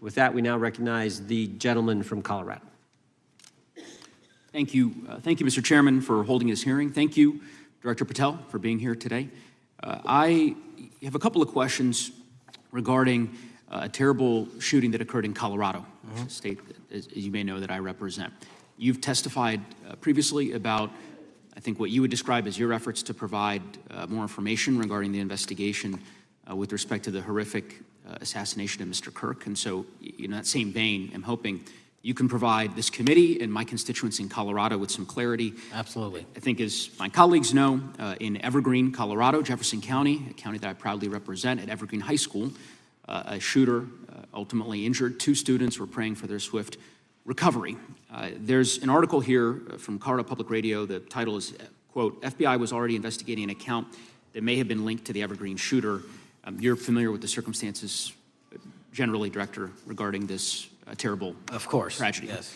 With that, we now recognize the gentleman from Colorado. Thank you, Mr. Chairman, for holding this hearing. Thank you, Director Patel, for being here today. I have a couple of questions regarding a terrible shooting that occurred in Colorado, a state, as you may know, that I represent. You've testified previously about, I think, what you would describe as your efforts to provide more information regarding the investigation with respect to the horrific assassination of Mr. Kirk. And so, in that same vein, I'm hoping you can provide this committee and my constituents in Colorado with some clarity. Absolutely. I think, as my colleagues know, in Evergreen, Colorado, Jefferson County, a county that I proudly represent, at Evergreen High School, a shooter ultimately injured. 2 students were praying for their swift recovery. There's an article here from Colorado Public Radio. The title is, quote, FBI was already investigating an account that may have been linked to the Evergreen shooter. You're familiar with the circumstances generally, Director, regarding this terrible tragedy. Yes.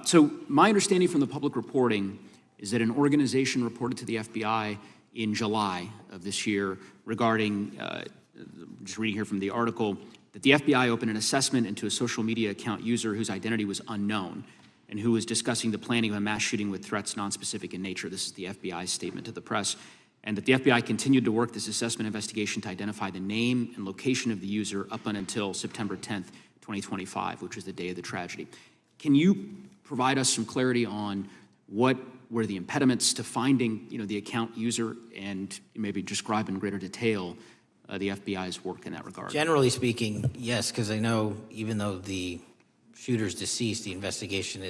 So my understanding from the public reporting is that an organization reported to the FBI in July of this year regarding, just reading here from the article, that the FBI opened an assessment into a social media account user whose identity was unknown and who was discussing the planning of a mass shooting with threats nonspecific in nature. This is the FBI's statement to the press. And that the FBI continued to work this assessment investigation to identify the name and location of the user up until September 10th, 2025, which was the day of the tragedy. Can you provide us some clarity on what were the impediments to finding, the account user, and maybe describe in greater detail the FBI's work in that regard? Generally speaking, yes, because I know even though the shooter's deceased, the investigation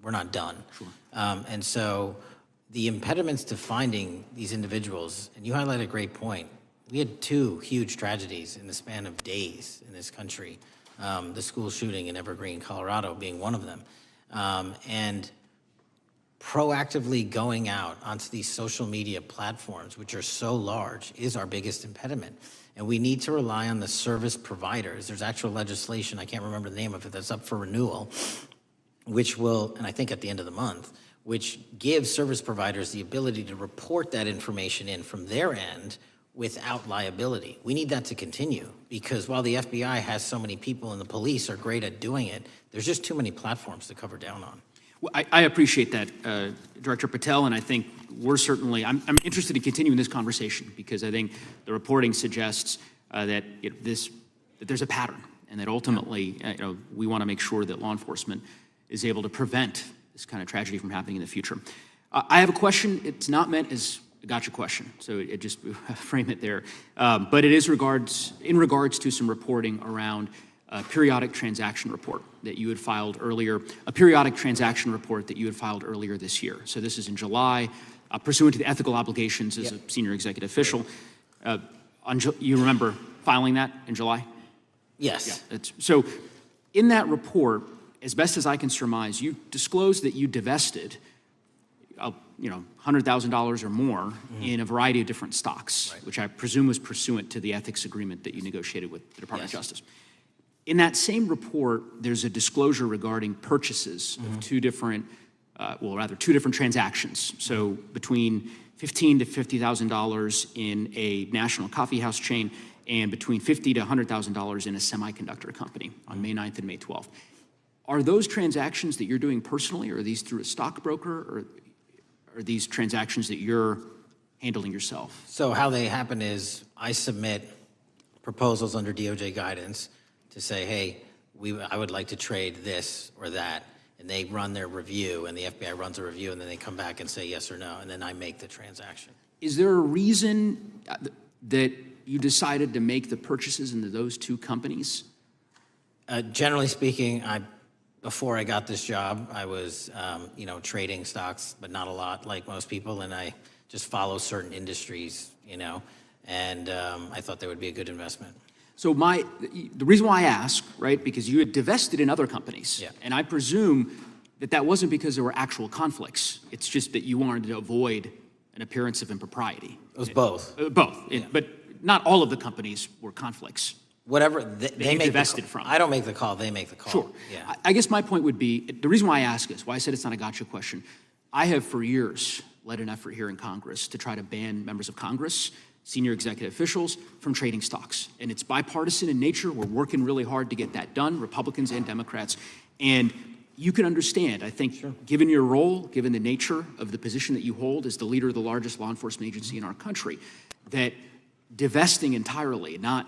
we're not done. Sure. And so the impediments to finding these individuals, and you highlight a great point. We had 2 huge tragedies in the span of days in this country. The school shooting in Evergreen, Colorado being one of them. And proactively going out onto these social media platforms, which are so large, is our biggest impediment. And we need to rely on the service providers. There's actual legislation, I can't remember the name of it, that's up for renewal, which will, and I think at the end of the month, which gives service providers the ability to report that information in from their end without liability. We need that to continue, because while the FBI has so many people and the police are great at doing it, there's just too many platforms to cover down on. Well, I appreciate that, Director Patel, and I think we're certainly, I'm interested in continuing this conversation, because I think the reporting suggests that there's a pattern, and that ultimately we want to make sure that law enforcement is able to prevent this kind of tragedy from happening in the future. I have a question. It's not meant as a gotcha question, so it just frame it there. But it is in regards to some reporting around a periodic transaction report that you had filed earlier, this year. So this is in July, pursuant to the ethical obligations as a senior executive official. You remember filing that in July? Yes. Yeah, so in that report, as best as I can surmise, you disclosed that you divested $100,000 or more in a variety of different stocks, which I presume was pursuant to the ethics agreement that you negotiated with the Department of Justice. In that same report, there's a disclosure regarding purchases of two different transactions. So between $15,000 to $50,000 in a national coffee house chain, and between $50,000 to $100,000 in a semiconductor company on May 9th and May 12th. Are those transactions that you're doing personally, or are these through a stockbroker, or are these transactions that you're handling yourself? So how they happen is I submit proposals under DOJ guidance to say, hey, I would like to trade this or that, and they run their review, and the FBI runs a review, and then they come back and say yes or no, and then I make the transaction. Is there a reason that you decided to make the purchases into those 2 companies? Generally speaking, before I got this job, I was, trading stocks, but not a lot, like most people, and I just follow certain industries, and I thought they would be a good investment. So the reason why I ask, right, because you had divested in other companies, and I presume that wasn't because there were actual conflicts. It's just that you wanted to avoid an appearance of impropriety. It was both. Both, but not all of the companies were conflicts. Whatever they make divested from. I don't make the call, they make the call. Sure. Yeah. I guess my point would be, the reason why I ask is, why I said it's not a gotcha question, I have for years led an effort here in Congress to try to ban members of Congress senior executive officials from trading stocks. And it's bipartisan in nature. We're working really hard to get that done, Republicans and Democrats. And you can understand, I think, given your role, given the nature of the position that you hold as the leader of the largest law enforcement agency in our country, that divesting entirely, not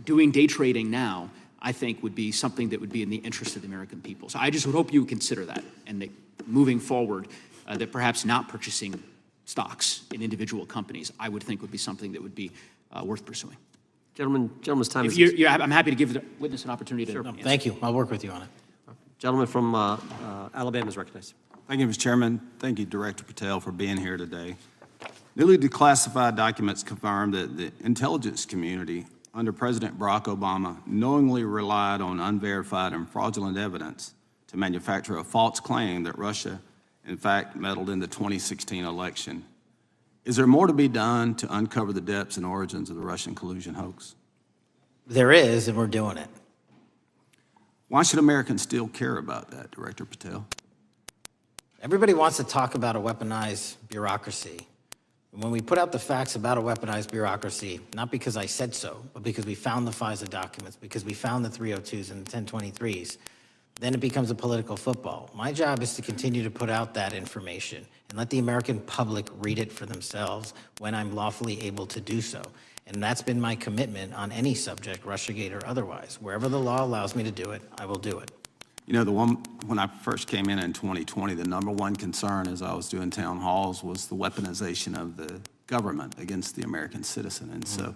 doing day trading now, I think would be something that would be in the interest of the American people. So I just would hope you would consider that, and that moving forward, that perhaps not purchasing stocks in individual companies, I would think would be something that would be worth pursuing. Gentleman's time is... I'm happy to give the witness an opportunity to answer. Thank you. I'll work with you on it. Gentleman from Alabama is recognized. Thank you, Mr. Chairman. Thank you, Director Patel, for being here today. Newly declassified documents confirm that the intelligence community under President Barack Obama knowingly relied on unverified and fraudulent evidence to manufacture a false claim that Russia, in fact, meddled in the 2016 election. Is there more to be done to uncover the depths and origins of the Russian collusion hoax? There is, and we're doing it. Why should Americans still care about that, Director Patel? Everybody wants to talk about a weaponized bureaucracy. And when we put out the facts about a weaponized bureaucracy, not because I said so, but because we found the FISA documents, because we found the 302s and the 1023s, then it becomes a political football. My job is to continue to put out that information and let the American public read it for themselves when I'm lawfully able to do so. And that's been my commitment on any subject, Russiagate or otherwise. Wherever the law allows me to do it, I will do it. You know, when I first came in 2020, the number one concern as I was doing town halls was the weaponization of the government against the American citizen. And so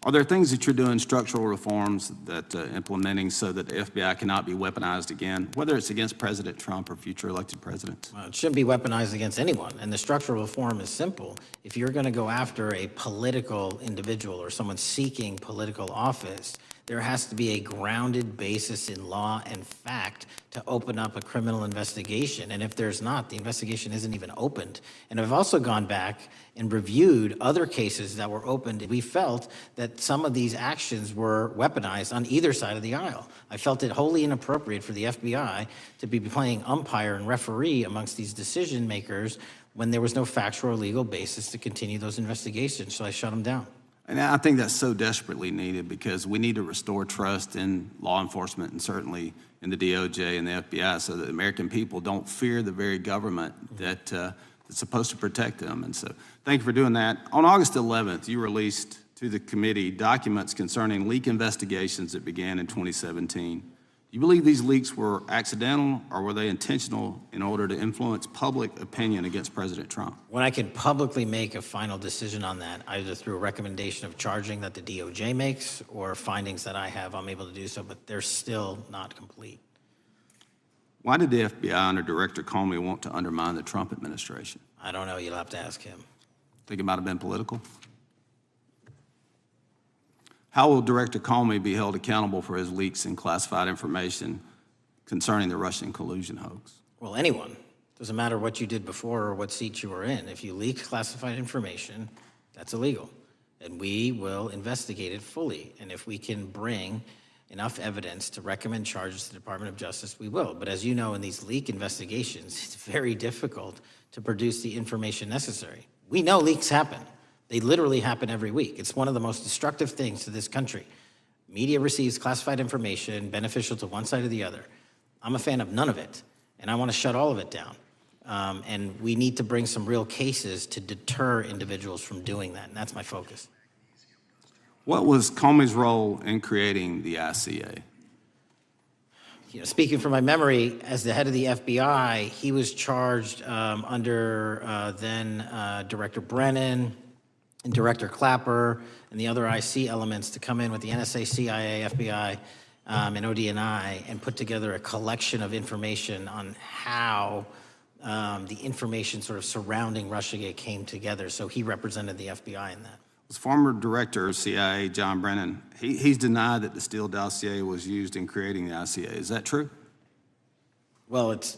are there things that you're doing, structural reforms that implementing so that the FBI cannot be weaponized again, whether it's against President Trump or future elected presidents? Well, it shouldn't be weaponized against anyone. And the structural reform is simple. If you're going to go after a political individual or someone seeking political office, there has to be a grounded basis in law and fact to open up a criminal investigation. And if there's not, the investigation isn't even opened. And I've also gone back and reviewed other cases that were opened. We felt that some of these actions were weaponized on either side of the aisle. I felt it wholly inappropriate for the FBI to be playing umpire and referee amongst these decision makers when there was no factual or legal basis to continue those investigations. So I shut them down. And I think that's so desperately needed because we need to restore trust in law enforcement and certainly in the DOJ and the FBI so that the American people don't fear the very government that's supposed to protect them. And so thank you for doing that. On August 11th, you released to the committee documents concerning leak investigations that began in 2017. Do you believe these leaks were accidental or were they intentional in order to influence public opinion against President Trump? When I can publicly make a final decision on that, either through a recommendation of charging that the DOJ makes or findings that I have, I'm able to do so, but they're still not complete. Why did the FBI under Director Comey want to undermine the Trump administration? I don't know. You'll have to ask him. Think it might have been political? How will Director Comey be held accountable for his leaks and classified information concerning the Russian collusion hoax? Well, anyone. Doesn't matter what you did before or what seat you were in. If you leak classified information, that's illegal. And we will investigate it fully. And if we can bring enough evidence to recommend charges to the Department of Justice, we will. But as you know, in these leak investigations, it's very difficult to produce the information necessary. We know leaks happen. They literally happen every week. It's one of the most destructive things to this country. Media receives classified information beneficial to one side or the other. I'm a fan of none of it, and I want to shut all of it down. And we need to bring some real cases to deter individuals from doing that, and that's my focus. What was Comey's role in creating the ICA? You know, speaking from my memory, as the head of the FBI, he was charged under then Director Brennan, and Director Clapper and the other IC elements to come in with the NSA, CIA, FBI, and ODNI and put together a collection of information on how the information sort of surrounding Russiagate came together. So he represented the FBI in that. Was former Director of CIA, John Brennan, he's denied that the Steele dossier was used in creating the ICA. Is that true? Well, it's,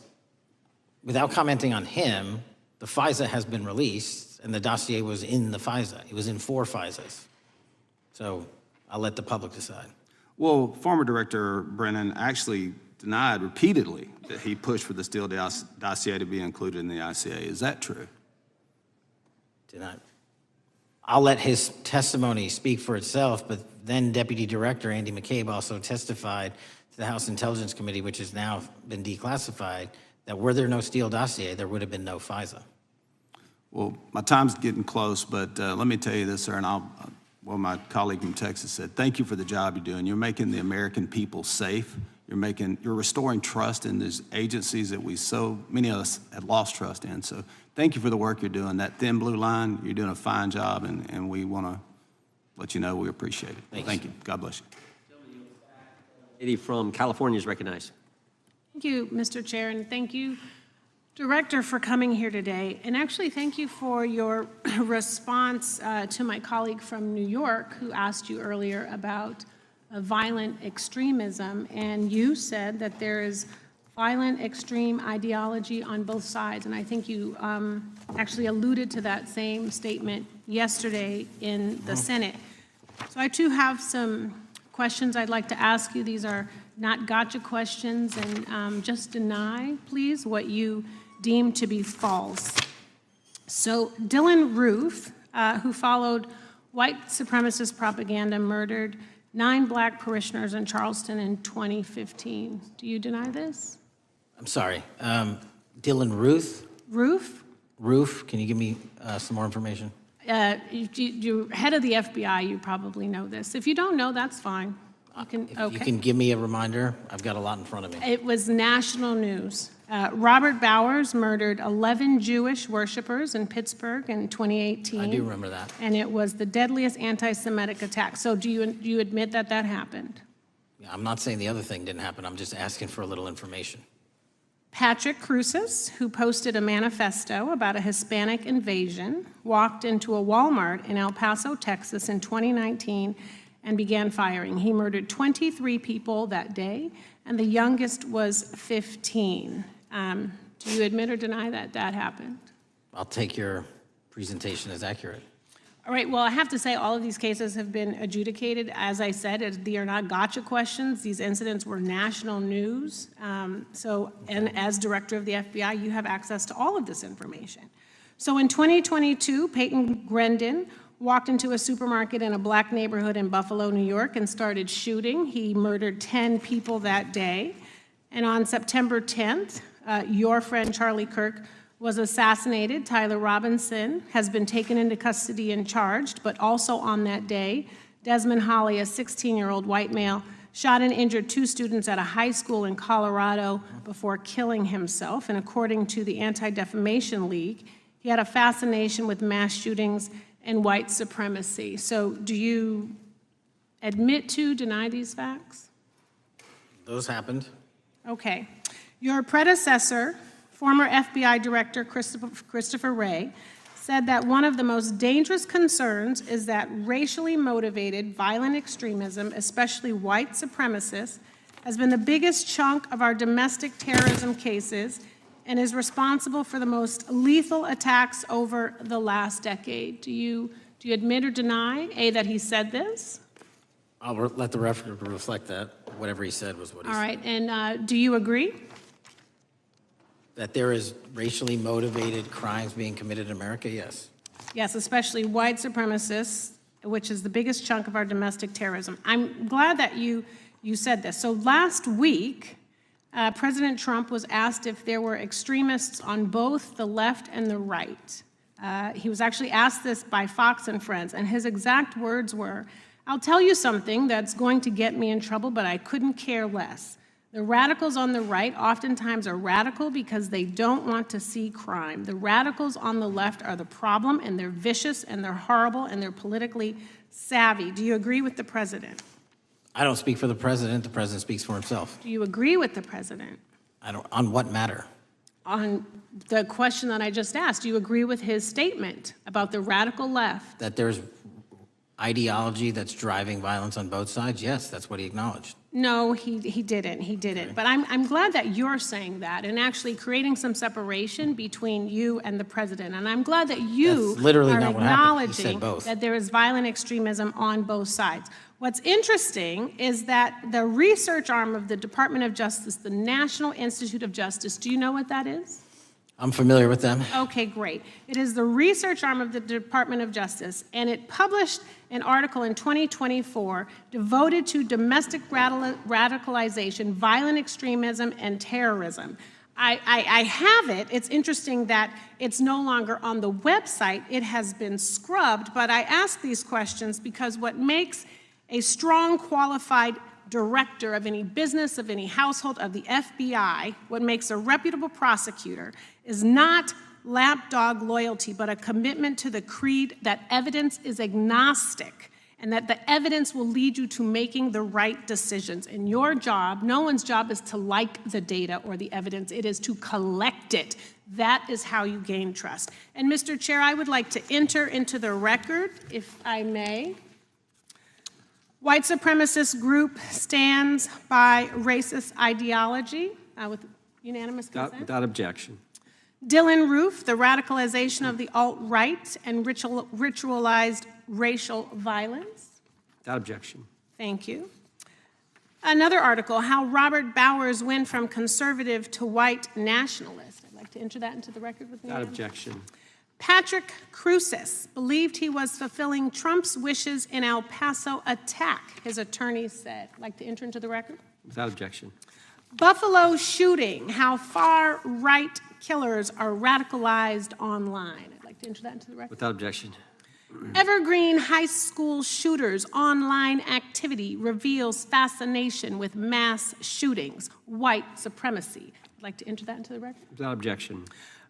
without commenting on him, the FISA has been released, and the dossier was in the FISA. It was in 4 FISAs. So I'll let the public decide. Well, former Director Brennan actually denied repeatedly that he pushed for the Steele dossier to be included in the ICA. Is that true? Did not. I'll let his testimony speak for itself, but then Deputy Director Andy McCabe also testified to the House Intelligence Committee, which has now been declassified, that were there no Steele dossier, there would have been no FISA. Well, my time's getting close, but let me tell you this, sir, and well, my colleague from Texas said, thank you for the job you're doing. You're making the American people safe. You're restoring trust in these agencies that so many of us had lost trust in. So thank you for the work you're doing. That thin blue line, you're doing a fine job, and we want to let you know we appreciate it. Thank you. God bless you. Lady from California is recognized. Thank you, Mr. Chair, and thank you, Director, for coming here today. And actually, thank you for your response to my colleague from New York who asked you earlier about violent extremism. And you said that there is violent extreme ideology on both sides. And I think you actually alluded to that same statement yesterday in the Senate. So I too have some questions I'd like to ask you. These are not gotcha questions, and just deny, please, what you deem to be false. So Dylan Roof, who followed white supremacist propaganda, murdered 9 black parishioners in Charleston in 2015. Do you deny this? I'm sorry, Dylan Ruth? Roof, can you give me some more information? You're head of the FBI, you probably know this. If you don't know, that's fine. If you can give me a reminder, I've got a lot in front of me. It was national news. Robert Bowers murdered 11 Jewish worshipers in Pittsburgh in 2018. I do remember that. And it was the deadliest anti-Semitic attack. So do you admit that that happened? Yeah, I'm not saying the other thing didn't happen. I'm just asking for a little information. Patrick Cruces, who posted a manifesto about a Hispanic invasion, walked into a Walmart in El Paso, Texas in 2019 and began firing. He murdered 23 people that day, and the youngest was 15. Do you admit or deny that that happened? I'll take your presentation as accurate. All right, well, I have to say all of these cases have been adjudicated. As I said, they are not gotcha questions. These incidents were national news. And as director of the FBI, you have access to all of this information. So in 2022, Peyton Grendon walked into a supermarket in a black neighborhood in Buffalo, New York, and started shooting. He murdered 10 people that day. And on September 10th, your friend Charlie Kirk was assassinated. Tyler Robinson has been taken into custody and charged, but also on that day, Desmond Holley, a 16-year-old white male, shot and injured 2 students at a high school in Colorado before killing himself. And according to the Anti-Defamation League, he had a fascination with mass shootings and white supremacy. So do you admit to, deny these facts? Those happened. Okay. Your predecessor, former FBI Director Christopher Wray, said that one of the most dangerous concerns is that racially motivated violent extremism, especially white supremacists, has been the biggest chunk of our domestic terrorism cases and is responsible for the most lethal attacks over the last decade. Do you admit or deny, A, that he said this? I'll let the record reflect that. Whatever he said was what he said. All right, and do you agree? That there is racially motivated crimes being committed in America, yes. Yes, especially white supremacists, which is the biggest chunk of our domestic terrorism. I'm glad that you said this. So last week, President Trump was asked if there were extremists on both the left and the right. He was actually asked this by Fox and Friends, and his exact words were, "I'll tell you something that's going to get me in trouble, but I couldn't care less. The radicals on the right oftentimes are radical because they don't want to see crime. The radicals on the left are the problem, and they're vicious, and they're horrible, and they're politically savvy." Do you agree with the president? I don't speak for the president. The president speaks for himself. Do you agree with the president? I don't. On what matter? On the question that I just asked, do you agree with his statement about the radical left? That there's ideology that's driving violence on both sides? Yes, that's what he acknowledged. No, he didn't. He didn't. Okay. But I'm glad that you're saying that and actually creating some separation between you and the president. And I'm glad that you That's literally are not what happened. He said acknowledging both. that there is violent extremism on both sides. What's interesting is that the research arm of the Department of Justice, the National Institute of Justice, do you know what that is? I'm familiar with them. Okay, great. It is the research arm of the Department of Justice, and it published an article in 2024 devoted to domestic radicalization, violent extremism, and terrorism. I have it. It's interesting that it's no longer on the website. It has been scrubbed, but I ask these questions because what makes a strong, qualified director of any business, of any household, of the FBI, what makes a reputable prosecutor is not lapdog loyalty, but a commitment to the creed that evidence is agnostic and that the evidence will lead you to making the right decisions. And your job, no one's job is to like the data or the evidence, it is to collect it. That is how you gain trust. And Mr. Chair, I would like to enter into the record, if I may. White supremacist group stands by racist ideology with unanimous consent. Without objection. Dylan Roof, the radicalization of the alt-right and ritualized racial violence. Without objection. Thank you. Another article, how Robert Bowers went from conservative to white nationalist. I'd like to enter that into the record with me. Without objection. Patrick Cruces believed he was fulfilling Trump's wishes in El Paso attack, his attorney said. I'd like to enter into the record. Without objection. Buffalo shooting, how far-right killers are radicalized online. I'd like to enter that into the record. Without objection. Evergreen High School shooters online activity reveals fascination with mass shootings, white supremacy. I'd like to enter that into the record. Without objection.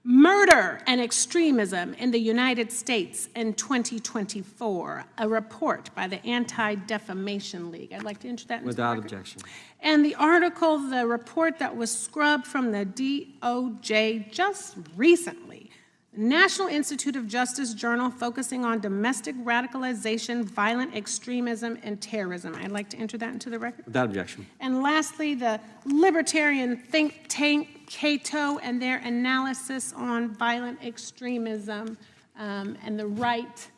Murder and extremism in the United States in 2024, a report by the Anti-Defamation League. I'd like to enter that into the record. Without objection. And the article, the report that was scrubbed from the DOJ just recently, National Institute of Justice Journal focusing on domestic radicalization, violent extremism, and terrorism. I'd like to enter that into the record. Without objection. And lastly, the libertarian think tank Cato and their analysis on violent extremism and the right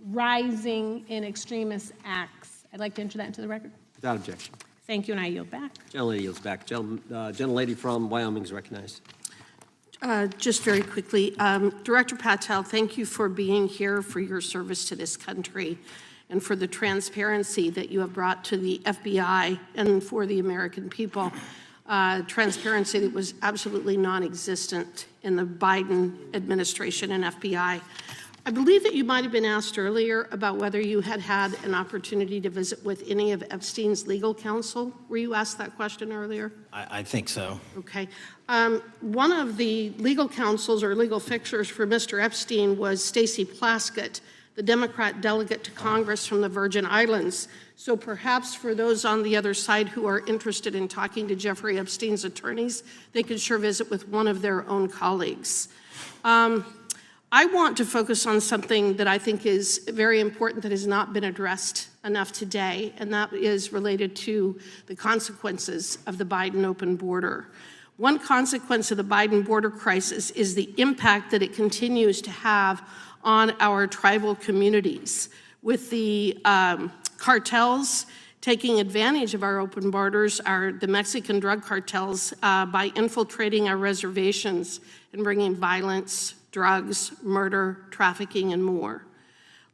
rising in extremist acts. I'd like to enter that into the record. Without objection. Thank you, and I yield back. Gentlelady yields back. Gentlelady from Wyoming is recognized. Just very quickly, Director Patel, thank you for being here, for your service to this country, and for the transparency that you have brought to the FBI and for the American people. Transparency that was absolutely non-existent in the Biden administration and FBI. I believe that you might have been asked earlier about whether you had had an opportunity to visit with any of Epstein's legal counsel. Were you asked that question earlier? I think so. Okay. One of the legal counsels or legal fixers for Mr. Epstein was Stacey Plaskett, the Democrat delegate to Congress from the Virgin Islands. So perhaps for those on the other side who are interested in talking to Jeffrey Epstein's attorneys, they could sure visit with one of their own colleagues. I want to focus on something that I think is very important that has not been addressed enough today, and that is related to the consequences of the Biden open border. One consequence of the Biden border crisis is the impact that it continues to have on our tribal communities, with the cartels taking advantage of our open borders, the Mexican drug cartels, by infiltrating our reservations and bringing violence, drugs, murder, trafficking, and more.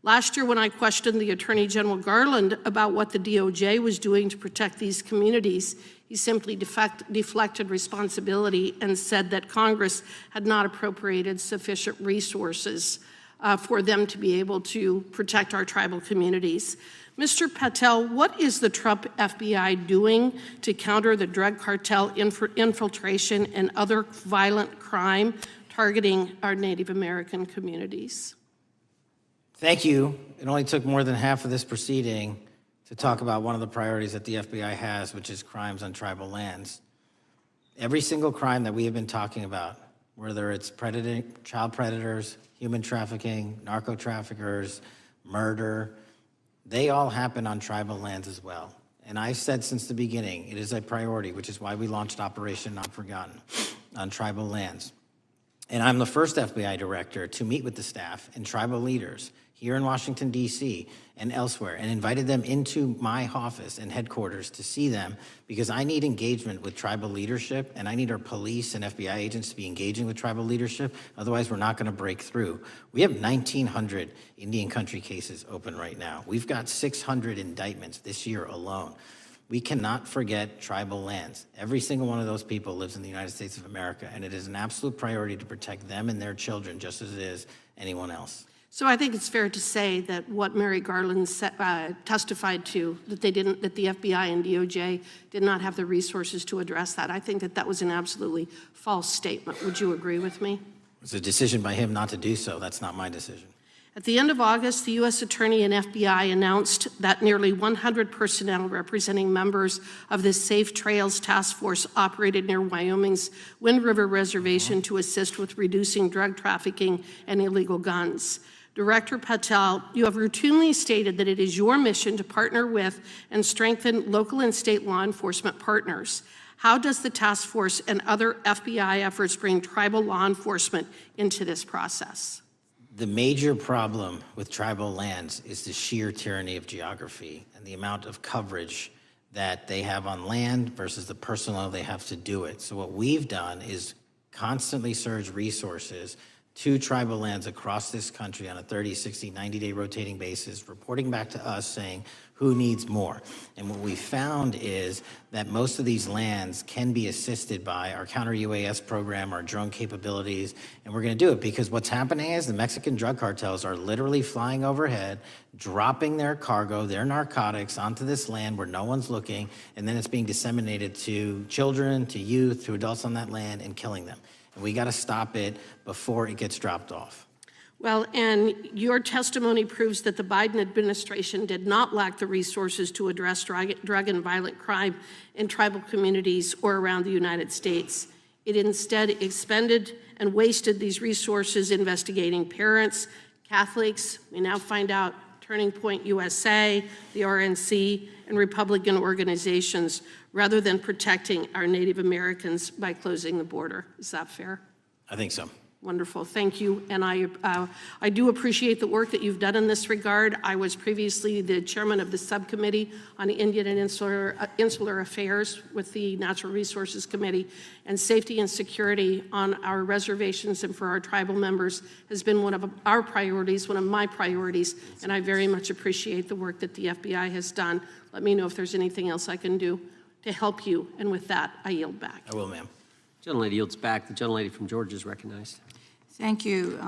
Last year, when I questioned the Attorney General Garland about what the DOJ was doing to protect these communities, he simply deflected responsibility and said that Congress had not appropriated sufficient resources for them to be able to protect our tribal communities. Mr. Patel, what is the Trump FBI doing to counter the drug cartel infiltration and other violent crime targeting our Native American communities? Thank you. It only took more than half of this proceeding to talk about one of the priorities that the FBI has, which is crimes on tribal lands. Every single crime that we have been talking about, whether it's child predators, human trafficking, narco traffickers, murder, they all happen on tribal lands as well. And I've said since the beginning, it is a priority, which is why we launched Operation Not Forgotten on tribal lands. And I'm the first FBI director to meet with the staff and tribal leaders here in Washington, D.C. and elsewhere, and invited them into my office and headquarters to see them, because I need engagement with tribal leadership, and I need our police and FBI agents to be engaging with tribal leadership. Otherwise, we're not going to break through. We have 1,900 Indian country cases open right now. We've got 600 indictments this year alone. We cannot forget tribal lands. Every single one of those people lives in the United States of America, and it is an absolute priority to protect them and their children just as it is anyone else. So I think it's fair to say that what Mary Garland testified to, that the FBI and DOJ did not have the resources to address that. I think that that was an absolutely false statement. Would you agree with me? It's a decision by him not to do so. That's not my decision. At the end of August, the U.S. Attorney and FBI announced that nearly 100 personnel representing members of the Safe Trails Task Force operated near Wyoming's Wind River Reservation to assist with reducing drug trafficking and illegal guns. Director Patel, you have routinely stated that it is your mission to partner with and strengthen local and state law enforcement partners. How does the task force and other FBI efforts bring tribal law enforcement into this process? The major problem with tribal lands is the sheer tyranny of geography and the amount of coverage that they have on land versus the personnel they have to do it. So what we've done is constantly surge resources to tribal lands across this country on a 30, 60, 90-day rotating basis, reporting back to us saying who needs more. And what we found is that most of these lands can be assisted by our counter-UAS program, our drone capabilities, and we're going to do it because what's happening is the Mexican drug cartels are literally flying overhead, dropping their cargo, their narcotics onto this land where no one's looking, and then it's being disseminated to children, to youth, to adults on that land, and killing them. And we got to stop it before it gets dropped off. Well, and your testimony proves that the Biden administration did not lack the resources to address drug and violent crime in tribal communities or around the United States. It instead expended and wasted these resources investigating parents, Catholics, we now find out Turning Point USA, the RNC, and Republican organizations, rather than protecting our Native Americans by closing the border. Is that fair? I think so. Wonderful, thank you. And I do appreciate the work that you've done in this regard. I was previously the chairman of the subcommittee on Indian and Insular Affairs with the Natural Resources Committee, and safety and security on our reservations and for our tribal members has been one of our priorities, one of my priorities, and I very much appreciate the work that the FBI has done. Let me know if there's anything else I can do to help you, and with that, I yield back. I will, ma'am. Gentlelady yields back. The gentlelady from Georgia is recognized. Thank you,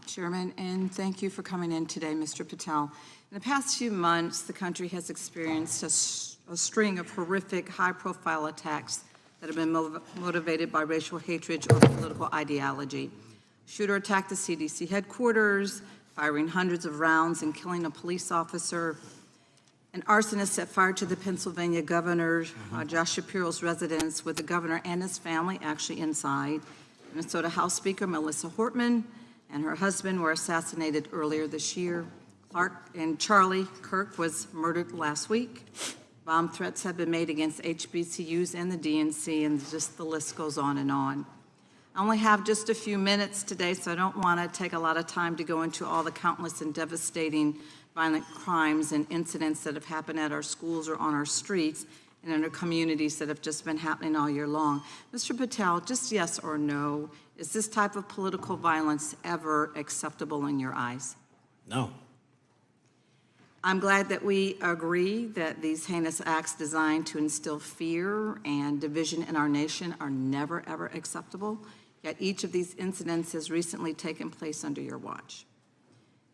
Chairman, and thank you for coming in today, Mr. Patel. In the past few months, the country has experienced a string of horrific, high-profile attacks that have been motivated by racial hatred or political ideology. Shooter attacked the CDC headquarters, firing hundreds of rounds and killing a police officer. An arsonist set fire to the Pennsylvania governor, Josh Shapiro's residence, with the governor and his family actually inside. Minnesota House Speaker Melissa Hortman and her husband were assassinated earlier this year. Clark and Charlie Kirk was murdered last week. Bomb threats have been made against HBCUs and the DNC, and just the list goes on and on. I only have just a few minutes today, so I don't want to take a lot of time to go into all the countless and devastating violent crimes and incidents that have happened at our schools or on our streets and in our communities that have just been happening all year long. Mr. Patel, just yes or no, is this type of political violence ever acceptable in your eyes? No. I'm glad that we agree that these heinous acts designed to instill fear and division in our nation are never, ever acceptable, yet each of these incidents has recently taken place under your watch.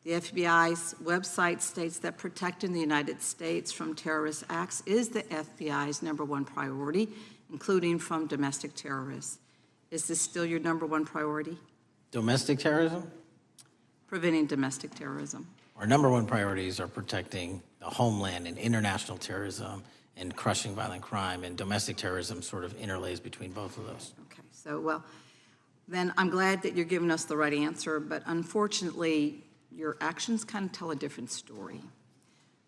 The FBI's website states that protecting the United States from terrorist acts is the FBI's #1 priority, including from domestic terrorists. Is this still your #1 priority? Domestic terrorism? Preventing domestic terrorism. Our #1 priorities are protecting the homeland and international terrorism and crushing violent crime, and domestic terrorism sort of interlays between both of those. Okay, so, well, then I'm glad that you're giving us the right answer, but unfortunately, your actions kind of tell a different story.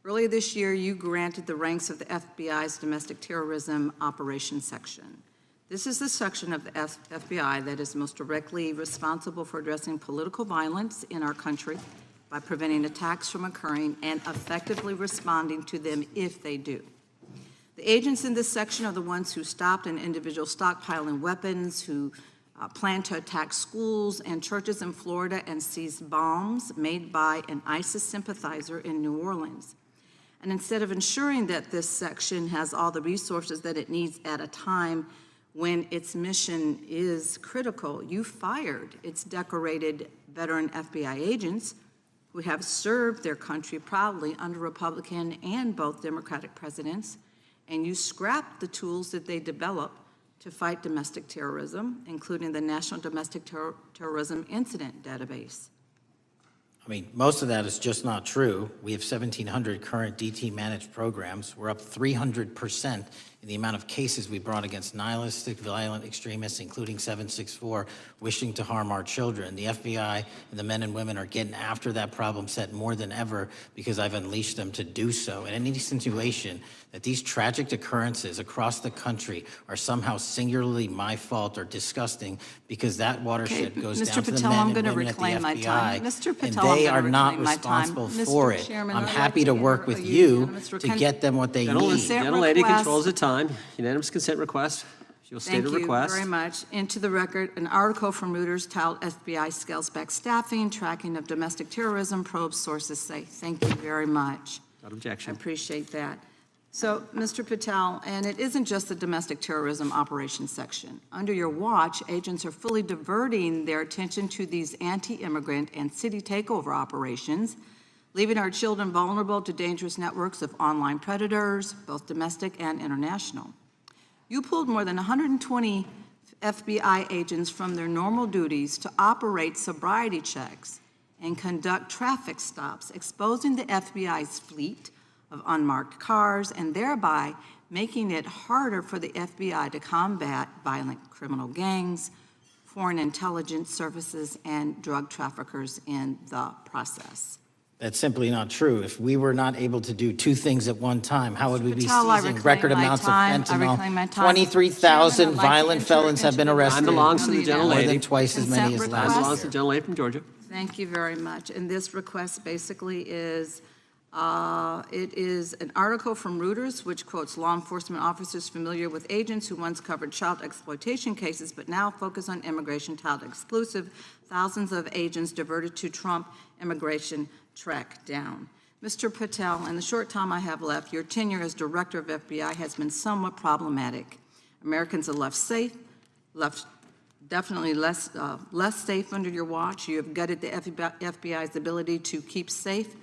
Earlier this year, you granted the ranks of the FBI's Domestic Terrorism Operations Section. This is the section of the FBI that is most directly responsible for addressing political violence in our country by preventing attacks from occurring and effectively responding to them if they do. The agents in this section are the ones who stopped an individual stockpiling weapons, who planned to attack schools and churches in Florida and seized bombs made by an ISIS sympathizer in New Orleans. And instead of ensuring that this section has all the resources that it needs at a time when its mission is critical, you fired its decorated veteran FBI agents who have served their country proudly under Republican and both Democratic presidents, and you scrapped the tools that they developed to fight domestic terrorism, including the National Domestic Terrorism Incident Database. I mean, most of that is just not true. We have 1,700 current DT managed programs. We're up 300% in the amount of cases we brought against nihilistic, violent extremists, including 764, wishing to harm our children. The FBI and the men and women are getting after that problem set more than ever because I've unleashed them to do so. And any insinuation that these tragic occurrences across the country are somehow singularly my fault or disgusting because that watershed goes Mr. down to the Patel, men I'm and gonna women at the reclaim my time. FBI, Mr. Patel, and I'm they gonna are not reclaim my time. responsible Mr. for it. Chairman, I'm I'd happy like to to work hear with a you unanimous to get them what they need. Gentlelady request. controls the time. Unanimous consent request. She'll state a request. Thank you very much. Into the record, an article from Reuters titled FBI Scales Back Staffing, Tracking of Domestic Terrorism, Probes Sources Say. Thank you very much. Without I objection. appreciate that. So, Mr. Patel, and it isn't just the domestic terrorism operations section. Under your watch, agents are fully diverting their attention to these anti-immigrant and city takeover operations, leaving our children vulnerable to dangerous networks of online predators, both domestic and international. You pulled more than 120 FBI agents from their normal duties to operate sobriety checks and conduct traffic stops, exposing the FBI's fleet of unmarked cars and thereby making it harder for the FBI to combat violent criminal gangs, foreign intelligence services, and drug traffickers in the process. That's simply not true. If we were not able to do two things at one time, how would we be Patel, I seizing reclaim record my amounts of time. I reclaim my fentanyl? time. 23,000 Chairman, I'd like to violent enter felons have into been the arrested. Time belongs to the More gentlelady. than twice as many as Consent last Time request. belongs to the gentlelady from Georgia. Thank you very much. And this request basically is, it is an article from Reuters, which quotes law enforcement officers familiar with agents who once covered child exploitation cases, but now focus on immigration child exclusive. Thousands of agents diverted to Trump immigration track down. Mr. Patel, in the short time I have left, your tenure as director of FBI has been somewhat problematic. Americans are left safe, definitely less safe under your watch. You have gutted the FBI's ability to keep safe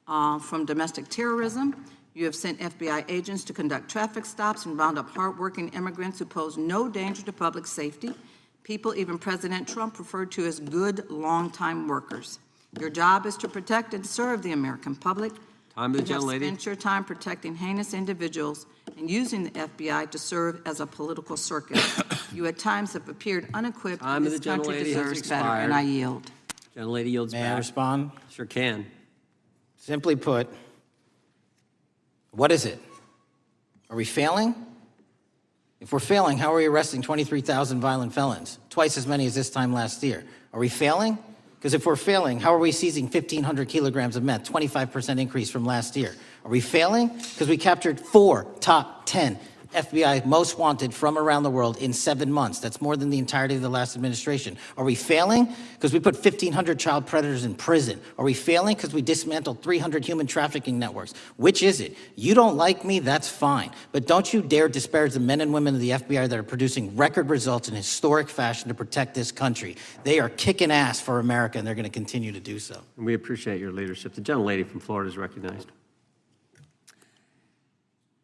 from domestic terrorism. You have sent FBI agents to conduct traffic stops and round up hardworking immigrants who pose no danger to public safety. People even President Trump referred to as good, long-time workers. Your job is to protect and serve the American public. Time of the You have gentlelady. spent your time protecting heinous individuals and using the FBI to serve as a political circus. You at times have appeared unequipped, Time and of this the country gentlelady has deserves better, expired. and I yield. Gentlelady yields May I back. respond? Sure can. Simply put, what is it? Are we failing? If we're failing, how are we arresting 23,000 violent felons? Twice as many as this time last year. Are we failing? Because if we're failing, how are we seizing 1,500 kilograms of meth, 25% increase from last year? Are we failing? Because we captured 4 top 10 FBI most wanted from around the world in 7 months. That's more than the entirety of the last administration. Are we failing? Because we put 1,500 child predators in prison. Are we failing? Because we dismantled 300 human trafficking networks. Which is it? You don't like me, that's fine. But don't you dare disparage the men and women of the FBI that are producing record results in historic fashion to protect this country. They are kicking ass for America, and they're going to continue to do so. And we appreciate your leadership. The gentlelady from Florida is recognized.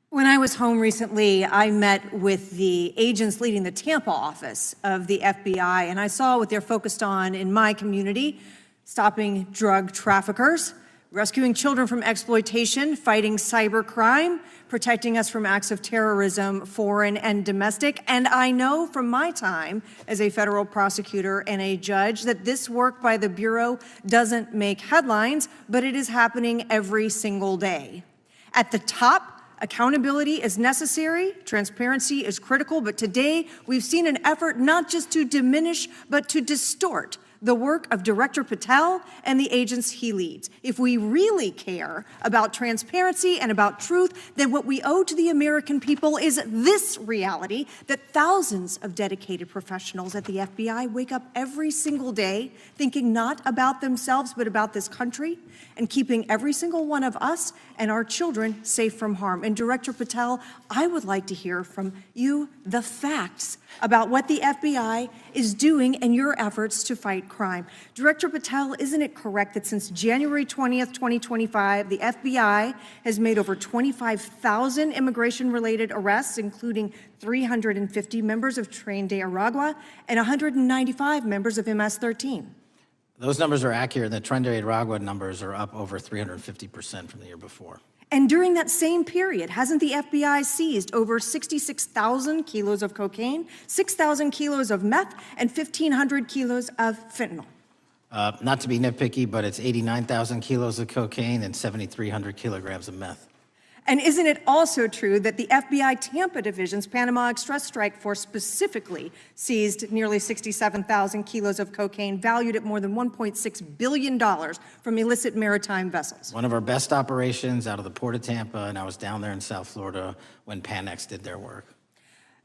When I was home recently, I met with the agents leading the Tampa office of the FBI, and I saw what they're focused on in my community: stopping drug traffickers, rescuing children from exploitation, fighting cybercrime, protecting us from acts of terrorism, foreign and domestic. And I know from my time as a federal prosecutor and a judge that this work by the Bureau doesn't make headlines, but it is happening every single day. At the top accountability is necessary, transparency is critical, but today we've seen an effort not just to diminish, but to distort the work of Director Patel and the agents he leads. If we really care about transparency and about truth, then what we owe to the American people is this reality, that thousands of dedicated professionals at the FBI wake up every single day thinking not about themselves, but about this country, and keeping every single one of us and our children safe from harm. And Director Patel, I would like to hear from you the facts about what the FBI is doing and your efforts to fight crime. Director Patel, isn't it correct that since January 20th, 2025, the FBI has made over 25,000 immigration-related arrests, including 350 members of Tren de Aragua and 195 members of MS-13? Those numbers are accurate. The Tren de Aragua numbers are up over 350% from the year before. And during that same period, hasn't the FBI seized over 66,000 kilos of cocaine, 6,000 kilos of meth, and 1,500 kilos of fentanyl? Not to be nitpicky, but it's 89,000 kilos of cocaine and 7,300 kilograms of meth. And isn't it also true that the FBI Tampa Division's Panama Express Strike Force specifically seized nearly 67,000 kilos of cocaine valued at more than $1.6 billion from illicit maritime vessels? One of our best operations out of the Port of Tampa, and I was down there in South Florida when Panex did their work.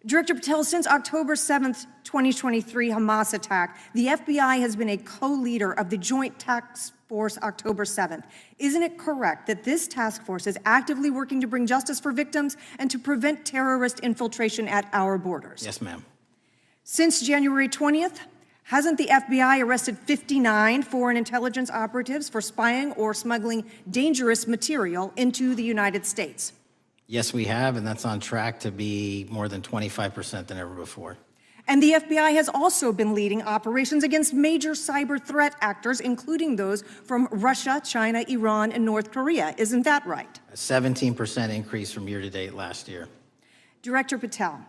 Director Patel, since October 7th, 2023 Hamas attack, the FBI has been a co-leader of the Joint Task Force October 7th. Isn't it correct that this task force is actively working to bring justice for victims and to prevent terrorist infiltration at our borders? Yes, ma'am. Since January 20th, hasn't the FBI arrested 59 foreign intelligence operatives for spying or smuggling dangerous material into the United States? Yes, we have, and that's on track to be more than 25% than ever before. And the FBI has also been leading operations against major cyber threat actors, including those from Russia, China, Iran, and North Korea. Isn't that right? A 17% increase from year to date last year. Director Patel,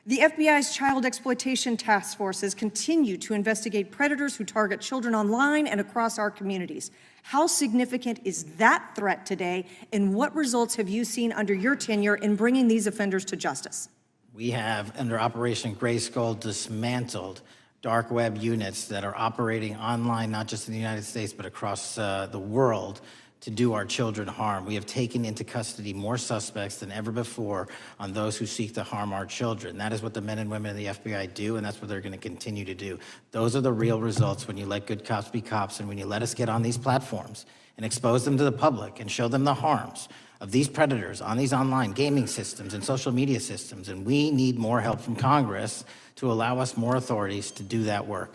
the FBI's child exploitation task forces continue to investigate predators who target children online and across our communities. How significant is that threat today, and what results have you seen under your tenure in bringing these offenders to justice? We have, under Operation Gray Skull, dismantled dark web units that are operating online, not just in the United States, but across the world, to do our children harm. We have taken into custody more suspects than ever before on those who seek to harm our children. That is what the men and women of the FBI do, and that's what they're going to continue to do. Those are the real results when you let good cops be cops, and when you let us get on these platforms and expose them to the public and show them the harms of these predators on these online gaming systems and social media systems. And we need more help from Congress to allow us more authorities to do that work.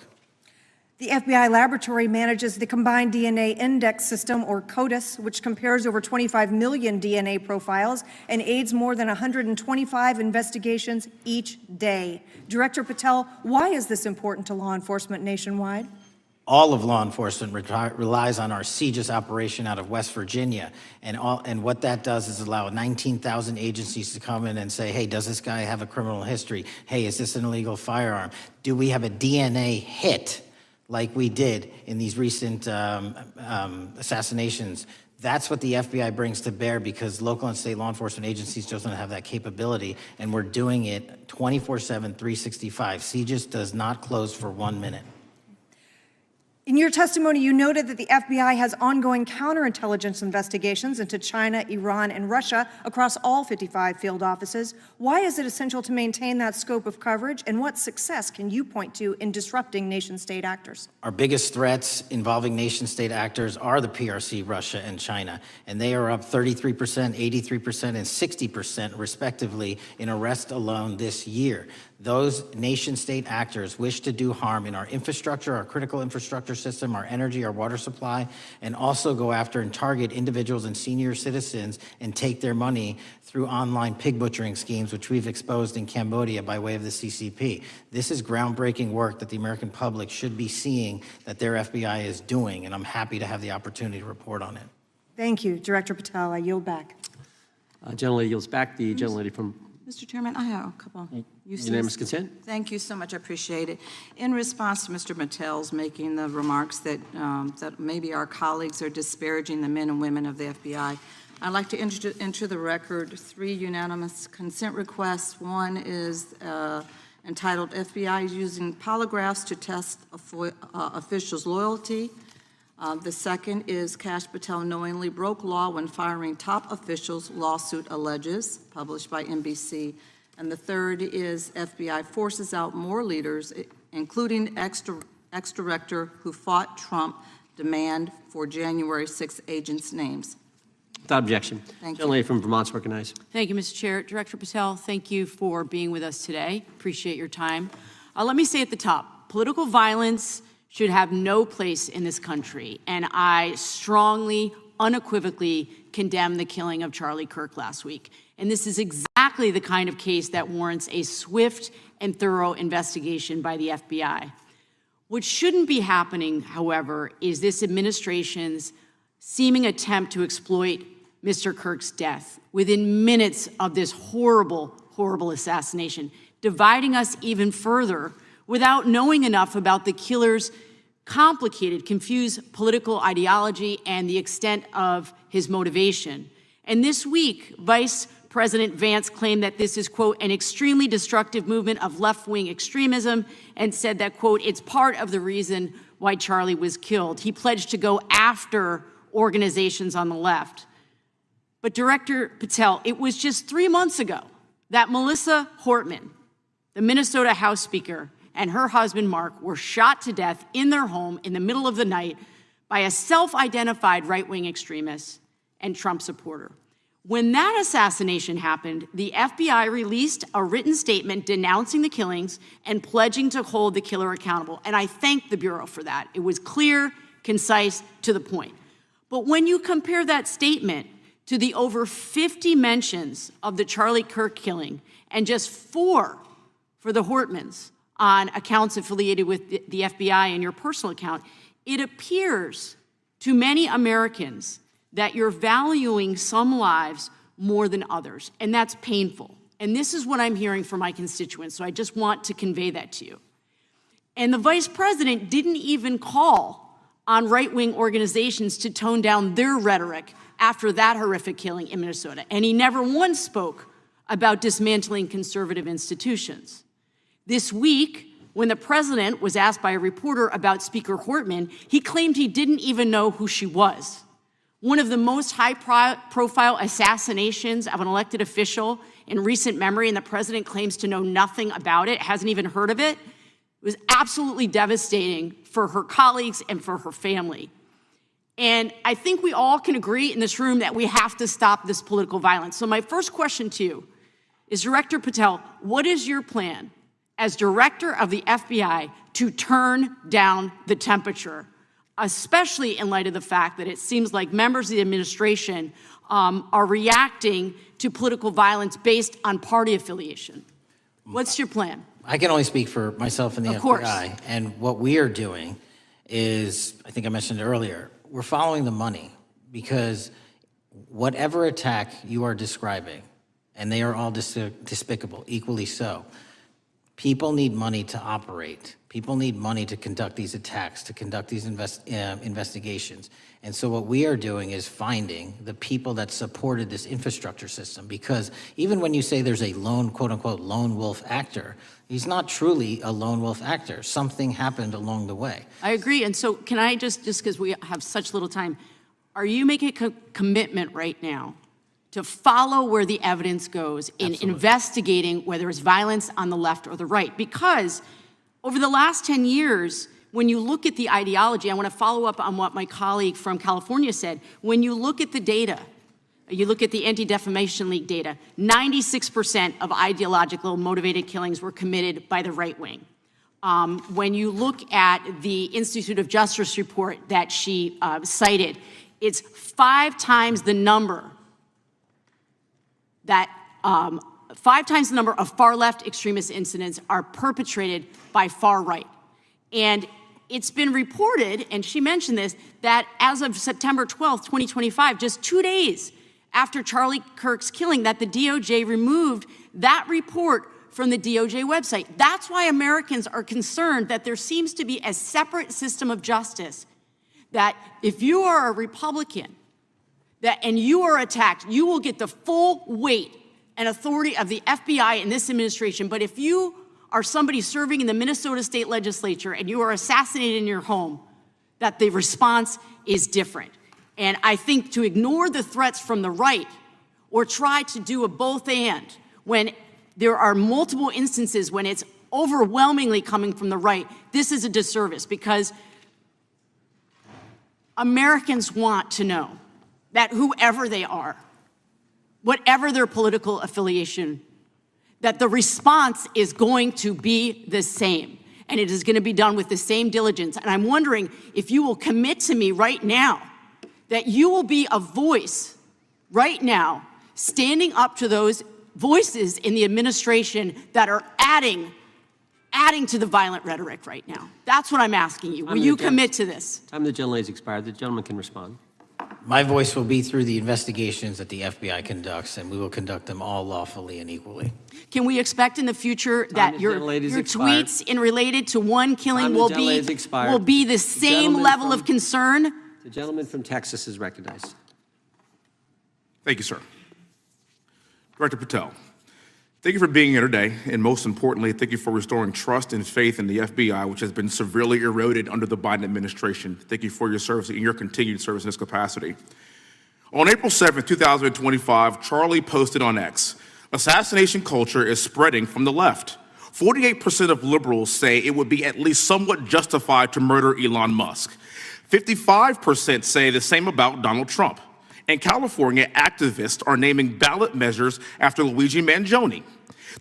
The FBI laboratory manages the Combined DNA Index System, or CODIS, which compares over 25 million DNA profiles and aids more than 125 investigations each day. Director Patel, why is this important to law enforcement nationwide? All of law enforcement relies on our CJIS operation out of West Virginia. And what that does is allow 19,000 agencies to come in and say, hey, does this guy have a criminal history? Hey, is this an illegal firearm? Do we have a DNA hit like we did in these recent assassinations? That's what the FBI brings to bear, because local and state law enforcement agencies just don't have that capability, and we're doing it 24/7, 365. CJIS does not close for 1 minute. In your testimony, you noted that the FBI has ongoing counterintelligence investigations into China, Iran, and Russia across all 55 field offices. Why is it essential to maintain that scope of coverage, and what success can you point to in disrupting nation-state actors? Our biggest threats involving nation-state actors are the PRC, Russia, and China, and they are up 33%, 83%, and 60% respectively in arrest alone this year. Those nation-state actors wish to do harm in our infrastructure, our critical infrastructure system, our energy, our water supply, and also go after and target individuals and senior citizens and take their money through online pig butchering schemes, which we've exposed in Cambodia by way of the CCP. This is groundbreaking work that the American public should be seeing that their FBI is doing, and I'm happy to have the opportunity to report on it. Thank you, Director Patel. I yield back. Gentlelady yields back. The gentlelady from Mr. Chairman, I have a couple. unanimous consent. Thank you so much. I appreciate it. In response to Mr. Patel's making the remarks that that maybe our colleagues are disparaging the men and women of the FBI, I'd like to enter the record 3 unanimous consent requests. One is entitled FBI is using polygraphs to test officials' loyalty. The second is Kash Patel knowingly broke law when firing top officials, lawsuit alleges, published by NBC. And the third is FBI forces out more leaders, including ex-director who fought Trump, demand for January 6th agents' names. Without objection. Thank Gentlelady from Vermont's recognized. Thank you, Mr. Chair. Director Patel, thank you for being with us today. Appreciate your time. Let me say at the top, political violence should have no place in this country, and I strongly, unequivocally condemn the killing of Charlie Kirk last week. And this is exactly the kind of case that warrants a swift and thorough investigation by the FBI. What shouldn't be happening, however, is this administration's seeming attempt to exploit Mr. Kirk's death within minutes of this horrible, horrible assassination, dividing us even further without knowing enough about the killer's complicated, confused political ideology and the extent of his motivation. And this week, Vice President Vance claimed that this is, quote, an extremely destructive movement of left-wing extremism and said that, quote, it's part of the reason why Charlie was killed. He pledged to go after organizations on the left. But Director Patel, it was just 3 months ago that Melissa Hortman, the Minnesota House Speaker, and her husband Mark were shot to death in their home in the middle of the night by a self-identified right-wing extremist and Trump supporter. When that assassination happened, the FBI released a written statement denouncing the killings and pledging to hold the killer accountable. And I thank the Bureau for that. It was clear, concise, to the point. But when you compare that statement to the over 50 mentions of the Charlie Kirk killing and just 4 for the Hortmans on accounts affiliated with the FBI and your personal account, it appears to many Americans that you're valuing some lives more than others, and that's painful. And this is what I'm hearing from my constituents, so I just want to convey that to you. And the Vice President didn't even call on right-wing organizations to tone down their rhetoric after that horrific killing in Minnesota, and he never once spoke about dismantling conservative institutions. This week, when the President was asked by a reporter about Speaker Hortman, he claimed he didn't even know who she was. One of the most high-profile assassinations of an elected official in recent memory, and the President claims to know nothing about it, hasn't even heard of it. It was absolutely devastating for her colleagues and for her family. And I think we all can agree in this room that we have to stop this political violence. So my first question to you is, Director Patel, what is your plan as director of the FBI to turn down the temperature, especially in light of the fact that it seems like members of the administration are reacting to political violence based on party affiliation? What's your plan? I can only speak for myself and the Of course. FBI. And what we are doing is, I think I mentioned it earlier, we're following the money, because whatever attack you are describing, and they are all despicable, equally so, people need money to operate. People need money to conduct these attacks, to conduct these investigations. And so what we are doing is finding the people that supported this infrastructure system, because even when you say there's a lone, quote unquote, lone wolf actor, he's not truly a lone wolf actor. Something happened along the way. I agree. And so can I just because we have such little time, are you making a commitment right now to follow where the evidence goes in investigating whether it's violence on the left or the right? Because over the last 10 years, when you look at the ideology, I want to follow up on what my colleague from California said. When you look at the data, you look at the Anti-Defamation League data, 96% of ideological motivated killings were committed by the right wing. When you look at the Institute of Justice report that she cited, it's 5 times the number that 5 times the number of far-left extremist incidents are perpetrated by far right. And it's been reported, and she mentioned this, that as of September 12th, 2025, just 2 days after Charlie Kirk's killing, that the DOJ removed that report from the DOJ website. That's why Americans are concerned that there seems to be a separate system of justice, that if you are a Republican, and you are attacked, you will get the full weight and authority of the FBI in this administration. But if you are somebody serving in the Minnesota State Legislature and you are assassinated in your home, that the response is different. And I think to ignore the threats from the right or try to do a both and when there are multiple instances when it's overwhelmingly coming from the right, this is a disservice, because Americans want to know that whoever they are, whatever their political affiliation, that the response is going to be the same, and it is going to be done with the same diligence. And I'm wondering if you will commit to me right now that you will be a voice right now standing up to those voices in the administration that are adding to the violent rhetoric right now. That's what I'm asking you. Will you commit to this? Time of the gentleman has expired. The gentleman can respond. My voice will be through the investigations that the FBI conducts, and we will conduct them all lawfully and equally. Can we expect in the future that your tweets in related to one killing will be the same level of concern? The gentleman from Texas is recognized. Thank you, sir. Director Patel, thank you for being here today, and most importantly, thank you for restoring trust and faith in the FBI, which has been severely eroded under the Biden administration. Thank you for your service and your continued service in this capacity. On April 7th, 2025, Charlie posted on X, "Assassination culture is spreading from the left. 48% of liberals say it would be at least somewhat justified to murder Elon Musk. 55% say the same about Donald Trump. And California activists are naming ballot measures after Luigi Mangione.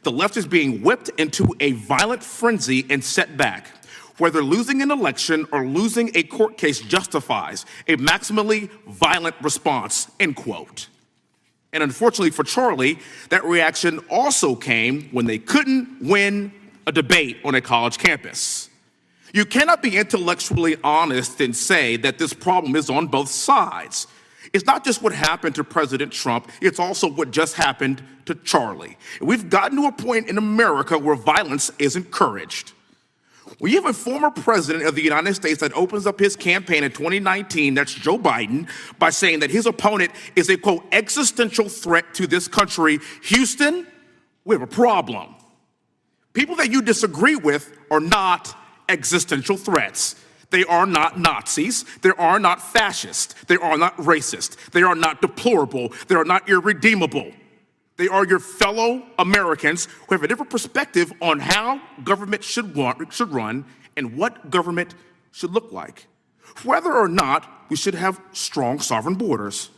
The left is being whipped into a violent frenzy and set back. Whether losing an election or losing a court case justifies a maximally violent response," end quote. And unfortunately for Charlie, that reaction also came when they couldn't win a debate on a college campus. You cannot be intellectually honest and say that this problem is on both sides. It's not just what happened to President Trump, it's also what just happened to Charlie. We've gotten to a point in America where violence is encouraged. We have a former president of the United States that opens up his campaign in 2019, that's Joe Biden, by saying that his opponent is a, quote, existential threat to this country. Houston, we have a problem. People that you disagree with are not existential threats. They are not Nazis. They are not fascist. They are not racist. They are not deplorable. They are not irredeemable. They are your fellow Americans who have a different perspective on how government should run and what government should look like. Whether or not we should have strong sovereign borders,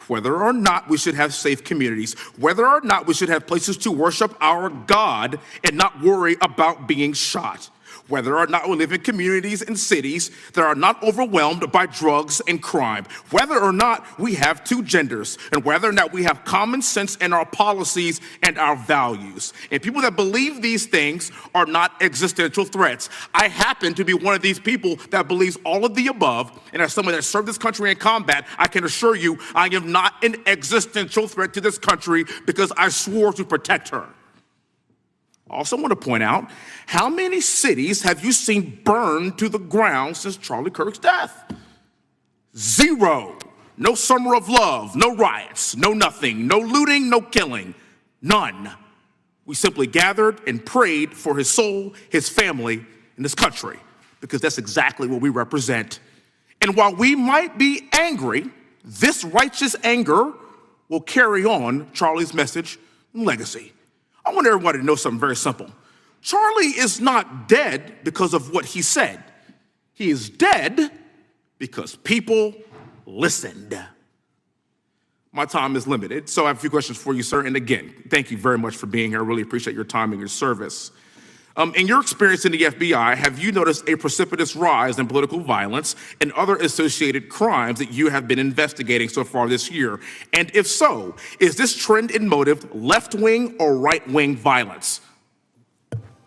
whether or not we should have safe communities, whether or not we should have places to worship our God and not worry about being shot, whether or not we live in communities and cities that are not overwhelmed by drugs and crime, whether or not we have two genders, and whether or not we have common sense in our policies and our values. And people that believe these things are not existential threats. I happen to be one of these people that believes all of the above, and as someone that served this country in combat, I can assure you I am not an existential threat to this country because I swore to protect her. I also want to point out, how many cities have you seen burned to the ground since Charlie Kirk's death? 0. No summer of love, no riots, no nothing, no looting, no killing, none. We simply gathered and prayed for his soul, his family, and this country, because that's exactly what we represent. And while we might be angry, this righteous anger will carry on Charlie's message and legacy. I want everybody to know something very simple. Charlie is not dead because of what he said. He is dead because people listened. My time is limited, so I have a few questions for you, sir. And again, thank you very much for being here. I really appreciate your time and your service. In your experience in the FBI, have you noticed a precipitous rise in political violence and other associated crimes that you have been investigating so far this year? And if so, is this trend in motive left-wing or right-wing violence?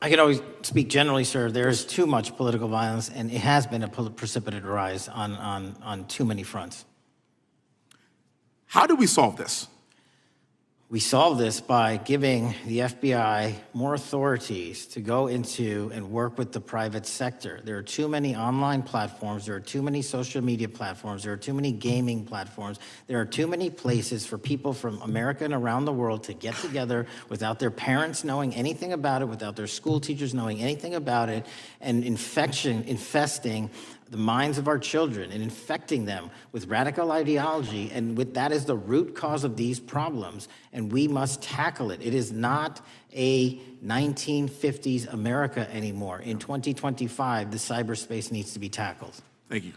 I can always speak generally, sir. There is too much political violence, and it has been a precipitous rise on too many fronts. How do we solve this? We solve this by giving the FBI more authorities to go into and work with the private sector. There are too many online platforms. There are too many social media platforms. There are too many gaming platforms. There are too many places for people from America and around the world to get together without their parents knowing anything about it, without their school teachers knowing anything about it, and infesting the minds of our children and infecting them with radical ideology, and with that is the root cause of these problems, and we must tackle it. It is not a 1950s America anymore. In 2025, the cyberspace needs to be tackled. Thank you.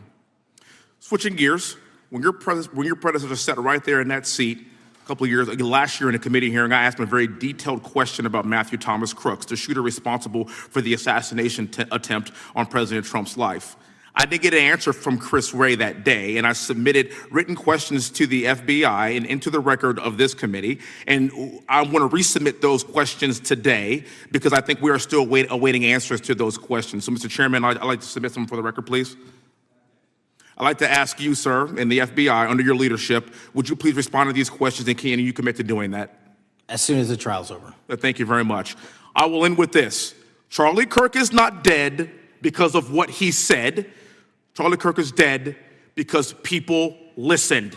Switching gears, when your predecessor sat right there in that seat a couple of years, last year in a committee hearing, I asked him a very detailed question about Matthew Thomas Crooks, the shooter responsible for the assassination attempt on President Trump's life. I didn't get an answer from Chris Wray that day, and I submitted written questions to the FBI and into the record of this committee, and I want to resubmit those questions today because I think we are still awaiting answers to those questions. So, Mr. Chairman, I'd like to submit them for the record, please. I'd like to ask you, sir, and the FBI, under your leadership, would you please respond to these questions, and can you commit to doing that? As soon as the trial's over. Thank you very much. I will end with this. Charlie Kirk is not dead because of what he said. Charlie Kirk is dead because people listened.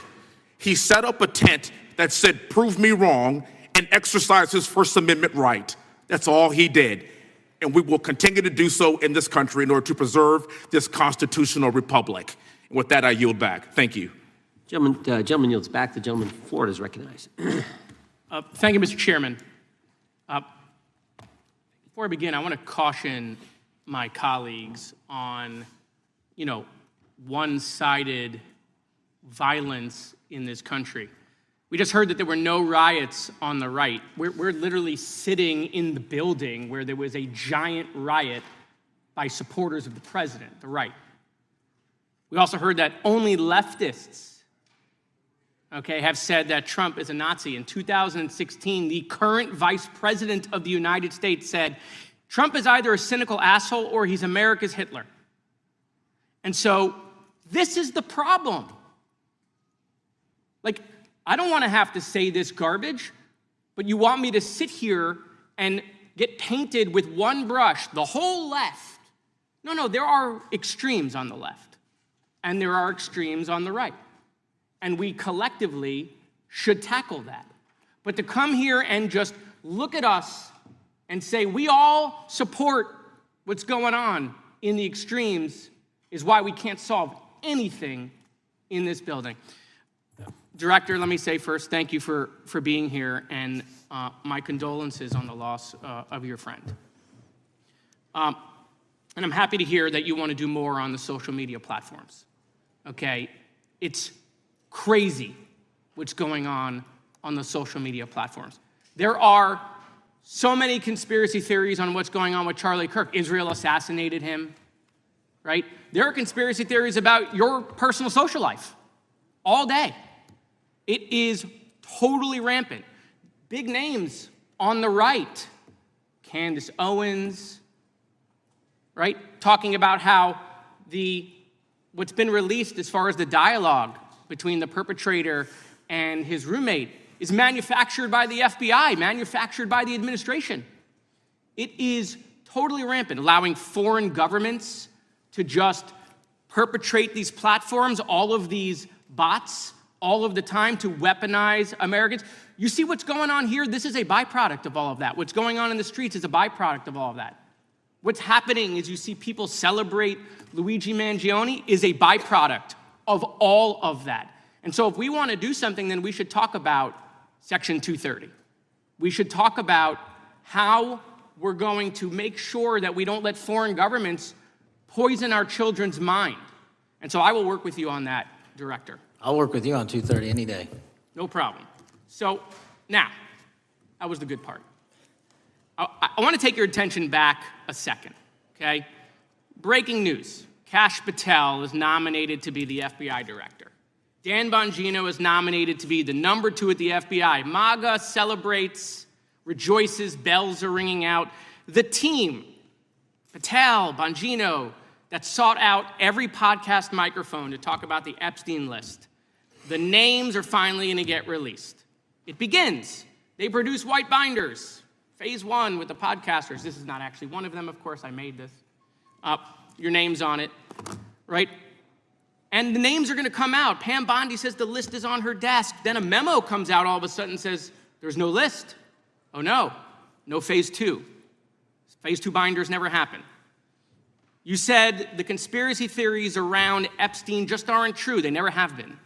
He set up a tent that said, "Prove me wrong," and exercised his First Amendment right. That's all he did. And we will continue to do so in this country in order to preserve this constitutional republic. And with that, I yield back. Thank you. Gentleman yields back. The gentleman from Florida is recognized. Thank you, Mr. Chairman. Before I begin, I want to caution my colleagues on one-sided violence in this country. We just heard that there were no riots on the right. We're literally sitting in the building where there was a giant riot by supporters of the president, the right. We also heard that only leftists, have said that Trump is a Nazi. In 2016, the current vice president of the United States said, Trump is either a cynical asshole or he's America's Hitler. And so this is the problem. I don't want to have to say this garbage, but you want me to sit here and get painted with one brush, the whole left. No, there are extremes on the left, and there are extremes on the right. And we collectively should tackle that. But to come here and just look at us and say we all support what's going on in the extremes is why we can't solve anything in this building. Director, let me say first, thank you for being here, and my condolences on the loss of your friend. And I'm happy to hear that you want to do more on the social media platforms. It's crazy what's going on the social media platforms. There are so many conspiracy theories on what's going on with Charlie Kirk. Israel assassinated him, right? There are conspiracy theories about your personal social life all day. It is totally rampant. Big names on the right, Candace Owens, right? Talking about how what's been released as far as the dialogue between the perpetrator and his roommate is manufactured by the FBI, manufactured by the administration. It is totally rampant, allowing foreign governments to just perpetrate these platforms, all of these bots, all of the time to weaponize Americans. You see what's going on here? This is a byproduct of all of that. What's going on in the streets is a byproduct of all of that. What's happening is you see people celebrate Luigi Mangione is a byproduct of all of that. And so if we want to do something, then we should talk about Section 230. We should talk about how we're going to make sure that we don't let foreign governments poison our children's mind. And so I will work with you on that, Director. I'll work with you on 230 any day. No problem. So now, that was the good part. I want to take your attention back a second, okay? Breaking news. Kash Patel is nominated to be the FBI director. Dan Bongino is nominated to be the number 2 at the FBI. MAGA celebrates, rejoices, bells are ringing out. The team, Patel, Bongino, that sought out every podcast microphone to talk about the Epstein list. The names are finally going to get released. It begins They produce white binders. Phase 1 with the podcasters. This is not actually one of them, of course. I made this. Your name's on it, right? And the names are going to come out. Pam Bondi says the list is on her desk. Then a memo comes out all of a sudden and says, there's no list. Oh, no phase 2. Phase 2 binders never happen. You said the conspiracy theories around Epstein just aren't true. They never have been.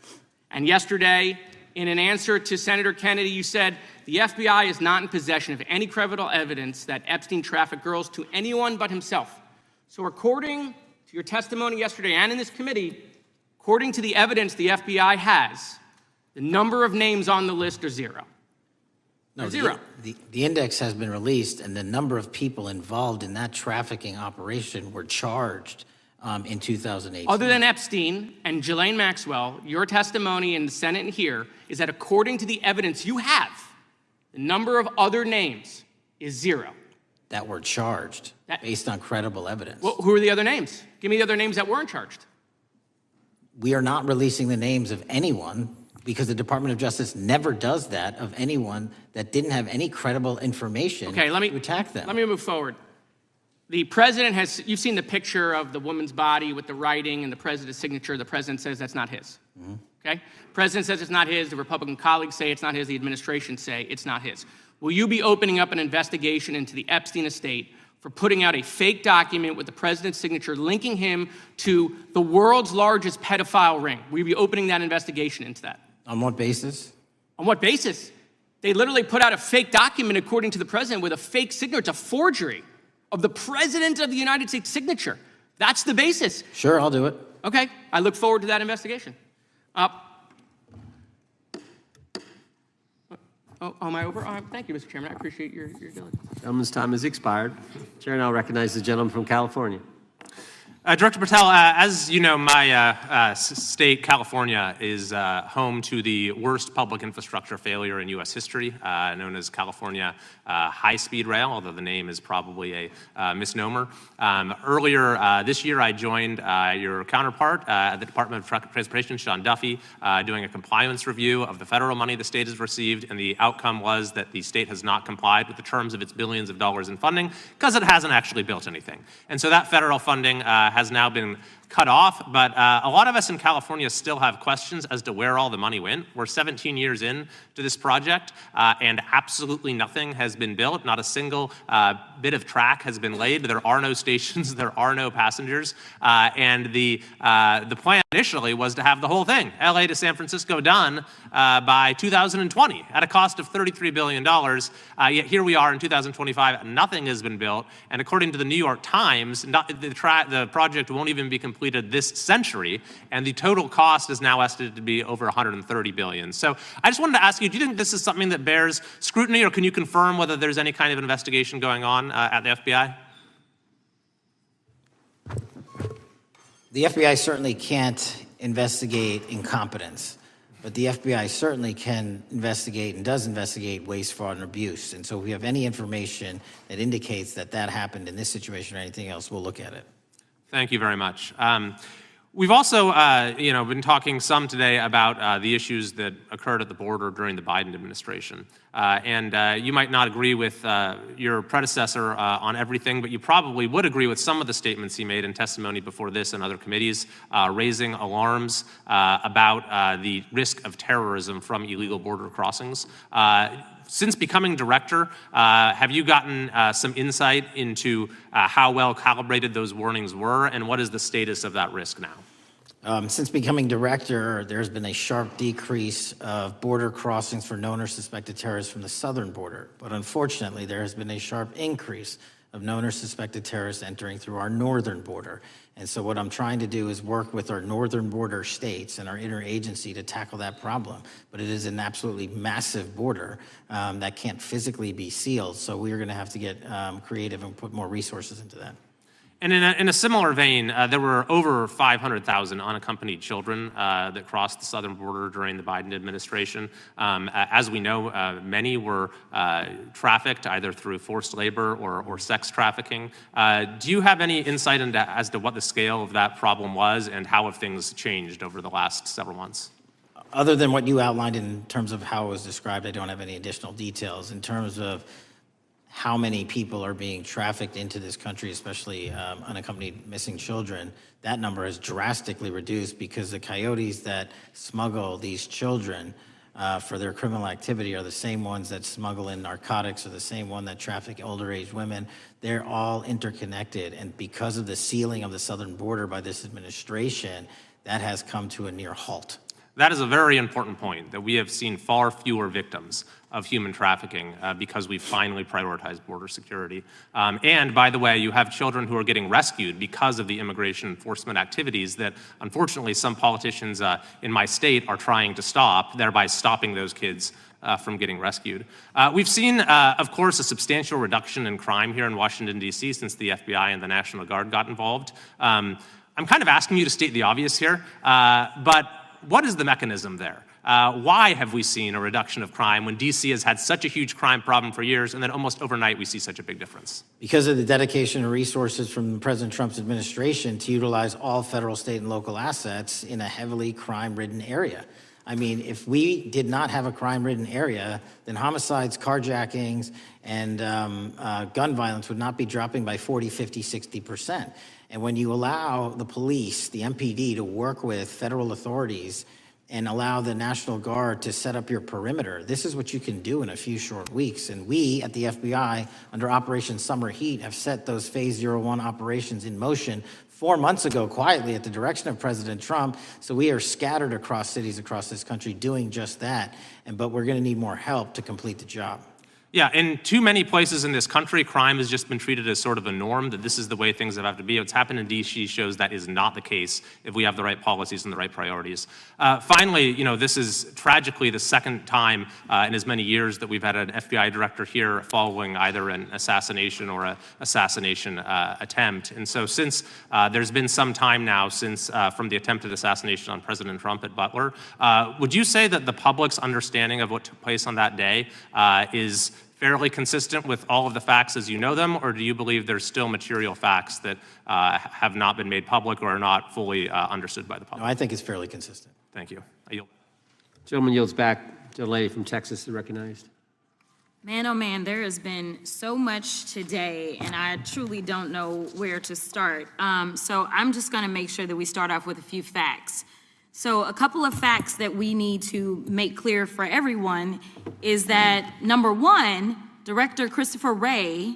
And yesterday, in an answer to Senator Kennedy, you said the FBI is not in possession of any credible evidence that Epstein trafficked girls to anyone but himself. So according to your testimony yesterday and in this committee, according to the evidence the FBI has, the number of names on the list are 0. No, Zero. The index has been released, and the number of people involved in that trafficking operation were charged in 2018. Other than Epstein and Ghislaine Maxwell, your testimony in the Senate and here is that according to the evidence you have, the number of other names is 0. That were charged based on credible evidence. Well, who are the other names? Give me the other names that weren't charged. We are not releasing the names of anyone because the Department of Justice never does that of anyone that didn't have any credible information to attack them. Let me move forward. The president has, you've seen the picture of the woman's body with the writing and the president's signature. The president says that's not his. Mm-hmm. Okay? President says it's not his. The Republican colleagues say it's not his. The administration say it's not his. Will you be opening up an investigation into the Epstein estate for putting out a fake document with the president's signature linking him to the world's largest pedophile ring? Will you be opening that investigation into that? On what basis? On what basis? They literally put out a fake document, according to the president, with a fake signature. It's a forgery of the president of the United States signature. That's the basis. Sure, I'll do it. Okay, I look forward to that investigation. Am I over? Thank you, Mr. Chairman. I appreciate your diligence. Gentleman's time has expired. Chair now recognizes the gentleman from California. Director Patel, as you know, my state, California, is home to the worst public infrastructure failure in U.S. history, known as California High-Speed Rail, although the name is probably a misnomer. Earlier this year, I joined your counterpart at the Department of Transportation, Sean Duffy, doing a compliance review of the federal money the state has received, and the outcome was that the state has not complied with the terms of its billions of dollars in funding because it hasn't actually built anything. And so that federal funding has now been cut off, but a lot of us in California still have questions as to where all the money went. We're 17 years in to this project, and absolutely nothing has been built. Not a single bit of track has been laid. There are no stations. There are no passengers. And the plan initially was to have the whole thing, LA to San Francisco, done by 2020 at a cost of $33 billion. Yet here we are in 2025, nothing has been built. And according to the New York Times, the project won't even be completed this century, and the total cost is now estimated to be over $130 billion. So I just wanted to ask you, do you think this is something that bears scrutiny, or can you confirm whether there's any kind of investigation going on at the FBI? The FBI certainly can't investigate incompetence, but the FBI certainly can investigate and does investigate waste, fraud, and abuse. And so if we have any information that indicates that that happened in this situation or anything else, we'll look at it. Thank you very much. We've also, been talking some today about the issues that occurred at the border during the Biden administration. And you might not agree with your predecessor on everything, but you probably would agree with some of the statements he made in testimony before this and other committees, raising alarms about the risk of terrorism from illegal border crossings. Since becoming director, have you gotten some insight into how well calibrated those warnings were, and what is the status of that risk now? Since becoming director, there's been a sharp decrease of border crossings for known or suspected terrorists from the southern border. But unfortunately, there has been a sharp increase of known or suspected terrorists entering through our northern border. And so what I'm trying to do is work with our northern border states and our interagency to tackle that problem. But it is an absolutely massive border that can't physically be sealed. So we're going to have to get creative and put more resources into that. And in a similar vein, there were over 500,000 unaccompanied children that crossed the southern border during the Biden administration. As we know, many were trafficked either through forced labor or sex trafficking. Do you have any insight as to what the scale of that problem was and how have things changed over the last several months? other than what you outlined in terms of how it was described, I don't have any additional details. In terms of how many people are being trafficked into this country, especially unaccompanied missing children, that number has drastically reduced because the coyotes that smuggle these children for their criminal activity are the same ones that smuggle in narcotics, or the same one that traffic older age women. They're all interconnected, and because of the sealing of the southern border by this administration, that has come to a near halt. That is a very important point, that we have seen far fewer victims of human trafficking because we finally prioritized border security. And by the way, you have children who are getting rescued because of the immigration enforcement activities that unfortunately some politicians in my state are trying to stop, thereby stopping those kids from getting rescued. We've seen, of course, a substantial reduction in crime here in Washington, D.C. since the FBI and the National Guard got involved. I'm kind of asking you to state the obvious here, but what is the mechanism there? Why have we seen a reduction of crime when D.C. has had such a huge crime problem for years, and then almost overnight we see such a big difference? Because of the dedication and resources from President Trump's administration to utilize all federal, state, and local assets in a heavily crime-ridden area. I mean, if we did not have a crime-ridden area, then homicides, carjackings, and gun violence would not be dropping by 40, 50, 60%. And when you allow the police, the MPD, to work with federal authorities and allow the National Guard to set up your perimeter, this is what you can do in a few short weeks. And we at the FBI, under Operation Summer Heat, have set those Phase 01 operations in motion 4 months ago, quietly at the direction of President Trump. So we are scattered across cities across this country doing just that. But we're going to need more help to complete the job. Yeah, in too many places in this country, crime has just been treated as sort of a norm, that this is the way things have to be. What's happened in D.C. shows that is not the case if we have the right policies and the right priorities. Finally, you know, this is tragically the second time in as many years that we've had an FBI director here following either an assassination or an assassination attempt. And so since there's been some time now since from the attempted assassination on President Trump at Butler, would you say that the public's understanding of what took place on that day is fairly consistent with all of the facts as you know them, or do you believe there's still material facts that have not been made public or are not fully understood by the public? No, I think it's fairly consistent. Thank you. I yield. Gentleman yields back. The lady from Texas is recognized. Man, oh man, there has been so much today, and I truly don't know where to start. So I'm just going to make sure that we start off with a few facts. So a couple of facts that we need to make clear for everyone is that, number one, Director Christopher Wray,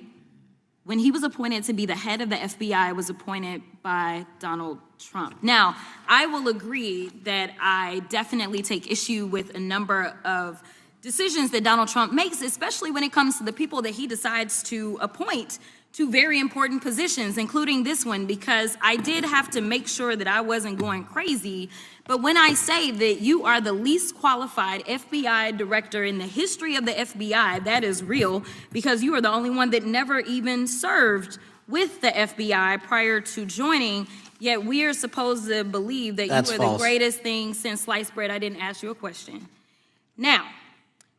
when he was appointed to be the head of the FBI, was appointed by Donald Trump. Now, I will agree that I definitely take issue with a number of decisions that Donald Trump makes, especially when it comes to the people that he decides to appoint to very important positions, including this one, because I did have to make sure that I wasn't going crazy. But when I say that you are the least qualified FBI director in the history of the FBI, that is real, because you are the only one that never even served with the FBI prior to joining, yet we are supposed to believe that That's you are false. the greatest thing since sliced bread. I didn't ask you a question. Now,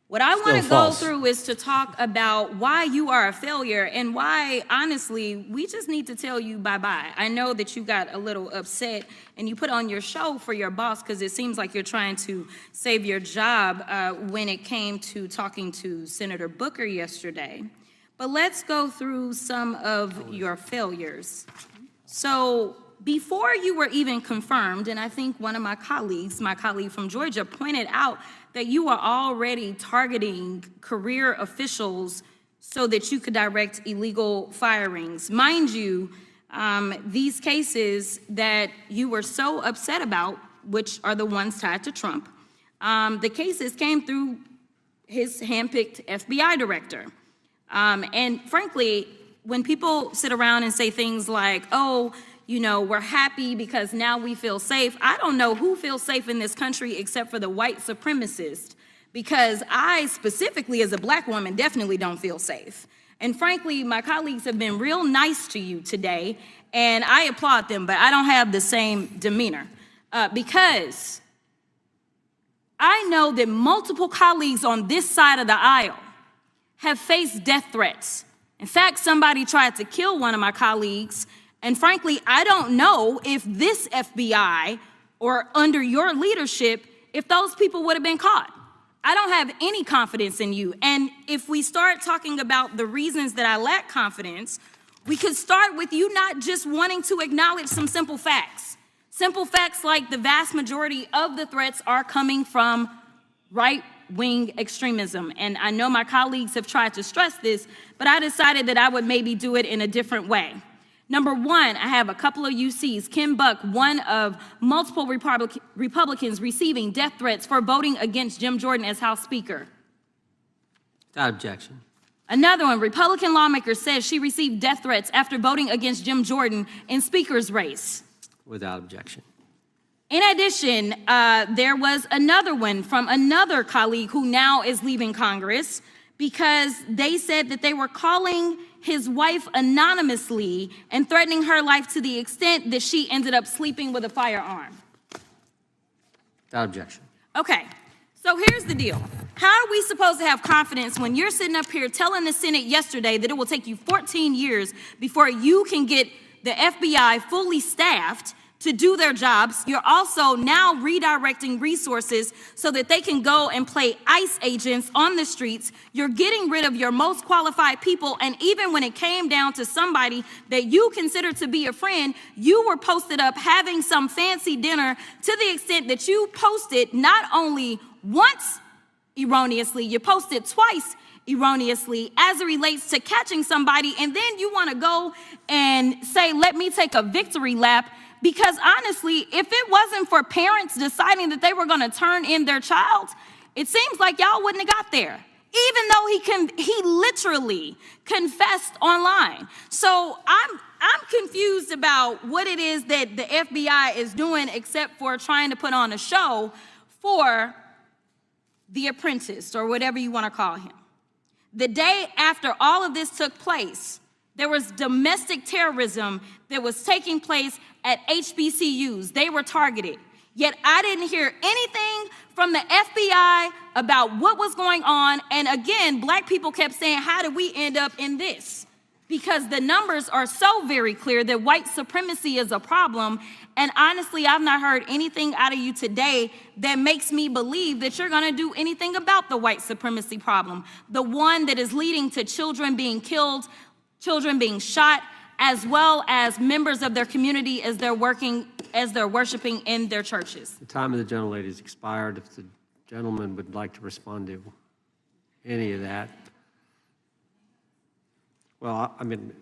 what I want to go false. through is to talk about why you are a failure and why, honestly, we just need to tell you bye-bye. I know that you got a little upset and you put on your show for your boss because it seems like you're trying to save your job when it came to talking to Senator Booker yesterday. But let's go through some of your failures. So before you were even confirmed, and I think one of my colleague from Georgia, pointed out that you are already targeting career officials so that you could direct illegal firings. Mind you, these cases that you were so upset about, which are the ones tied to Trump, the cases came through his handpicked FBI director. And frankly, when people sit around and say things like, oh, you know, we're happy because now we feel safe. I don't know who feels safe in this country except for the white supremacists, because I specifically as a black woman definitely don't feel safe. And frankly, my colleagues have been real nice to you today, and I applaud them, but I don't have the same demeanor because I know that multiple colleagues on this side of the aisle have faced death threats. In fact, somebody tried to kill one of my colleagues. And frankly, I don't know if this FBI or under your leadership if those people would have been caught. I don't have any confidence in you. And if we start talking about the reasons that I lack confidence, we could start with you not just wanting to acknowledge some simple facts. Simple facts like the vast majority of the threats are coming from right-wing extremism. And I know my colleagues have tried to stress this, but I decided that I would maybe do it in a different way. Number one, I have a couple of UCs. Kim Buck, one of multiple Republicans receiving death threats for voting against Jim Jordan as House Speaker. Without objection. Another one, Republican lawmaker says she received death threats after voting against Jim Jordan in Speaker's race. Without objection. In addition, there was another one from another colleague who now is leaving Congress because they said that they were calling his wife anonymously and threatening her life to the extent that she ended up sleeping with a firearm. Without objection. Okay, so here's the deal. How are we supposed to have confidence when you're sitting up here telling the Senate yesterday that it will take you 14 years before you can get the FBI fully staffed to do their jobs? You're also now redirecting resources so that they can go and play ICE agents on the streets. You're getting rid of your most qualified people, and even when it came down to somebody that you consider to be a friend, you were posted up having some fancy dinner to the extent that you posted not only once erroneously, you posted twice erroneously as it relates to catching somebody, and then you want to go and say, let me take a victory lap. Because honestly, if it wasn't for parents deciding that they were going to turn in their child, it seems like y'all wouldn't have got there, even though he literally confessed online. So I'm confused about what it is that the FBI is doing except for trying to put on a show for the apprentice or whatever you want to call him. The day after all of this took place, there was domestic terrorism that was taking place at HBCUs. They were targeted. Yet I didn't hear anything from the FBI about what was going on. And again, black people kept saying, how did we end up in this? Because the numbers are so very clear that white supremacy is a problem. And honestly, I've not heard anything out of you today that makes me believe that you're going to do anything about the white supremacy problem, the one that is leading to children being killed, children being shot, as well as members of their community as they're worshiping in their churches. The time of the gentlelady has expired. If the gentleman would like to respond to any of that. Well, I mean,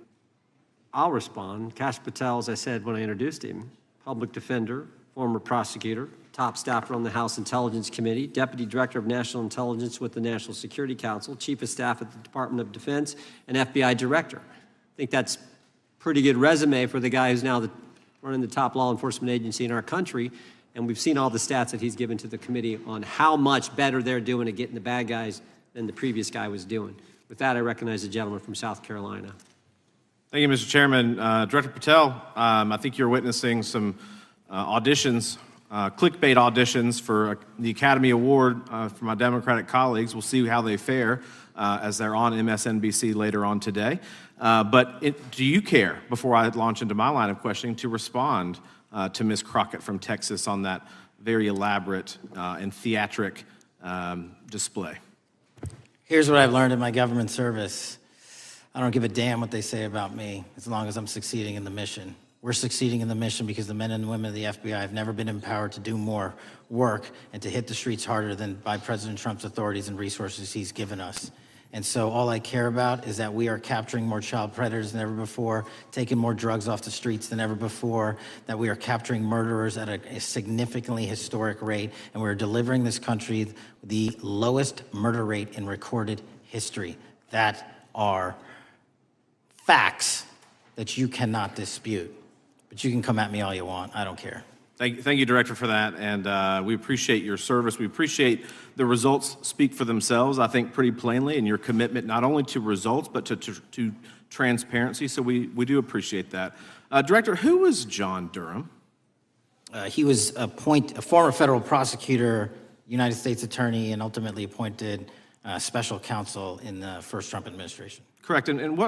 I'll respond. Kash Patel, as I said when I introduced him, public defender, former prosecutor, top staffer on the House Intelligence Committee, Deputy Director of National Intelligence with the National Security Council, Chief of Staff at the Department of Defense, and FBI Director. I think that's pretty good resume for the guy who's now running the top law enforcement agency in our country. And we've seen all the stats that he's given to the committee on how much better they're doing at getting the bad guys than the previous guy was doing. With that, I recognize the gentleman from South Carolina. Thank you, Mr. Chairman. Director Patel, I think you're witnessing some auditions, clickbait auditions for the Academy Award for my Democratic colleagues. We'll see how they fare as they're on MSNBC later on today. But do you care, before I launch into my line of questioning, to respond to Ms. Crockett from Texas on that very elaborate and theatric display? Here's what I've learned in my government service. I don't give a damn what they say about me as long as I'm succeeding in the mission. We're succeeding in the mission because the men and women of the FBI have never been empowered to do more work and to hit the streets harder than by President Trump's authorities and resources he's given us. And so all I care about is that we are capturing more child predators than ever before, taking more drugs off the streets than ever before, that we are capturing murderers at a significantly historic rate, and we're delivering this country the lowest murder rate in recorded history. That are facts that you cannot dispute. But you can come at me all you want. I don't care. Thank you, Director, for that, and we appreciate your service. We appreciate the results speak for themselves, I think, pretty plainly, and your commitment not only to results, but to transparency, so we do appreciate that. Director, who was John Durham? He was a former federal prosecutor, United States attorney, and ultimately appointed special counsel in the first Trump administration. Correct. And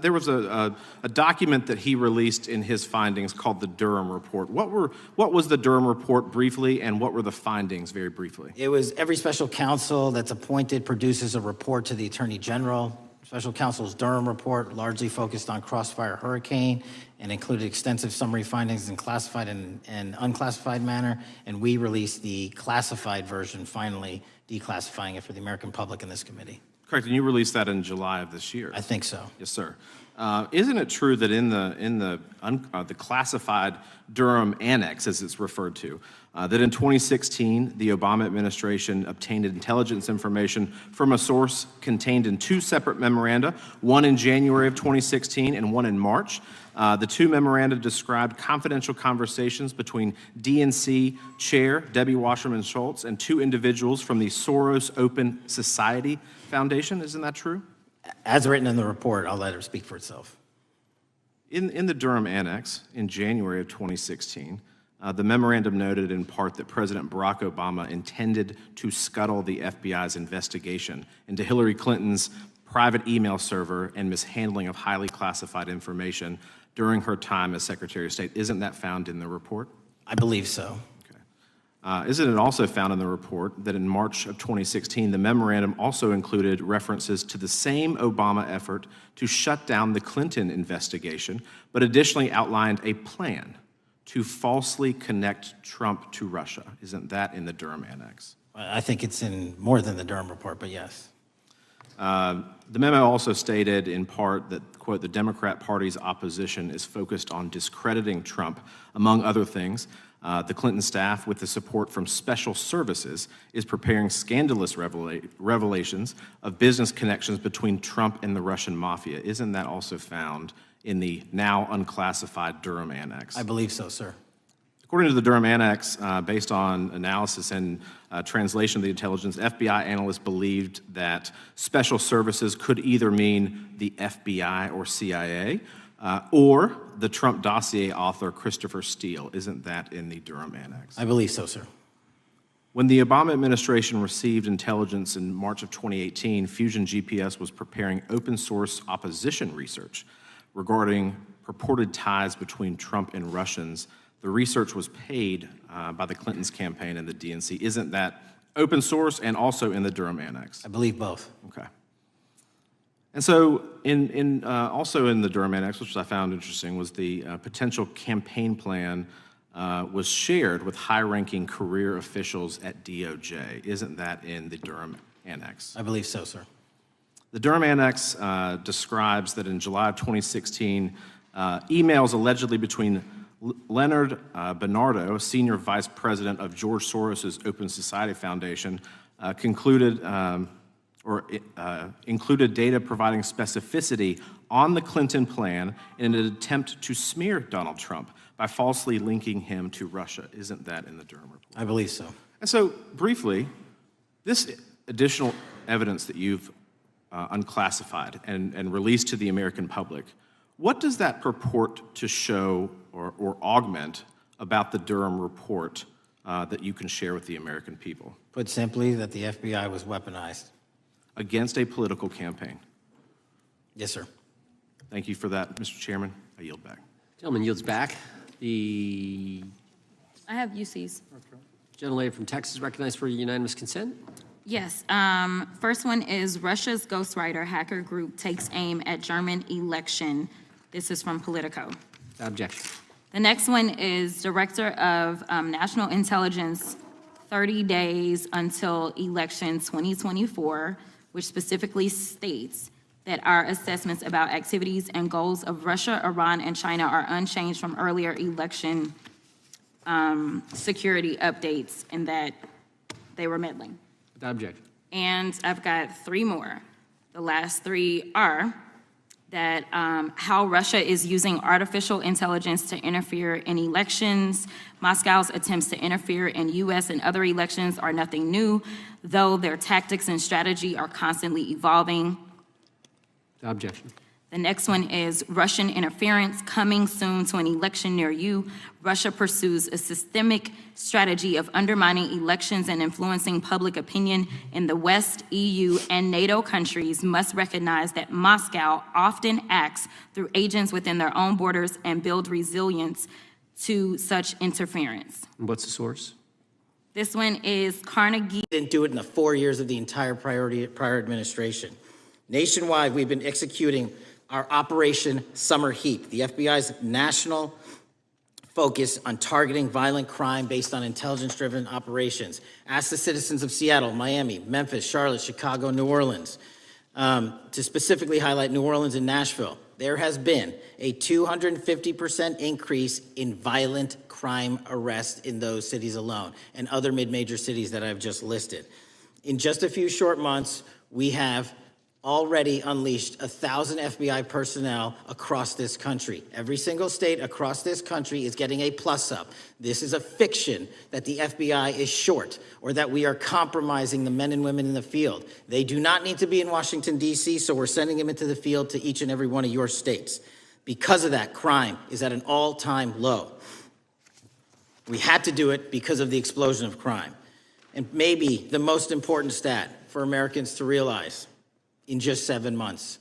there was a document that he released in his findings called the Durham Report. What was the Durham Report briefly, and what were the findings very briefly? It was every special counsel that's appointed produces a report to the Attorney General. Special counsel's Durham Report largely focused on Crossfire Hurricane and included extensive summary findings in classified and unclassified manner. And we released the classified version, finally declassifying it for the American public in this committee. Correct. And you released that in July of this year. I think so. Yes, sir. Isn't it true that in the classified Durham Annex, as it's referred to, that in 2016, the Obama administration obtained intelligence information from a source contained in two separate memoranda, one in January of 2016 and one in March? The two memoranda described confidential conversations between DNC Chair Debbie Wasserman Schultz and two individuals from the Soros Open Society Foundation. Isn't that true? As written in the report, I'll let her speak for itself. In the Durham Annex in January of 2016, the memorandum noted in part that President Barack Obama intended to scuttle the FBI's investigation into Hillary Clinton's private email server and mishandling of highly classified information during her time as Secretary of State. Isn't that found in the report? I believe so. Isn't it also found in the report that in March of 2016, the memorandum also included references to the same Obama effort to shut down the Clinton investigation, but additionally outlined a plan to falsely connect Trump to Russia? Isn't that in the Durham Annex? I think it's in more than the Durham Report, but yes. The memo also stated in part that, quote, the Democrat Party's opposition is focused on discrediting Trump, among other things. The Clinton staff, with the support from special services, is preparing scandalous revelations of business connections between Trump and the Russian mafia. Isn't that also found in the now unclassified Durham Annex? I believe so, sir. According to the Durham Annex, based on analysis and translation of the intelligence, FBI analysts believed that special services could either mean the FBI or CIA, or the Trump dossier author Christopher Steele. Isn't that in the Durham Annex? I believe so, sir. When the Obama administration received intelligence in March of 2018, Fusion GPS was preparing open source opposition research regarding purported ties between Trump and Russians. The research was paid by the Clintons campaign and the DNC. Isn't that open source and also in the Durham Annex? I believe both. Okay. And so also in the Durham Annex, which I found interesting, was the potential campaign plan was shared with high-ranking career officials at DOJ. Isn't that in the Durham Annex? I believe so, sir. The Durham Annex describes that in July of 2016, emails allegedly between Leonard Bernardo, senior vice president of George Soros' Open Society Foundation, included data providing specificity on the Clinton plan in an attempt to smear Donald Trump by falsely linking him to Russia. Isn't that in the Durham Report? I believe so. And so, briefly, this additional evidence that you've unclassified and released to the American public, what does that purport to show or augment about the Durham Report that you can share with the American people? Put simply, that the FBI was weaponized. Against a political campaign. Yes, sir. Thank you for that, Mr. Chairman. I yield back. Gentleman yields back. The I have UCs. gentlelady from Texas recognized for unanimous consent. Yes. First one is Russia's ghostwriter hacker group takes aim at German election. This is from Politico. Objection. The next one is Director of National Intelligence, 30 days until election 2024, which specifically states that our assessments about activities and goals of Russia, Iran, and China are unchanged from earlier election security updates, and that they were meddling. Without objection. And I've got three more. The last three are that how Russia is using artificial intelligence to interfere in elections. Moscow's attempts to interfere in U.S. and other elections are nothing new, though their tactics and strategy are constantly evolving. Without objection. The next one is Russian interference coming soon to an election near you. Russia pursues a systemic strategy of undermining elections and influencing public opinion in the West. EU and NATO countries must recognize that Moscow often acts through agents within their own borders and build resilience to such interference. What's the source? This one is Carnegie. Didn't do it in the 4 years of the entire prior administration. Nationwide, we've been executing our Operation Summer Heat, the FBI's national focus on targeting violent crime based on intelligence-driven operations. Ask the citizens of Seattle, Miami, Memphis, Charlotte, Chicago, New Orleans, to specifically highlight New Orleans and Nashville. There has been a 250% increase in violent crime arrests in those cities alone, and other mid-major cities that I've just listed. In just a few short months, we have already unleashed 1,000 FBI personnel across this country. Every single state across this country is getting a plus up. This is a fiction that the FBI is short or that we are compromising the men and women in the field. They do not need to be in Washington, D.C., so we're sending them into the field to each and every one of your states. Because of that, crime is at an all-time low. We had to do it because of the explosion of crime. And maybe the most important stat for Americans to realize: in just 7 months,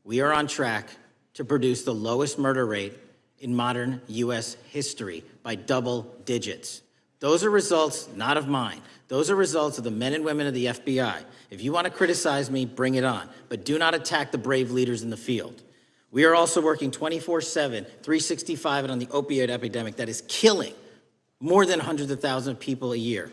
we are on track to produce the lowest murder rate in modern U.S. history by double digits. Those are results not of mine. Those are results of the men and women of the FBI. If you want to criticize me, bring it on, but do not attack the brave leaders in the field. We are also working 24/7, 365 on the opioid epidemic that is killing more than hundreds of thousands of people a year.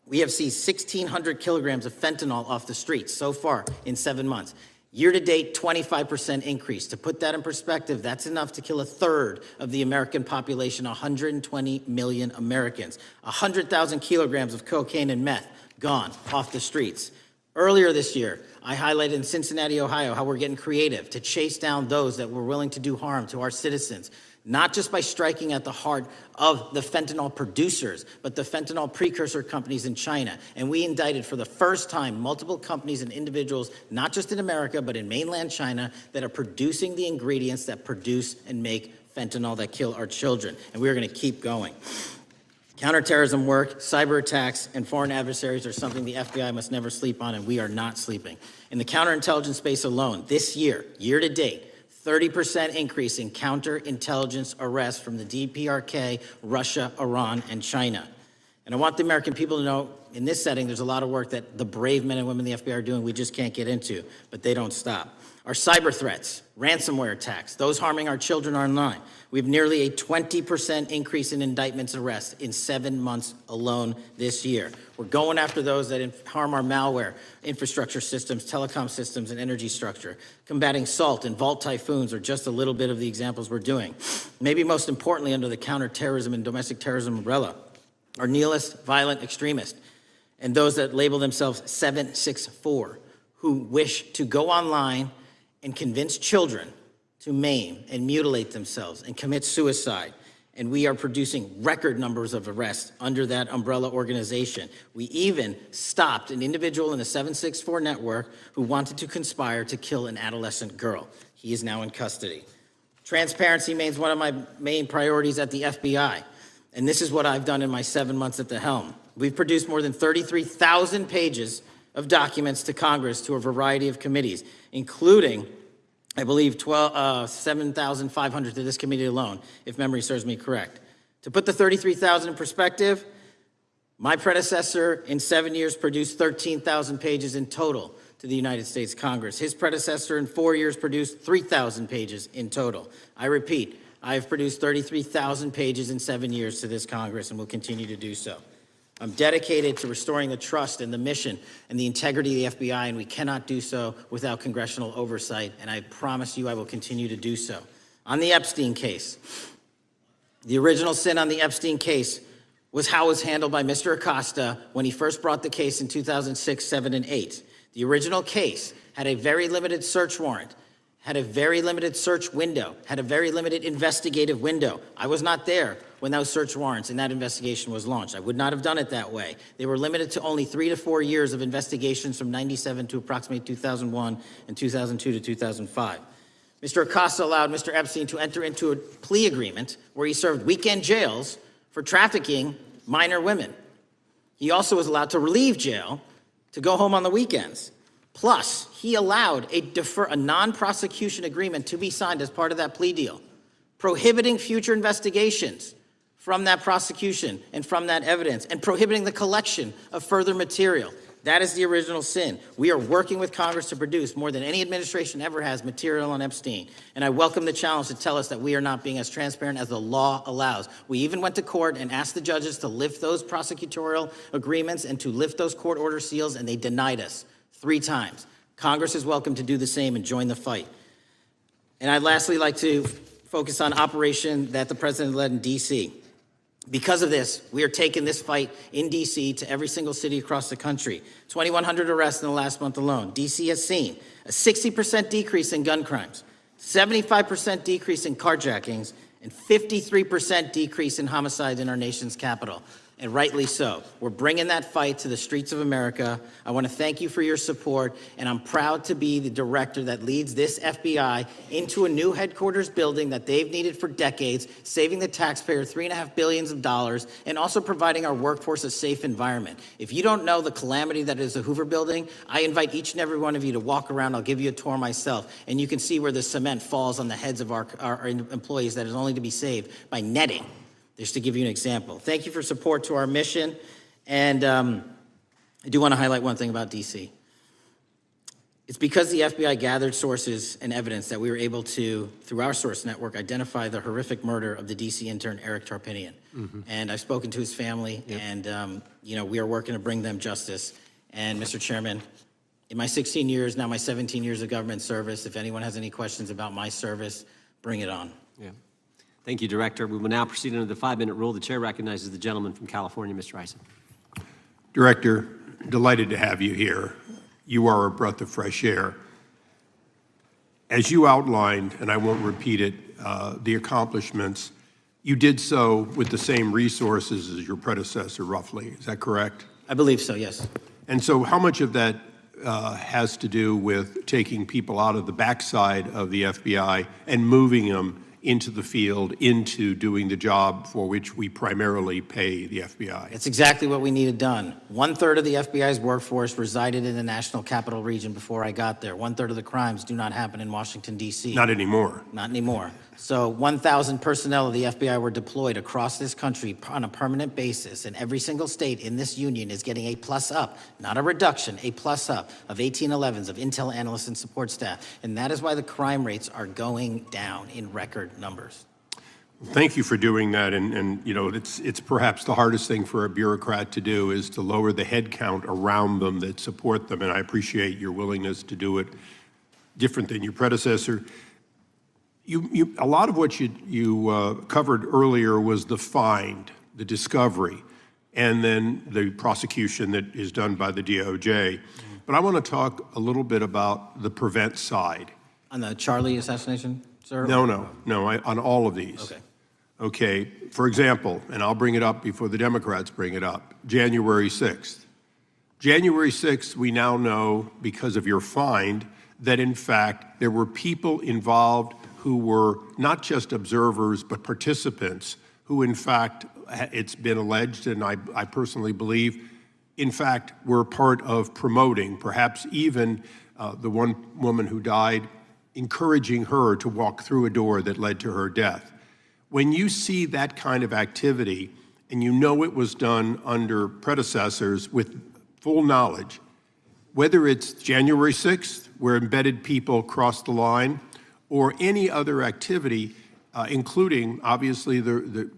We have seized 1,600 kilograms of fentanyl off the streets so far in 7 months. Year to date, 25% increase. To put that in perspective, that's enough to kill a third of the American population, 120 million Americans. 100,000 kilograms of cocaine and meth gone off the streets. Earlier this year, I highlighted in Cincinnati, Ohio, how we're getting creative to chase down those that were willing to do harm to our citizens, not just by striking at the heart of the fentanyl producers, but the fentanyl precursor companies in China. And we indicted for the first time multiple companies and individuals, not just in America, but in mainland China, that are producing the ingredients that produce and make fentanyl that kill our children. And we're going to keep going. Counterterrorism work, cyber attacks, and foreign adversaries are something the FBI must never sleep on, and we are not sleeping. In the counterintelligence space alone, this year, year to date, 30% increase in counterintelligence arrests from the DPRK, Russia, Iran, and China. And I want the American people to know, in this setting, there's a lot of work that the brave men and women in the FBI are doing we just can't get into, but they don't stop. Our cyber threats, ransomware attacks, those harming our children online. We have nearly a 20% increase in indictments arrests in 7 months alone this year. We're going after those that harm our malware, infrastructure systems, telecom systems, and energy structure. Combating SALT and Vault typhoons are just a little bit of the examples we're doing. Maybe most importantly, under the counterterrorism and domestic terrorism umbrella, are nihilist, violent extremists, and those that label themselves 764, who wish to go online and convince children to maim and mutilate themselves and commit suicide. And we are producing record numbers of arrests under that umbrella organization. We even stopped an individual in the 764 network who wanted to conspire to kill an adolescent girl. He is now in custody. Transparency remains one of my main priorities at the FBI. And this is what I've done in my 7 months at the helm. We've produced more than 33,000 pages of documents to Congress, to a variety of committees, including, I believe, 7,500 to this committee alone, if memory serves me correct. To put the 33,000 in perspective, my predecessor in 7 years produced 13,000 pages in total to the United States Congress. His predecessor in 4 years produced 3,000 pages in total. I repeat, I have produced 33,000 pages in 7 years to this Congress and will continue to do so. I'm dedicated to restoring the trust and the mission and the integrity of the FBI, and we cannot do so without congressional oversight, and I promise you I will continue to do so. On the Epstein case, the original sin on the Epstein case was how it was handled by Mr. Acosta when he first brought the case in 2006, 7, and 8. The original case had a very limited search warrant, had a very limited search window, had a very limited investigative window. I was not there when those search warrants and that investigation was launched. I would not have done it that way. They were limited to only 3 to 4 years of investigations from 97 to approximately 2001 and 2002 to 2005. Mr. Acosta allowed Mr. Epstein to enter into a plea agreement where he served weekend jails for trafficking minor women. He also was allowed to relieve jail to go home on the weekends. Plus, he allowed a non-prosecution agreement to be signed as part of that plea deal, prohibiting future investigations from that prosecution and from that evidence, and prohibiting the collection of further material. That is the original sin. We are working with Congress to produce more than any administration ever has material on Epstein. And I welcome the challenge to tell us that we are not being as transparent as the law allows. We even went to court and asked the judges to lift those prosecutorial agreements and to lift those court order seals, and they denied us 3 times. Congress is welcome to do the same and join the fight. And I'd lastly like to focus on operation that the president led in D.C. Because of this, we are taking this fight in D.C. to every single city across the country. 2,100 arrests in the last month alone. D.C. has seen a 60% decrease in gun crimes, 75% decrease in carjackings, and 53% decrease in homicides in our nation's capital. And rightly so. We're bringing that fight to the streets of America. I want to thank you for your support, and I'm proud to be the director that leads this FBI into a new headquarters building that they've needed for decades, saving the taxpayer $3.5 billion, and also providing our workforce a safe environment. If you don't know the calamity that is the Hoover Building, I invite each and every one of you to walk around. I'll give you a tour myself, and you can see where the cement falls on the heads of our employees that is only to be saved by netting. Just to give you an example. Thank you for support to our mission. And I do want to highlight one thing about D.C. It's because the FBI gathered sources and evidence that we were able to, through our source network, identify the horrific murder of the D.C. intern, Eric Tarpinian. And I've spoken to his family, and we are working to bring them justice. And Mr. Chairman, in my 16 years, now my 17 years of government service, if anyone has any questions about my service, bring it on. Yeah. Thank you, Director. We will now proceed under the 5-minute rule. The chair recognizes the gentleman from California, Mr. Ison. Director, delighted to have you here. You are a breath of fresh air. As you outlined, and I won't repeat it, the accomplishments, you did so with the same resources as your predecessor, roughly. Is that correct? I believe so, yes. And so how much of that has to do with taking people out of the backside of the FBI and moving them into the field, into doing the job for which we primarily pay the FBI? It's exactly what we needed done. 1/3 of the FBI's workforce resided in the National Capital Region before I got there. 1/3 of the crimes do not happen in Washington, D.C. Not anymore. Not anymore. So 1,000 personnel of the FBI were deployed across this country on a permanent basis, and every single state in this union is getting a plus up, not a reduction, a plus up of 1811s of intel analysts and support staff. And that is why the crime rates are going down in record numbers. Thank you for doing that, and it's perhaps the hardest thing for a bureaucrat to do is to lower the head count around them that support them, and I appreciate your willingness to do it different than your predecessor. A lot of what you covered earlier was the find, the discovery, and then the prosecution that is done by the DOJ. But I want to talk a little bit about the prevent side. On the Charlie assassination, sir? No, on all of these. Okay. Okay, for example, and I'll bring it up before the Democrats bring it up, January 6th. January 6th, we now know, because of your find, that in fact there were people involved who were not just observers but participants who in fact, it's been alleged, and I personally believe, in fact, were part of promoting, perhaps even the one woman who died, encouraging her to walk through a door that led to her death. When you see that kind of activity, and you know it was done under predecessors with full knowledge, whether it's January 6th, where embedded people crossed the line, or any other activity, including obviously the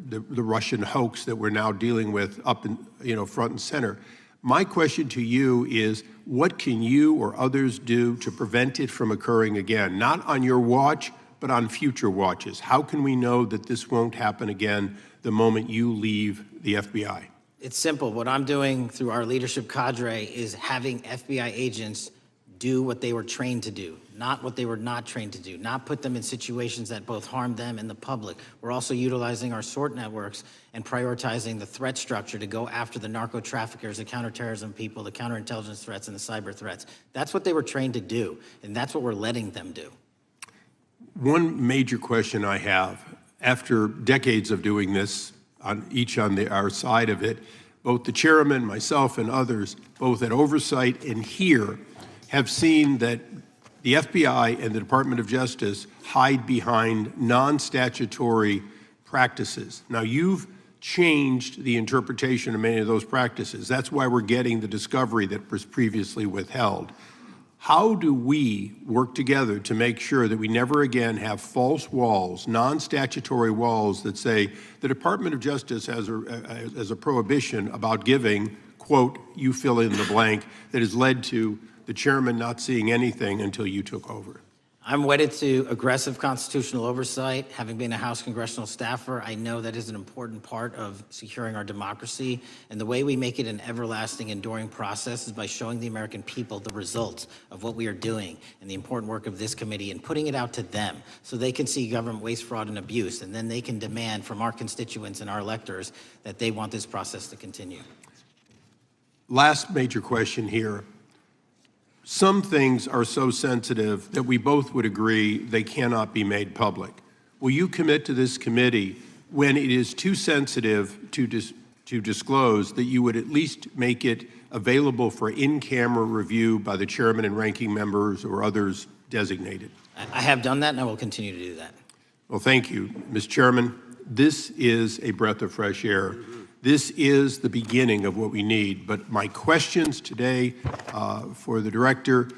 Russian hoax that we're now dealing with up in, front and center. My question to you is, what can you or others do to prevent it from occurring again? Not on your watch, but on future watches. How can we know that this won't happen again the moment you leave the FBI? It's simple. What I'm doing through our leadership cadre is having FBI agents do what they were trained to do, not what they were not trained to do, not put them in situations that both harm them and the public. We're also utilizing our SORT networks and prioritizing the threat structure to go after the narco traffickers, the counterterrorism people, the counterintelligence threats, and the cyber threats. That's what they were trained to do, and that's what we're letting them do. One major question I have, after decades of doing this, on our side of it, both the chairman, myself, and others, both at oversight and here, have seen that the FBI and the Department of Justice hide behind non-statutory practices. Now, you've changed the interpretation of many of those practices. That's why we're getting the discovery that was previously withheld. How do we work together to make sure that we never again have false walls, non-statutory walls that say the Department of Justice has a prohibition about giving, quote, you fill in the blank, that has led to the chairman not seeing anything until you took over? I'm wedded to aggressive constitutional oversight. Having been a House congressional staffer, I know that is an important part of securing our democracy. And the way we make it an everlasting, enduring process is by showing the American people the results of what we are doing and the important work of this committee and putting it out to them so they can see government waste, fraud, and abuse. And then they can demand from our constituents and our electors that they want this process to continue. Last major question here. Some things are so sensitive that we both would agree they cannot be made public. Will you commit to this committee, when it is too sensitive to disclose, that you would at least make it available for in-camera review by the chairman and ranking members or others designated? I have done that, and I will continue to do that. Well, thank you. Mr. Chairman, this is a breath of fresh air. This is the beginning of what we need. But my questions today for the director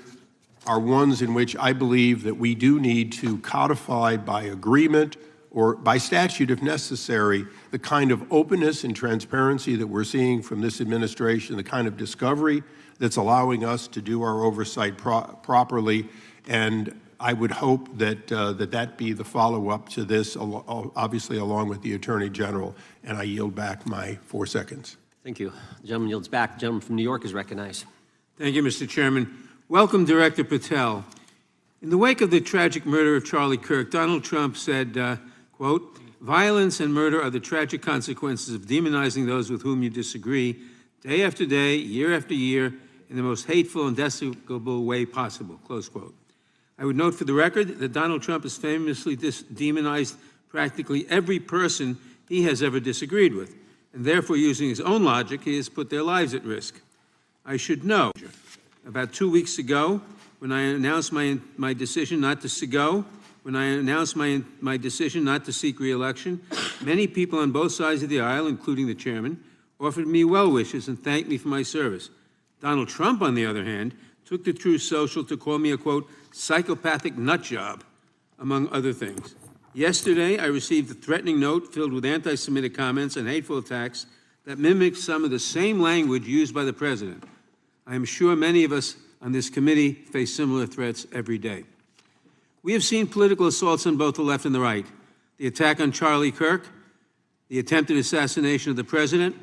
are ones in which I believe that we do need to codify by agreement or by statute, if necessary, the kind of openness and transparency that we're seeing from this administration, the kind of discovery that's allowing us to do our oversight properly. And I would hope that that be the follow-up to this, obviously along with the Attorney General. And I yield back my 4 seconds. Thank you. The gentleman yields back. The gentleman from New York is recognized. Thank you, Mr. Chairman. Welcome, Director Patel. In the wake of the tragic murder of Charlie Kirk, Donald Trump said, quote, "Violence and murder are the tragic consequences of demonizing those with whom you disagree, day after day, year after year, in the most hateful and despicable way possible," close quote. I would note for the record that Donald Trump has famously demonized practically every person he has ever disagreed with, and therefore, using his own logic, he has put their lives at risk. I should know, about 2 weeks ago, when I announced my decision not to decision not to seek re-election, many people on both sides of the aisle, including the chairman, offered me well wishes and thanked me for my service. Donald Trump, on the other hand, took to Truth Social to call me a, quote, psychopathic nut job, among other things. Yesterday, I received a threatening note filled with anti-Semitic comments and hateful attacks that mimics some of the same language used by the president. I am sure many of us on this committee face similar threats every day. We have seen political assaults on both the left and the right. The attack on Charlie Kirk, the attempted assassination of the president,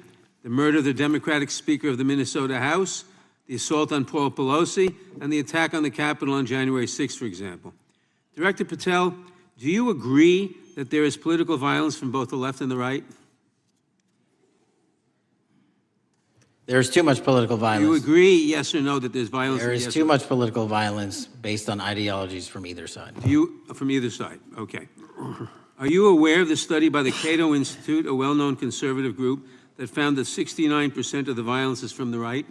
the murder of the Democratic Speaker of the Minnesota House, the assault on Paul Pelosi, and the attack on the Capitol on January 6th, for example. Director Patel, do you agree that there is political violence from both the left and the right? There is too much political violence. Do you agree, yes or no, that there's violence? There is too much political violence based on ideologies from either side. From either side, okay. Are you aware of the study by the Cato Institute, a well-known conservative group, that found that 69% of the violence is from the right?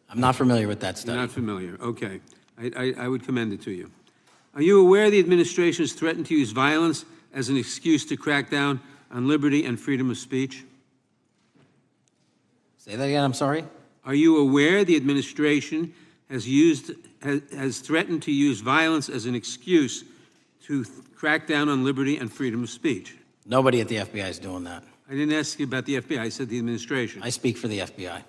I'm not familiar with that study. You're not familiar, okay. I would commend it to you. Are you aware the administration has threatened to use violence as an excuse to crack down on liberty and freedom of speech? Say that again, I'm sorry? Are you aware the administration has threatened to use violence as an excuse to crack down on liberty and freedom of speech? Nobody at the FBI is doing that. I didn't ask you about the FBI, I said the administration. I speak for the FBI.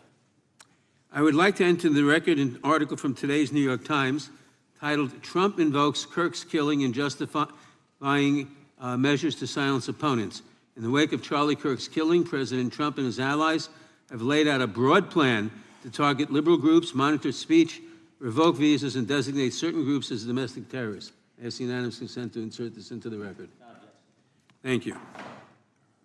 I would like to enter the record an article from today's New York Times titled, "Trump Invokes Kirk's Killing and Justifying Measures to Silence Opponents." In the wake of Charlie Kirk's killing, President Trump and his allies have laid out a broad plan to target liberal groups, monitor speech, revoke visas, and designate certain groups as domestic terrorists. I ask unanimous consent to insert this into the record. Thank you.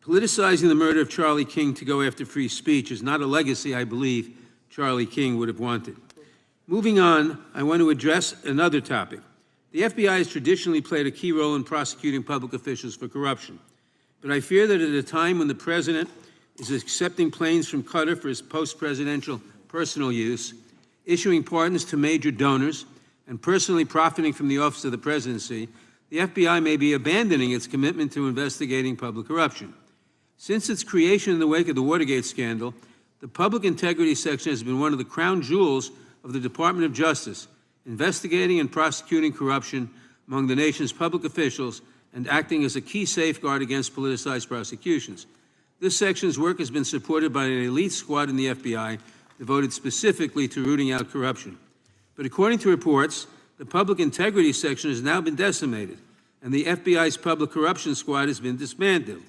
Politicizing the murder of Charlie King to go after free speech is not a legacy I believe Charlie King would have wanted. Moving on, I want to address another topic. The FBI has traditionally played a key role in prosecuting public officials for corruption. But I fear that at a time when the president is accepting planes from Qatar for his post-presidential personal use, issuing pardons to major donors, and personally profiting from the office of the presidency, the FBI may be abandoning its commitment to investigating public corruption. Since its creation in the wake of the Watergate scandal, the Public Integrity Section has been one of the crown jewels of the Department of Justice, investigating and prosecuting corruption among the nation's public officials and acting as a key safeguard against politicized prosecutions. This section's work has been supported by an elite squad in the FBI devoted specifically to rooting out corruption. But according to reports, the Public Integrity Section has now been decimated, and the FBI's Public Corruption Squad has been dismantled.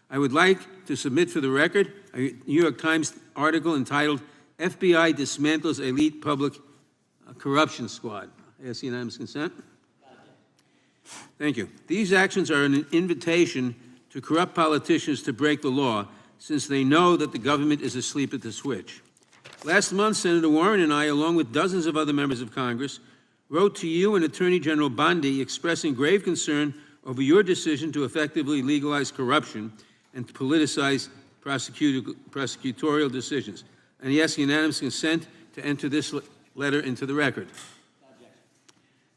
I would like to submit for the record a New York Times article entitled, "FBI Dismantles Elite Public Corruption Squad." I ask unanimous consent. Thank you. These actions are an invitation to corrupt politicians to break the law, since they know that the government is asleep at the switch. Last month, Senator Warren and I, along with dozens of other members of Congress, wrote to you and Attorney General Bondi expressing grave concern over your decision to effectively legalize corruption and to politicize prosecutorial decisions. And he asks unanimous consent to enter this letter into the record.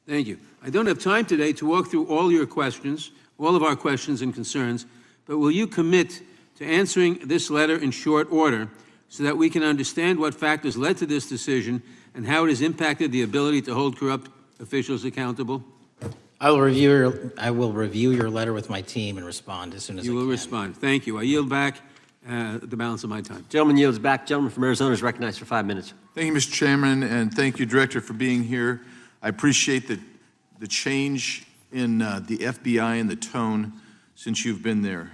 Thank you. I don't have time today to walk through all your questions, all of our questions and concerns, but will you commit to answering this letter in short order so that we can understand what factors led to this decision and how it has impacted the ability to hold corrupt officials accountable? I will review your letter with my team and respond as soon as I can. You will respond. Thank you. I yield back the balance of my time. Gentleman yields back. Gentleman from Arizona is recognized for 5 minutes. Thank you, Mr. Chairman, and thank you, Director, for being here. I appreciate the change in the FBI and the tone since you've been there.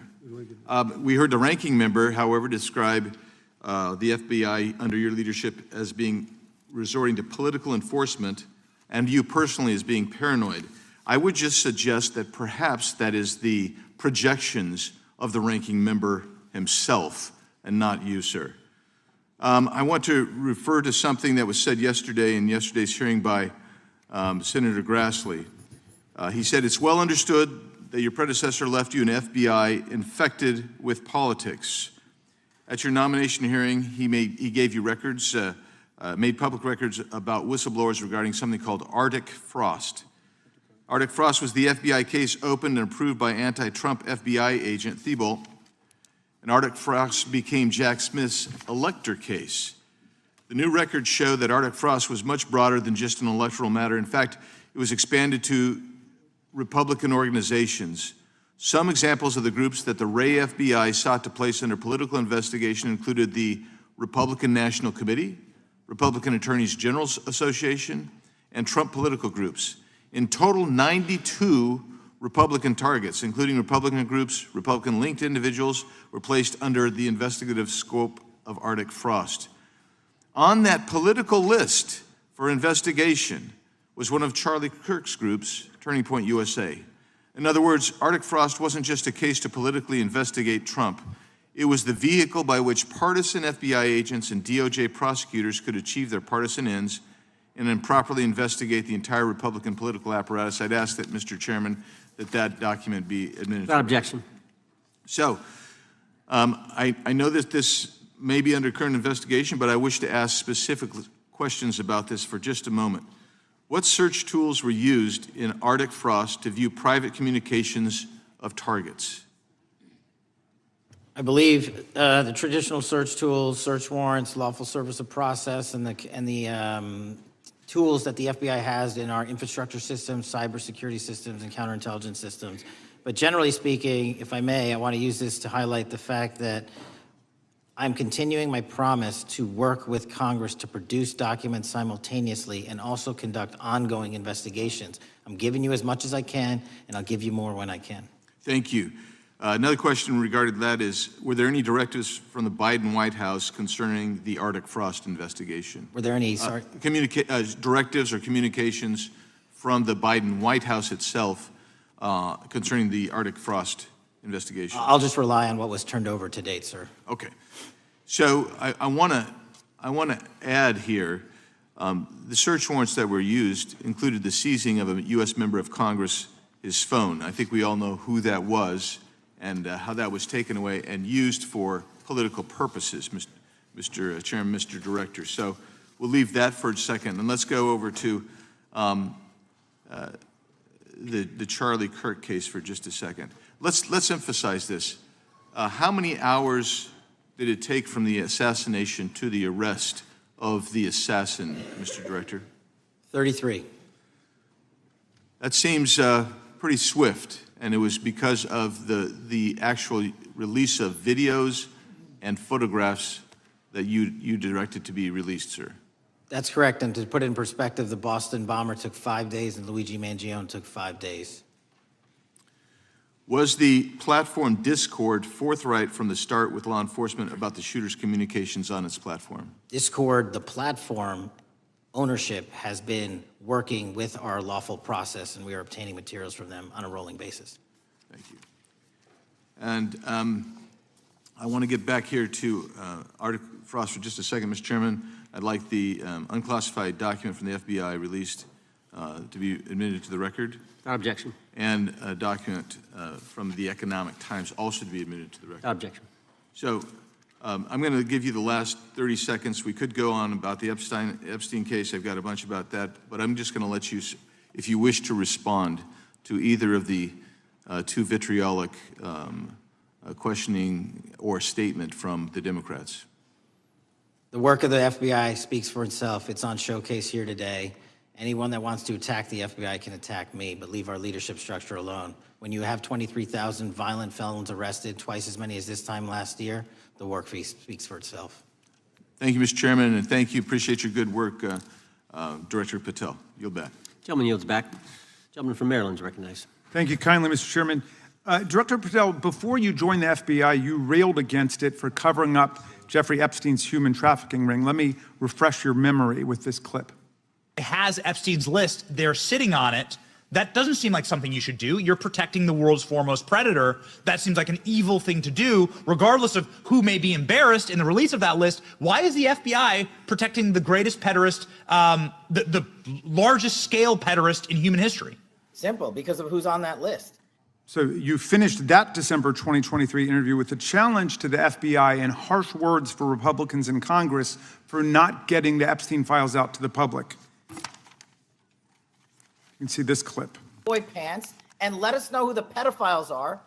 We heard the ranking member, however, describe the FBI under your leadership as being resorting to political enforcement and you personally as being paranoid. I would just suggest that perhaps that is the projections of the ranking member himself and not you, sir. I want to refer to something that was said yesterday in yesterday's hearing by Senator Grassley. He said, "It's well understood that your predecessor left you an FBI infected with politics." At your nomination hearing, he gave you records, made public records about whistleblowers regarding something called Arctic Frost. Arctic Frost was the FBI case opened and approved by anti-Trump FBI agent Thibault, and Arctic Frost became Jack Smith's elector case. The new records show that Arctic Frost was much broader than just an electoral matter. In fact, it was expanded to Republican organizations. Some examples of the groups that the Ray FBI sought to place under political investigation included the Republican National Committee, Republican Attorneys General Association, and Trump political groups. In total, 92 Republican targets, including Republican groups, Republican-linked individuals, were placed under the investigative scope of Arctic Frost. On that political list for investigation was one of Charlie Kirk's groups, Turning Point USA. In other words, Arctic Frost wasn't just a case to politically investigate Trump. It was the vehicle by which partisan FBI agents and DOJ prosecutors could achieve their partisan ends and improperly investigate the entire Republican political apparatus. I'd ask that, Mr. Chairman, that document be administered. Without objection. So, I know that this may be under current investigation, but I wish to ask specific questions about this for just a moment. What search tools were used in Arctic Frost to view private communications of targets? I believe the traditional search tools, search warrants, lawful service of process, and the tools that the FBI has in our infrastructure systems, cybersecurity systems, and counterintelligence systems. But generally speaking, if I may, I want to use this to highlight the fact that I'm continuing my promise to work with Congress to produce documents simultaneously and also conduct ongoing investigations. I'm giving you as much as I can, and I'll give you more when I can. Thank you. Another question regarding that is, were there any directives from the Biden White House concerning the Arctic Frost investigation? Were there any, directives or communications from the Biden White House itself concerning the Arctic Frost investigation? I'll just rely on what was turned over to date, sir. Okay. So I want to add here, The search warrants that were used included the seizing of a U.S. member of Congress, his phone. I think we all know who that was and how that was taken away and used for political purposes, Mr. Chairman, Mr. Director. So we'll leave that for a second, and let's go over to the Charlie Kirk case for just a second. Let's emphasize this. How many hours did it take from the assassination to the arrest of the assassin, Mr. Director? 33. That seems pretty swift, and it was because of the actual release of videos and photographs that you directed to be released, sir. That's correct, and to put it in perspective, the Boston bomber took 5 days and Luigi Mangione took 5 days. Was the platform Discord forthright from the start with law enforcement about the shooter's communications on its platform? Discord, the platform ownership, has been working with our lawful process, and we are obtaining materials from them on a rolling basis. Thank you. And I want to get back here to Arctic Frost for just a second, Mr. Chairman. I'd like the unclassified document from the FBI released to be admitted to the record. Without objection. And a document from the Economic Times also to be admitted to the record. Without objection. So I'm going to give you the last 30 seconds. We could go on about the Epstein case. I've got a bunch about that, but I'm just going to let you, if you wish to respond to either of the two vitriolic questioning or statement from the Democrats. The work of the FBI speaks for itself. It's on showcase here today. Anyone that wants to attack the FBI can attack me, but leave our leadership structure alone. When you have 23,000 violent felons arrested, twice as many as this time last year, the work speaks for itself. Thank you, Mr. Chairman, and thank you. Appreciate your good work, Director Patel. Yield back. Gentleman yields back. Gentleman from Maryland is recognized. Thank you kindly, Mr. Chairman. Director Patel, before you joined the FBI, you railed against it for covering up Jeffrey Epstein's human trafficking ring. Let me refresh your memory with this clip. Has Epstein's list, they're sitting on it. That doesn't seem like something you should do. You're protecting the world's foremost predator. That seems like an evil thing to do, regardless of who may be embarrassed in the release of that list. Why is the FBI protecting the greatest pederast, the largest scale pederast in human history? Simple, because of who's on that list. So you finished that December 2023 interview with a challenge to the FBI and harsh words for Republicans in Congress for not getting the Epstein files out to the public. You can see this clip. Boy pants, and let us know who the pedophiles are.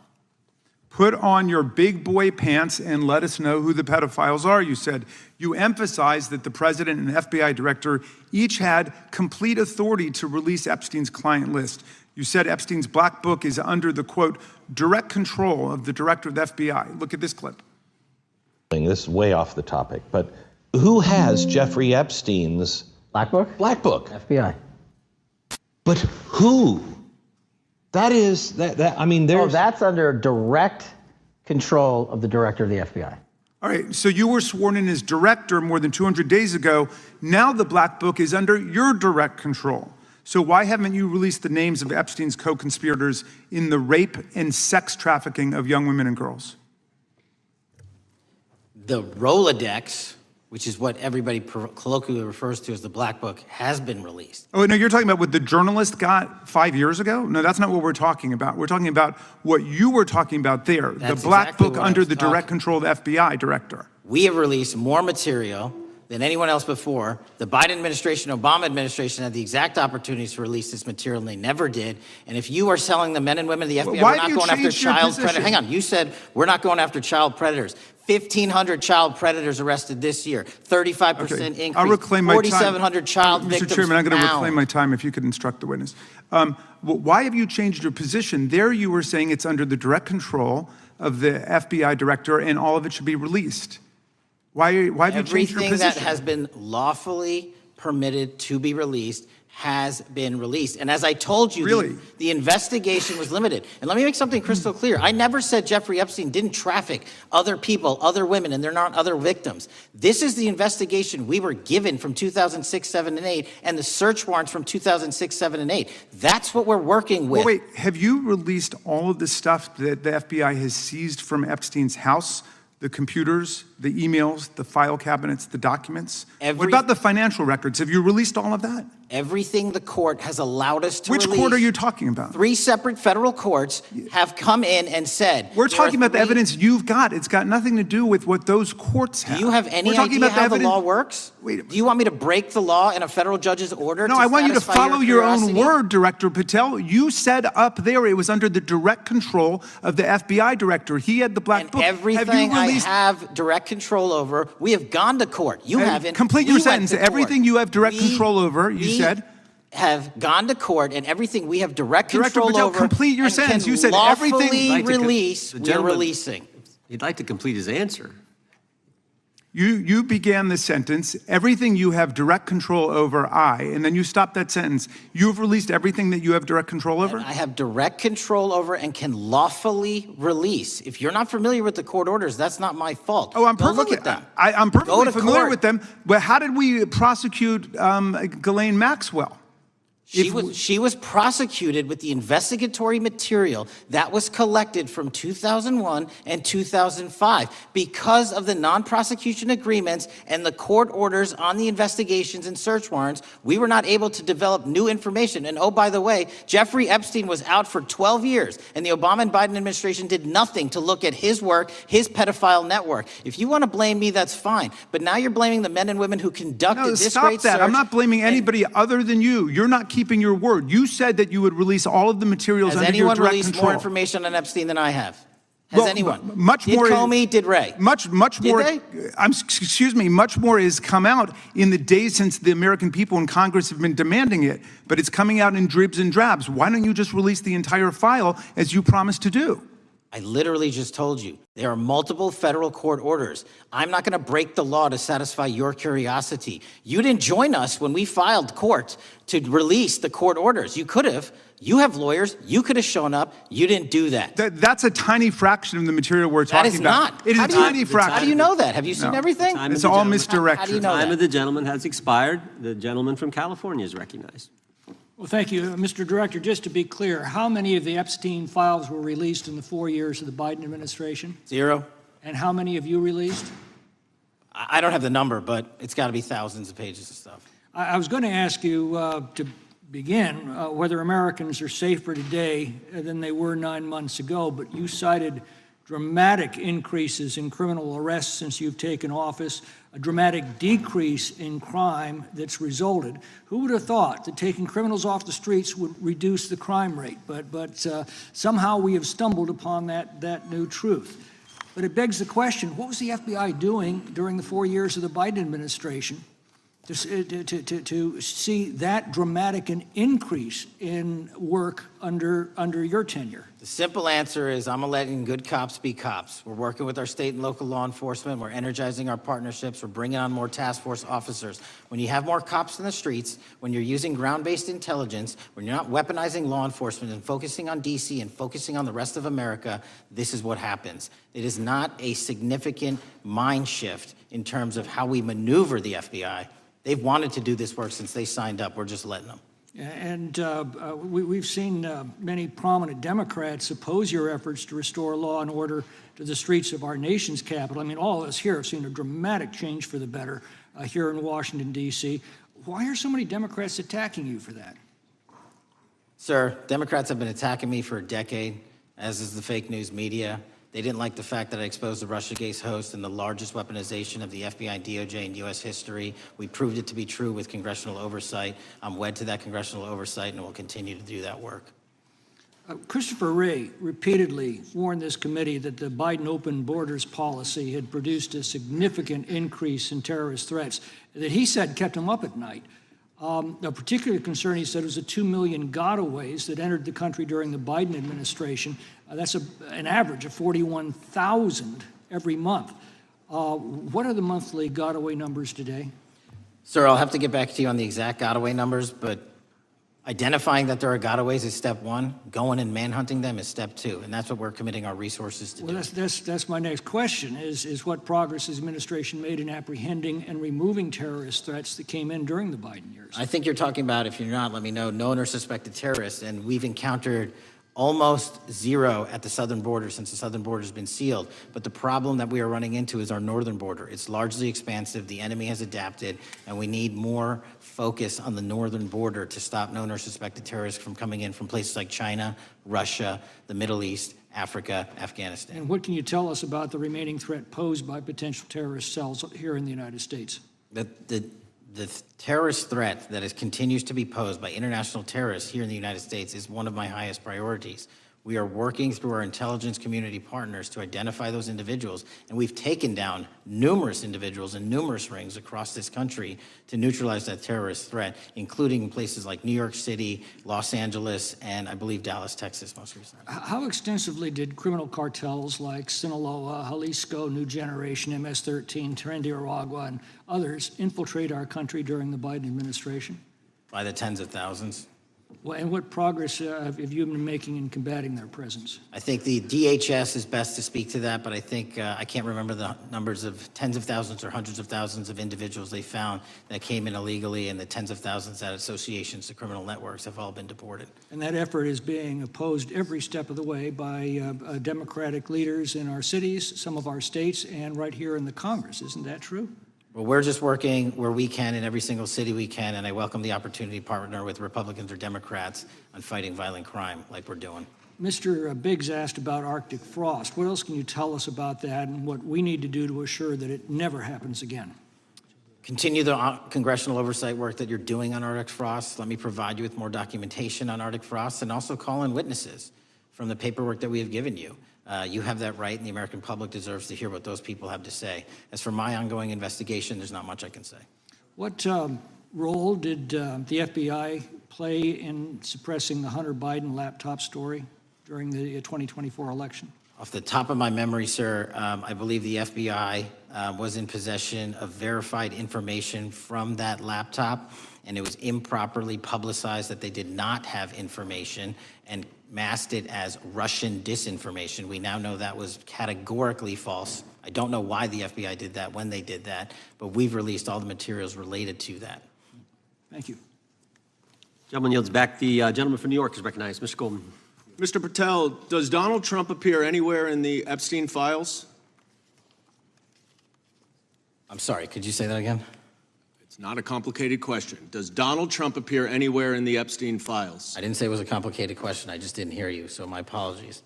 Put on your big boy pants and let us know who the pedophiles are, you said. You emphasized that the president and the FBI director each had complete authority to release Epstein's client list. You said Epstein's black book is under the, quote, direct control of the director of the FBI. Look at this clip. This is way off the topic, but who has Jeffrey Epstein's black book? Black book. FBI. But who? That is, I mean, there's... Oh, that's under direct control of the director of the FBI. All right, so you were sworn in as director more than 200 days ago. Now the black book is under your direct control. So why haven't you released the names of Epstein's co-conspirators in the rape and sex trafficking of young women and girls? The Rolodex, which is what everybody colloquially refers to as the black book, has been released. Oh, no, you're talking about what the journalist got 5 years ago? No, that's not what we're talking about. We're talking about what you were talking about there, That's the black exactly book what I under was the direct control of the FBI director. We have released more material than anyone else before. The Biden administration, Obama administration had the exact opportunities to release this material, and they never did. And if you are selling the men and women of the FBI, Why we're have not you going after changed your child predators. position? Hang on, you said we're not going after child predators. 1,500 child predators arrested this year, 35% increase, I'll reclaim my time. 4,700 child victims Mr. Chairman, I'm going to found. reclaim my time if you could instruct the witness. Why have you changed your position? There you were saying it's under the direct control of the FBI director and all of it should be released. Why have you changed your Everything position? that has been lawfully permitted to be released has been released. And as I told you, Really? the investigation was limited. And let me make something crystal clear. I never said Jeffrey Epstein didn't traffic other people, other women, and they're not other victims. This is the investigation we were given from 2006, 7, and 8, and the search warrants from 2006, 7, and 8. That's what we're working with. Well, wait, have you released all of the stuff that the FBI has seized from Epstein's house? The computers, the emails, the file cabinets, the documents? What Every- about the financial records? Have you released all of that? Everything the court has allowed us to Which release. court are you talking about? 3 separate federal courts have come in and said. We're there are talking about the 3 evidence you've got. It's got nothing to do with what those courts have. Do you have any We're talking idea about how the evidence- law works? Do you want me to break the law in a federal judge's order? No, to I want you to satisfy follow your own curiosity? word, Director Patel. You said up there it was under the direct control of the FBI director. He had the black book. Everything have you released? I have direct control over, we have gone to court. You And haven't. complete We your went sentence. to court. Everything you have direct We- control over, you we said. have gone to court, and everything we have direct Director control Patel, over. complete your and sentence. can You said lawfully everything- release. The We're gentleman- releasing. He'd like to complete his answer. You began the sentence, everything you have direct control over, and then you stopped that sentence. You've released everything that you have direct control over? I have direct control over and can lawfully release. If you're not familiar with the court orders, that's not my fault. Oh, I'm Go perfectly, look at them. I'm Go perfectly to familiar court. with them. But how did we prosecute Ghislaine Maxwell? She was prosecuted with the investigatory material that was collected from 2001 and 2005 because of the non-prosecution agreements and the court orders on the investigations and search warrants. We were not able to develop new information. And oh, by the way, Jeffrey Epstein was out for 12 years, and the Obama and Biden administration did nothing to look at his work, his pedophile network. If you want to blame me, that's fine. But now you're blaming the men and women who conducted this Stop great that. search. I'm not blaming anybody other than you. You're not keeping your word. You said that you would release all of the materials Has under your anyone direct released control. more information on Epstein than I have? Has anyone? Much Did more. Comey? Did Ray? Much Did more. they? Excuse me. Much more has come out in the days since the American people in Congress have been demanding it. But it's coming out in dribs and drabs. Why don't you just release the entire file as you promised to do? I literally just told you, there are multiple federal court orders. I'm not going to break the law to satisfy your curiosity. You didn't join us when we filed court to release the court orders. You could have. You have lawyers. You could have shown up. You didn't do that. That's a tiny fraction of the material we're talking That is about. not. It is How a do you- tiny fraction. How do you know that? Have you seen No. everything? It's all misdirection. How do you know Time that? of the gentleman has expired. The gentleman from California is recognized. Well, thank you, Mr. Director. Just to be clear, how many of the Epstein files were released in the 4 years of the Biden administration? 0. And how many have you released? I don't have the number, but it's got to be thousands of pages of stuff. I was going to ask you to begin whether Americans are safer today than they were 9 months ago, but you cited dramatic increases in criminal arrests since you've taken office, a dramatic decrease in crime that's resulted. Who would have thought that taking criminals off the streets would reduce the crime rate? But somehow we have stumbled upon that new truth. But it begs the question, what was the FBI doing during the 4 years of the Biden administration to see that dramatic an increase in work under your tenure? The simple answer is I'm letting good cops be cops. We're working with our state and local law enforcement. We're energizing our partnerships. We're bringing on more task force officers. When you have more cops in the streets, when you're using ground-based intelligence, when you're not weaponizing law enforcement and focusing on D.C. and focusing on the rest of America, this is what happens. It is not a significant mind shift in terms of how we maneuver the FBI. They've wanted to do this work since they signed up. We're just letting them. And we've seen many prominent Democrats oppose your efforts to restore law and order to the streets of our nation's capital. I mean, all of us here have seen a dramatic change for the better here in Washington, D.C. Why are so many Democrats attacking you for that? Sir, Democrats have been attacking me for a decade, as is the fake news media. They didn't like the fact that I exposed the Russiagate host and the largest weaponization of the FBI, DOJ, in U.S. history. We proved it to be true with congressional oversight. I'm wed to that congressional oversight and will continue to do that work. Christopher Wray repeatedly warned this committee that the Biden open borders policy had produced a significant increase in terrorist threats that he said kept him up at night. A particular concern, he said, was the 2 million gotaways that entered the country during the Biden administration. That's an average of 41,000 every month. What are the monthly gotaway numbers today? Sir, I'll have to get back to you on the exact gotaway numbers, but identifying that there are gotaways is step one. Going and manhunting them is step two, and that's what we're committing our resources to do. Well, that's my next question, is what progress has the administration made in apprehending and removing terrorist threats that came in during the Biden years? I think you're talking about, if you're not, let me know, known or suspected terrorists, and we've encountered almost zero at the southern border since the southern border has been sealed. But the problem that we are running into is our northern border. It's largely expansive. The enemy has adapted, and we need more focus on the northern border to stop known or suspected terrorists from coming in from places like China, Russia, the Middle East, Africa, Afghanistan. And what can you tell us about the remaining threat posed by potential terrorist cells here in the United States? The terrorist threat that continues to be posed by international terrorists here in the United States is one of my highest priorities. We are working through our intelligence community partners to identify those individuals, and we've taken down numerous individuals in numerous rings across this country to neutralize that terrorist threat, including places like New York City, Los Angeles, and I believe Dallas, Texas most recently. How extensively did criminal cartels like Sinaloa, Jalisco, New Generation, MS-13, Trinidad, and others infiltrate our country during the Biden administration? By the tens of thousands. Well, and what progress have you been making in combating their presence? I think the DHS is best to speak to that, but I think I can't remember the numbers of tens of thousands or hundreds of thousands of individuals they found that came in illegally, and the tens of thousands that associations to criminal networks have all been deported. And that effort is being opposed every step of the way by Democratic leaders in our cities, some of our states, and right here in the Congress. Isn't that true? Well, we're just working where we can in every single city we can, and I welcome the opportunity to partner with Republicans or Democrats on fighting violent crime like we're doing. Mr. Biggs asked about Arctic frost. What else can you tell us about that and what we need to do to assure that it never happens again? Continue the congressional oversight work that you're doing on Arctic frost. Let me provide you with more documentation on Arctic frost, and also call in witnesses from the paperwork that we have given you. You have that right, and the American public deserves to hear what those people have to say. As for my ongoing investigation, there's not much I can say. What role did the FBI play in suppressing the Hunter Biden laptop story during the 2024 election? Off the top of my memory, sir, I believe the FBI was in possession of verified information from that laptop, and it was improperly publicized that they did not have information and masked it as Russian disinformation. We now know that was categorically false. I don't know why the FBI did that, when they did that, but we've released all the materials related to that. Thank you. Gentleman yields back. The gentleman from New York is recognized. Mr. Golden. Mr. Patel, does Donald Trump appear anywhere in the Epstein files? I'm sorry, could you say that again? It's not a complicated question. Does Donald Trump appear anywhere in the Epstein files? I didn't say it was a complicated question. I just didn't hear you, so my apologies.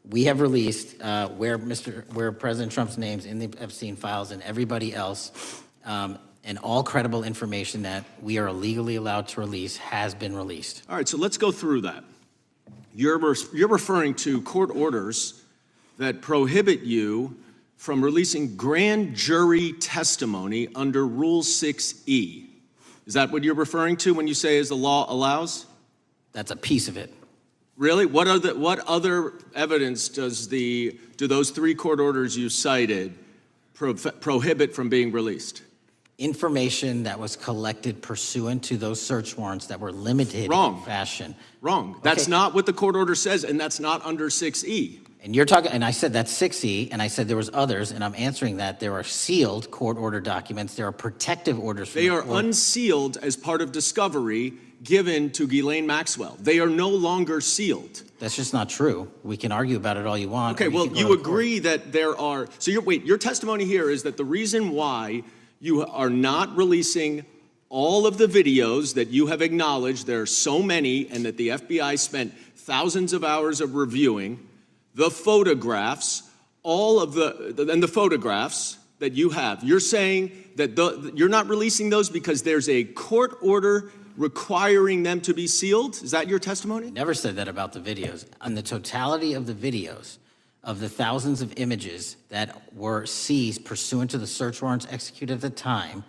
We have released where President Trump's name's in the Epstein files and everybody else, and all credible information that we are legally allowed to release has been released. All right, so let's go through that. You're referring to court orders that prohibit you from releasing grand jury testimony under Rule 6E. Is that what you're referring to when you say as the law allows? That's a piece of it. Really? What other evidence do those three court orders you cited prohibit from being released? Information that was collected pursuant to those search warrants that were limited in fashion. Wrong. That's not what the court order says, and that's not under 6E. And you're talking, and I said that's 6E, and I said there was others, and I'm answering that. There are sealed court order documents. There are protective orders. They are unsealed as part of discovery given to Ghislaine Maxwell. They are no longer sealed. That's just not true. We can argue about it all you want. Okay, well, you agree that there are, so your testimony here is that the reason why you are not releasing all of the videos that you have acknowledged, there are so many, and that the FBI spent thousands of hours of reviewing, the photographs, the photographs that you have. You're saying that you're not releasing those because there's a court order requiring them to be sealed? Is that your testimony? Never said that about the videos. On the totality of the videos, of the thousands of images that were seized pursuant to the search warrants executed at the time,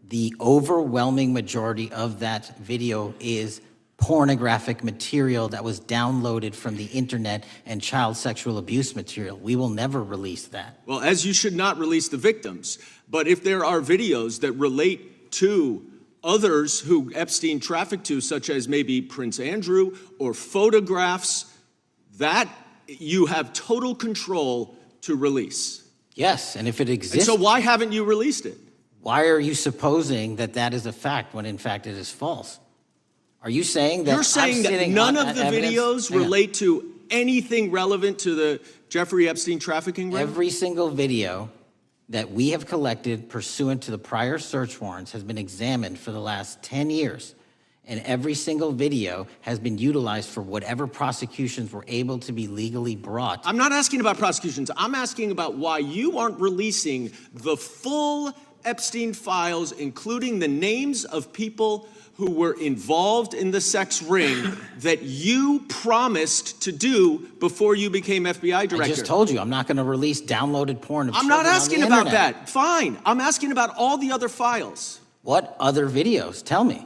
the overwhelming majority of that video is pornographic material that was downloaded from the internet and child sexual abuse material. We will never release that. Well, as you should not release the victims, but if there are videos that relate to others who Epstein trafficked to, such as maybe Prince Andrew, or photographs, that you have total control to release. Yes, and if it exists. And so why haven't you released it? Why are you supposing that that is a fact when in fact it is false? Are you saying that You're saying I'm that sitting none on of the evidence? videos Hang on. relate to anything relevant to the Jeffrey Epstein trafficking ring? Every single video that we have collected pursuant to the prior search warrants has been examined for the last 10 years. And every single video has been utilized for whatever prosecutions were able to be legally brought. I'm not asking about prosecutions. I'm asking about why you aren't releasing the full Epstein files, including the names of people who were involved in the sex ring that you promised to do before you became FBI director. I just told you, I'm not going to release downloaded porn of I'm children not on asking the about internet. that. Fine. I'm asking about all the other files. What other videos? Tell me.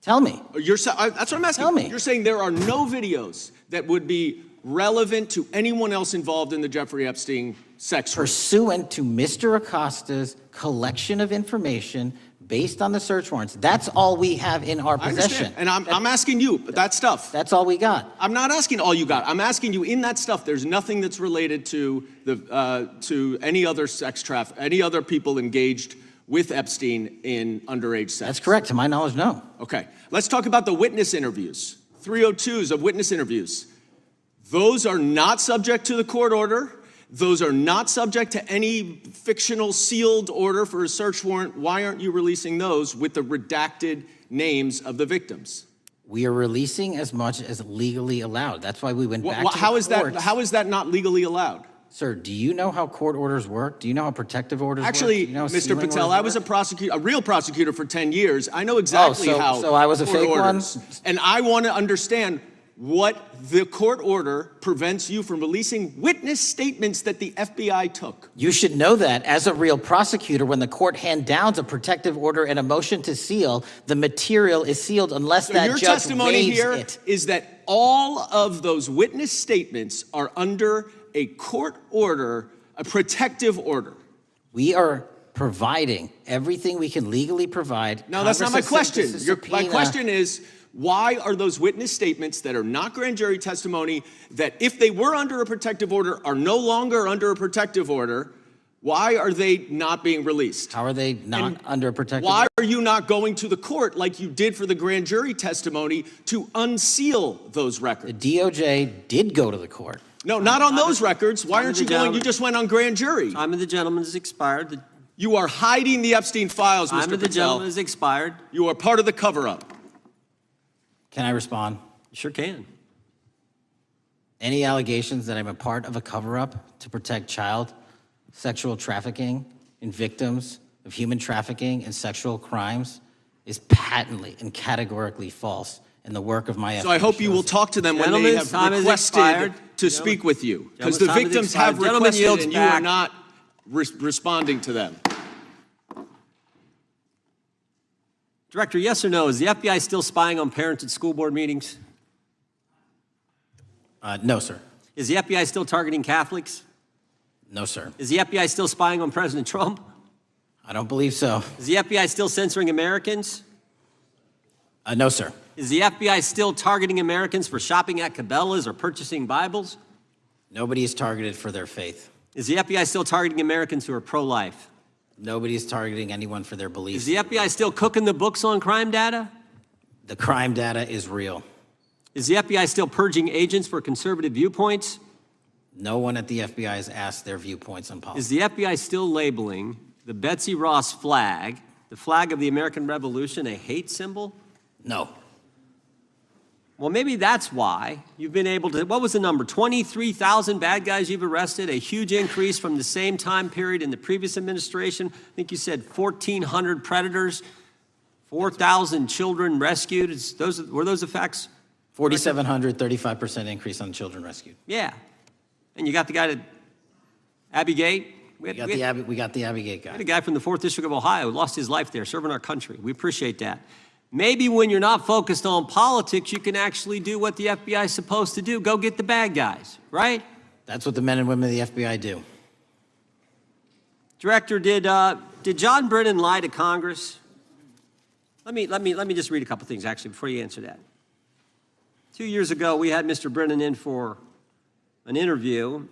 Tell me. That's what I'm asking. Tell me. You're saying there are no videos that would be relevant to anyone else involved in the Jeffrey Epstein sex ring. Pursuant to Mr. Acosta's collection of information based on the search warrants. That's all we have in our I possession. understand. And I'm asking you, that stuff. That's all we got. I'm not asking all you got. I'm asking you, in that stuff, there's nothing that's related to to any other sex traffic, any other people engaged with Epstein in underage sex. That's correct. To my knowledge, no. Okay. Let's talk about the witness interviews. 302s of witness interviews. Those are not subject to the court order. Those are not subject to any fictional sealed order for a search warrant. Why aren't you releasing those with the redacted names of the victims? We are releasing as much as legally allowed. That's why we went back to the courts. How is that not legally allowed? Sir, do you know how court orders work? Do you know how protective orders Actually, work? Do you know how Mr. sealing Patel, orders I was work? a real prosecutor for 10 years. I know exactly how so I was a court fake one? orders. And I want to understand what the court order prevents you from releasing witness statements that the FBI took. You should know that as a real prosecutor, when the court hand downs a protective order and a motion to seal, the material is sealed unless So that your judge testimony waives here it. is that all of those witness statements are under a court order, a protective order. We are providing everything we can legally provide. No, that's not my Congress has question. sent us a My subpoena. question is, why are those witness statements that are not grand jury testimony, that if they were under a protective order are no longer under a protective order, why are they not being released? How are they not under a protective Why order? are you not going to the court like you did for the grand jury testimony to unseal those records? The DOJ did go to the court. No, not on those records. Why aren't you going? gentleman. You just went on grand jury. Time of the gentleman has expired. You are hiding the Epstein files, Time Mr. of the Patel. gentleman has expired. You are part of the cover-up. Can I respond? You sure can. Any allegations that I'm a part of a cover-up to protect child sexual trafficking and victims of human trafficking and sexual crimes is patently and categorically false in the work of my So I hope you will talk to them when they have Gentlemen's time has requested expired. to speak with you. Because Gentlemen's the time has victims have expired. Gentleman requested yields and you are back. not responding to them. Director, yes or no, is the FBI still spying on parents at school board meetings? No, sir. Is the FBI still targeting Catholics? No, sir. Is the FBI still spying on President Trump? I don't believe so. Is the FBI still censoring Americans? No, sir. Is the FBI still targeting Americans for shopping at Cabela's or purchasing Bibles? Nobody is targeted for their faith. Is the FBI still targeting Americans who are pro-life? Nobody is targeting anyone for their beliefs. Is the FBI still cooking the books on crime data? The crime data is real. Is the FBI still purging agents for conservative viewpoints? No one at the FBI has asked their viewpoints on politics. Is the FBI still labeling the Betsy Ross flag, the flag of the American Revolution, a hate symbol? No. Well, maybe that's why you've been able to, what was the number? 23,000 bad guys you've arrested, a huge increase from the same time period in the previous administration. I think you said 1,400 predators, 4,000 children rescued. Were those the facts? 4,700, 35% increase on children rescued. Yeah. And you got the guy that, Abbey Gate? We got the Abbey Gate guy. We had a guy from the 4th District of Ohio who lost his life there serving our country. We appreciate that. Maybe when you're not focused on politics, you can actually do what the FBI is supposed to do. Go get the bad guys, right? That's what the men and women of the FBI do. Director, did John Brennan lie to Congress? Let me just read a couple things, actually, before you answer that. 2 years ago, we had Mr. Brennan in for an interview,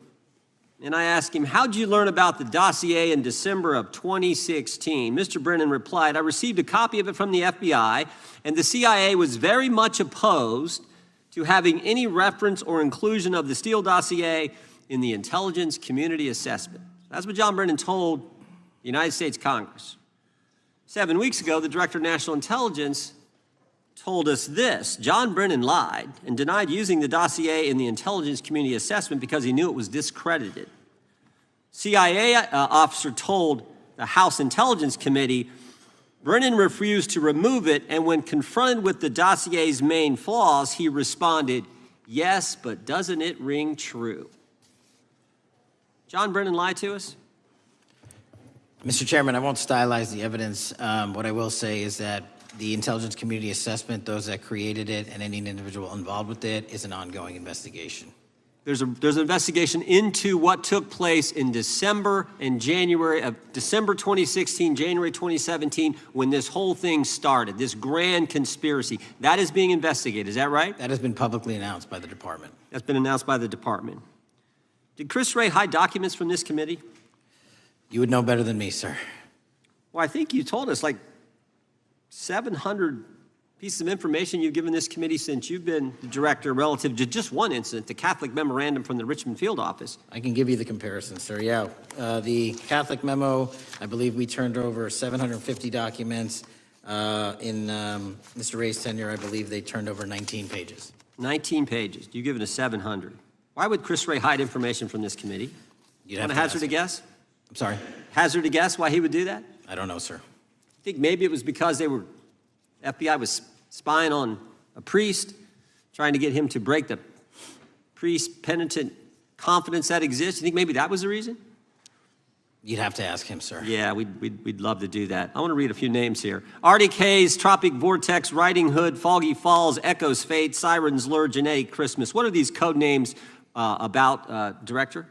And I asked him, how'd you learn about the dossier in December of 2016? Mr. Brennan replied, I received a copy of it from the FBI, and the CIA was very much opposed to having any reference or inclusion of the Steele dossier in the intelligence community assessment. That's what John Brennan told the United States Congress. 7 weeks ago, the Director of National Intelligence told us this: John Brennan lied and denied using the dossier in the intelligence community assessment because he knew it was discredited. CIA officer told the House Intelligence Committee Brennan refused to remove it, and when confronted with the dossier's main flaws, he responded, yes, but doesn't it ring true? John Brennan lied to us? Mr. Chairman, I won't stylize the evidence. What I will say is that the intelligence community assessment, those that created it, and any individual involved with it, is an ongoing investigation. There's an investigation into what took place in December and January of December 2016, January 2017, when this whole thing started, this grand conspiracy. That is being investigated, is that right? That has been publicly announced by the department. That's been announced by the department. Did Chris Wray hide documents from this committee? You would know better than me, sir. Well, I think you told us like 700 pieces of information you've given this committee since you've been the director relative to just one incident, the Catholic memorandum from the Richmond field office. I can give you the comparison, sir. Yeah, the Catholic memo, I believe we turned over 750 documents. In Mr. Ray's tenure, I believe they turned over 19 pages. 19 pages. You've given us 700. Why would Chris Wray hide information from this committee? You'd Want have to to hazard a guess? I'm sorry? Hazard a guess why he would do that? I don't know, sir. I think maybe it was because FBI was spying on a priest, trying to get him to break the priest penitent confidence that exists. You think maybe that was the reason? You'd have to ask him, sir. Yeah, we'd love to do that. I want to read a few names here. Arctic Haze, Tropic Vortex, Riding Hood, Foggy Falls, Echoes Fate, Sirens Lure, Genetic Christmas. What are these code names about, Director?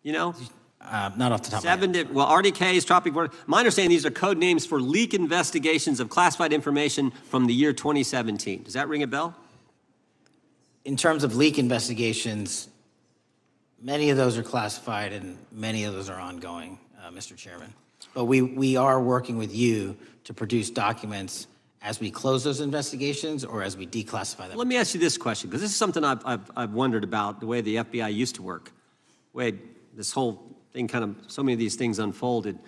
You know? Not off the top of my head. Well, Arctic Haze, Tropic Vortex. My understanding, these are code names for leak investigations of classified information from the year 2017. Does that ring a bell? In terms of leak investigations, many of those are classified and many of those are ongoing, Mr. Chairman. But we are working with you to produce documents as we close those investigations or as we declassify them. Let me ask you this question, because this is something I've wondered about, the way the FBI used to work. This whole thing so many of these things unfolded.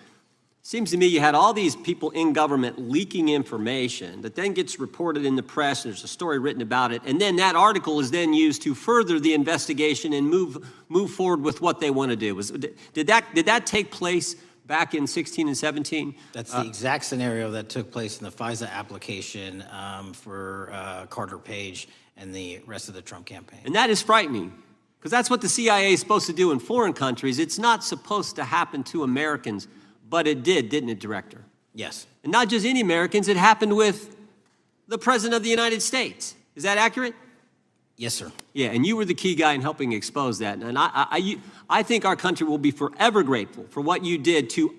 Seems to me you had all these people in government leaking information that then gets reported in the press, and there's a story written about it, and then that article is then used to further the investigation and move forward with what they want to do. Did that take place back in 16 and 17? That's the exact scenario that took place in the FISA application for Carter Page and the rest of the Trump campaign. And that is frightening, because that's what the CIA is supposed to do in foreign countries. It's not supposed to happen to Americans, but it did, didn't it, Director? Yes. And not just any Americans, it happened with the President of the United States. Is that accurate? Yes, sir. Yeah, and you were the key guy in helping expose that. And I think our country will be forever grateful for what you did to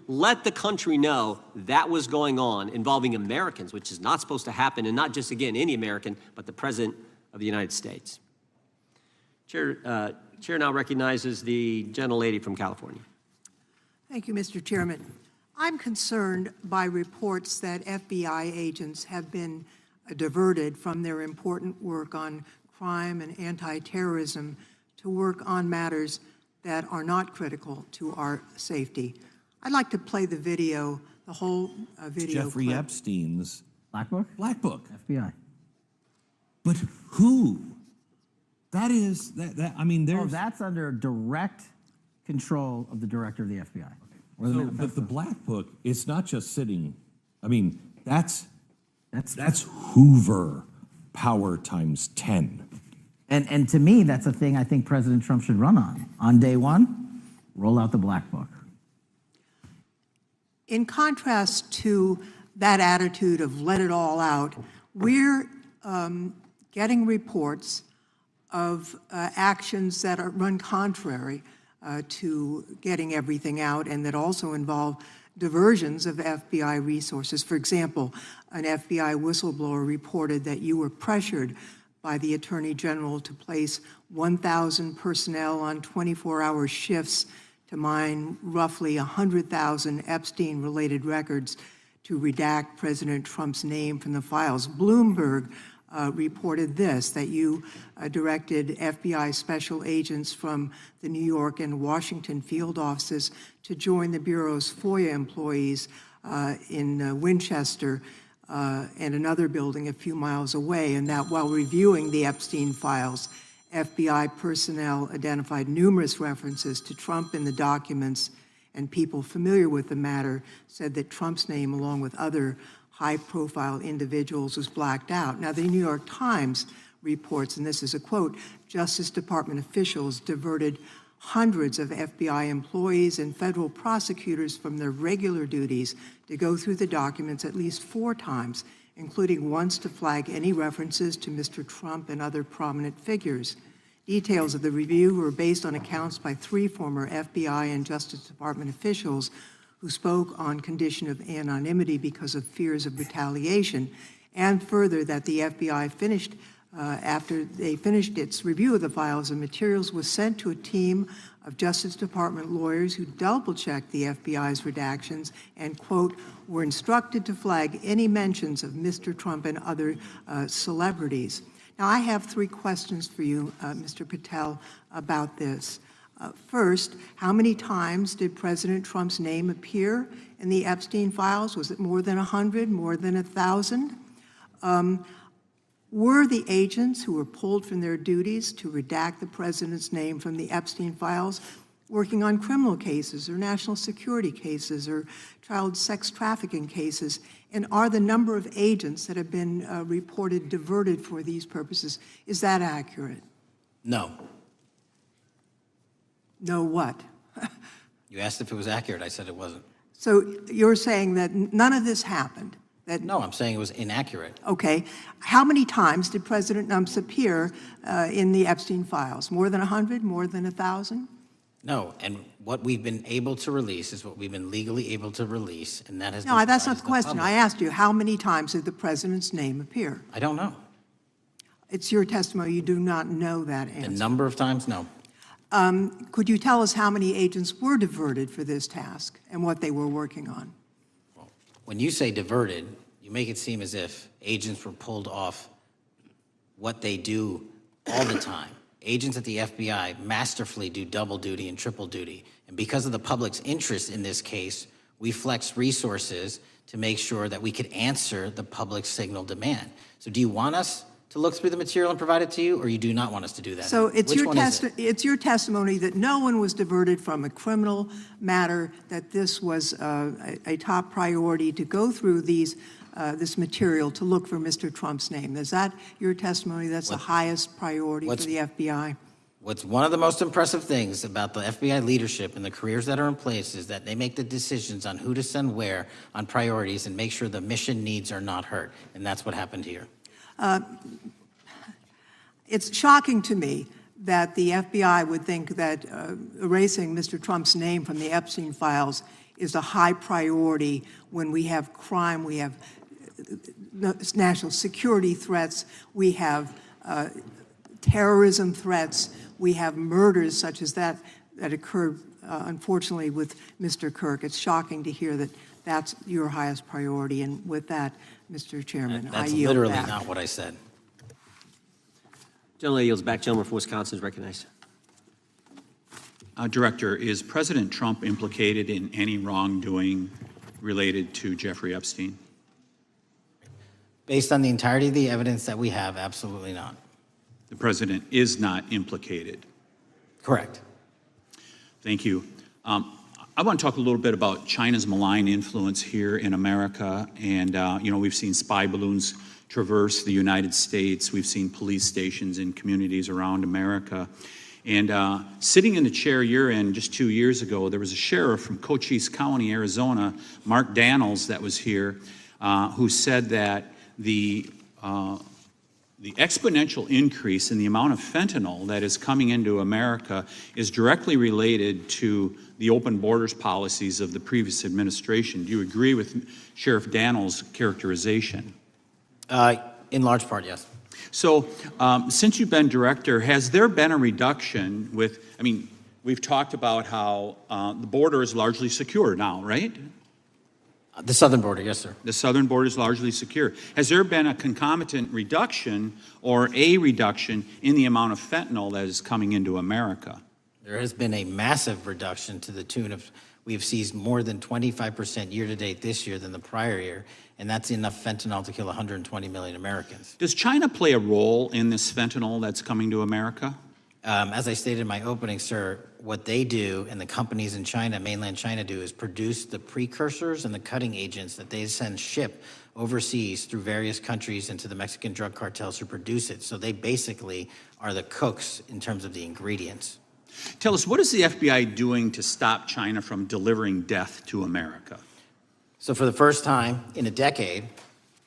let the country know that was going on involving Americans, which is not supposed to happen, and not just, again, any American, but the President of the United States. Chair now recognizes the gentlelady from California. Thank you, Mr. Chairman. I'm concerned by reports that FBI agents have been diverted from their important work on crime and anti-terrorism to work on matters that are not critical to our safety. I'd like to play the video, the whole video Jeffrey clip. Epstein's Black Book? Black Book. FBI. But who? That is, I mean, there's... Oh, that's under direct control of the director of the FBI. But the Black Book, it's not just sitting, I mean, that's Hoover power times 10. And to me, that's a thing I think President Trump should run on. On day one, roll out the Black Book. In contrast to that attitude of let it all out, we're getting reports of actions that run contrary to getting everything out and that also involve diversions of FBI resources. For example, an FBI whistleblower reported that you were pressured by the Attorney General to place 1,000 personnel on 24-hour shifts to mine roughly 100,000 Epstein-related records to redact President Trump's name from the files. Bloomberg reported this, that you directed FBI special agents from the New York and Washington field offices to join the Bureau's FOIA employees in Winchester and another building a few miles away, and that while reviewing the Epstein files, FBI personnel identified numerous references to Trump in the documents, and people familiar with the matter said that Trump's name, along with other high-profile individuals, was blacked out. Now, the New York Times reports, and this is a quote, Justice Department officials diverted hundreds of FBI employees and federal prosecutors from their regular duties to go through the documents at least 4 times, including once to flag any references to Mr. Trump and other prominent figures. Details of the review were based on accounts by 3 former FBI and Justice Department officials who spoke on condition of anonymity because of fears of retaliation, and further that the FBI finished, after they finished its review of the files and materials, was sent to a team of Justice Department lawyers who double-checked the FBI's redactions and, quote, were instructed to flag any mentions of Mr. Trump and other celebrities. Now, I have 3 questions for you, Mr. Patel, about this. First, how many times did President Trump's name appear in the Epstein files? Was it more than 100, more than 1,000? Were the agents who were pulled from their duties to redact the president's name from the Epstein files working on criminal cases or national security cases or child sex trafficking cases? And are the number of agents that have been reported diverted for these purposes, is that accurate? No. No what? You asked if it was accurate. I said it wasn't. So you're saying that none of this happened? No, I'm saying it was inaccurate. Okay. How many times did President Trump appear in the Epstein files? More than 100? More than 1,000? No, and what we've been able to release is what we've been legally able to release, and that has No, been that's not the question. public. I asked you, how many times did the president's name appear? I don't know. It's your testimony. You do not know that answer. The number of times, no. Could you tell us how many agents were diverted for this task and what they were working on? When you say diverted, you make it seem as if agents were pulled off what they do all the time. Agents at the FBI masterfully do double duty and triple duty. And because of the public's interest in this case, we flex resources to make sure that we could answer the public's signal demand. So do you want us to look through the material and provide it to you, or you do not want us to do that? So it's Which your, one is it? it's your testimony that no one was diverted from a criminal matter, that this was a top priority to go through these this material to look for Mr. Trump's name. Is that your testimony? That's the highest priority for the FBI? What's one of the most impressive things about the FBI leadership and the careers that are in place is that they make the decisions on who to send where on priorities and make sure the mission needs are not hurt. And that's what happened here. It's shocking to me that the FBI would think that erasing Mr. Trump's name from the Epstein files is a high priority when we have crime, we have national security threats, we have terrorism threats, we have murders such as that occurred, unfortunately, with Mr. Kirk. It's shocking to hear that that's your highest priority. And with that, Mr. Chairman, I That's yield literally back. not what I said. Gentleman yields back. Gentleman from Wisconsin is recognized. Director, is President Trump implicated in any wrongdoing related to Jeffrey Epstein? Based on the entirety of the evidence that we have, absolutely not. The president is not implicated. Correct. Thank you. I want to talk a little bit about China's malign influence here in America. And, we've seen spy balloons traverse the United States. We've seen police stations in communities around America. And sitting in the chair you're in just 2 years ago, there was a sheriff from Cochise County, Arizona, Mark Daniels, that was here, who said that the exponential increase in the amount of fentanyl that is coming into America is directly related to the open borders policies of the previous administration. Do you agree with Sheriff Daniels' characterization? In large part, yes. So since you've been director, has there been a reduction with, I mean, we've talked about how the border is largely secure now, right? The southern border, yes, sir. The southern border is largely secure. Has there been a concomitant reduction or a reduction in the amount of fentanyl that is coming into America? There has been a massive reduction to the tune of, we've seized more than 25% year-to-date this year than the prior year, and that's enough fentanyl to kill 120 million Americans. Does China play a role in this fentanyl that's coming to America? As I stated in my opening, sir, what they do and the companies in China, mainland China, do is produce the precursors and the cutting agents that they ship overseas through various countries into the Mexican drug cartels who produce it. So they basically are the cooks in terms of the ingredients. Tell us, what is the FBI doing to stop China from delivering death to America? So for the first time in a decade,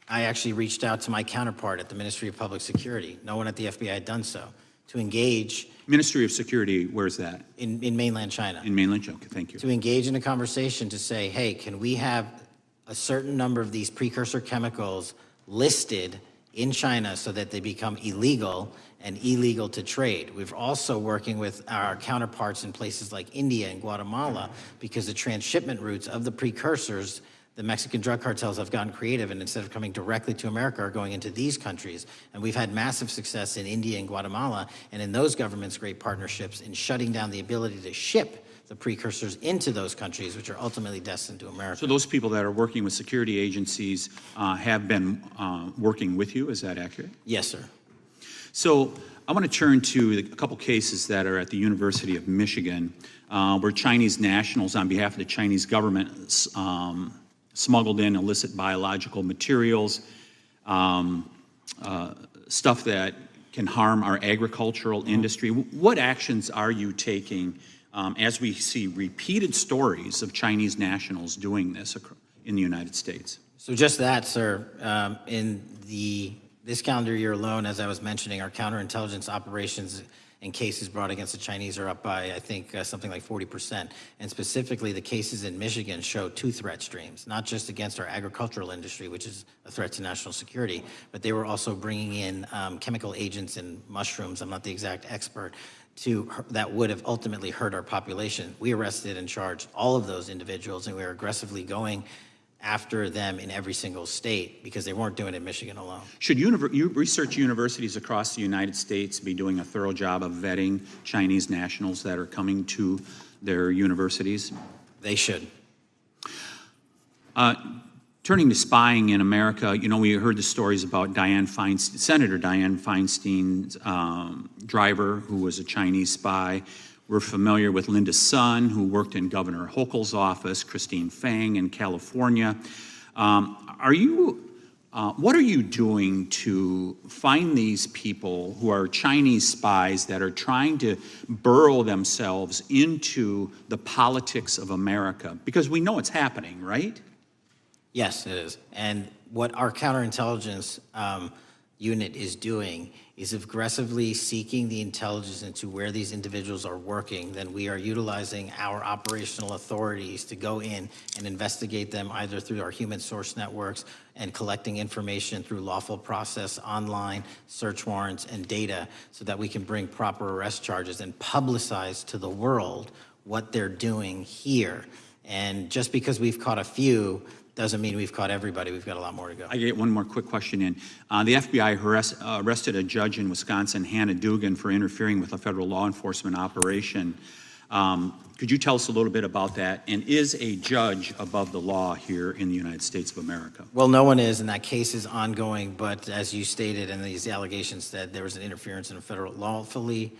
I actually reached out to my counterpart at the Ministry of Public Security. No one at the FBI had done so, to engage. Ministry of Security, where's that? In mainland China. In mainland China, okay, thank you. To engage in a conversation to say, hey, can we have a certain number of these precursor chemicals listed in China so that they become illegal and illegal to trade. We're also working with our counterparts in places like India and Guatemala because the transshipment routes of the precursors, the Mexican drug cartels have gotten creative, and instead of coming directly to America, are going into these countries. And we've had massive success in India and Guatemala, and in those governments, great partnerships in shutting down the ability to ship the precursors into those countries, which are ultimately destined to America. So those people that are working with security agencies have been working with you, is that accurate? Yes, sir. So I want to turn to a couple cases that are at the University of Michigan, where Chinese nationals, on behalf of the Chinese government, smuggled in illicit biological materials, stuff that can harm our agricultural industry. What actions are you taking as we see repeated stories of Chinese nationals doing this in the United States? So just that, sir. In this calendar year alone, as I was mentioning, our counterintelligence operations and cases brought against the Chinese are up by, I think, something like 40%. And specifically, the cases in Michigan show two threat streams, not just against our agricultural industry, which is a threat to national security, but they were also bringing in chemical agents in mushrooms. I'm not the exact expert. That would have ultimately hurt our population. We arrested and charged all of those individuals, and we are aggressively going after them in every single state because they weren't doing it in Michigan alone. Should research universities across the United States be doing a thorough job of vetting Chinese nationals that are coming to their universities? They should. Turning to spying in America, you know, we heard the stories about Senator Dianne Feinstein's driver, who was a Chinese spy. We're familiar with Linda Sun, who worked in Governor Hochul's office, Christine Fang in California. What are you doing to find these people who are Chinese spies that are trying to burrow themselves into the politics of America? Because we know it's happening, right? Yes, it is. And what our counterintelligence unit is doing is aggressively seeking the intelligence into where these individuals are working. Then we are utilizing our operational authorities to go in and investigate them either through our human source networks and collecting information through lawful process, online, search warrants, and data so that we can bring proper arrest charges and publicize to the world what they're doing here. And just because we've caught a few doesn't mean we've caught everybody. We've got a lot more to go. I get one more quick question in. The FBI arrested a judge in Wisconsin, Hannah Dugan, for interfering with a federal law enforcement operation. Could you tell us a little bit about that? And is a judge above the law here in the United States of America? Well, no one is, and that case is ongoing. But as you stated, and these allegations that there was an interference in a federal lawfully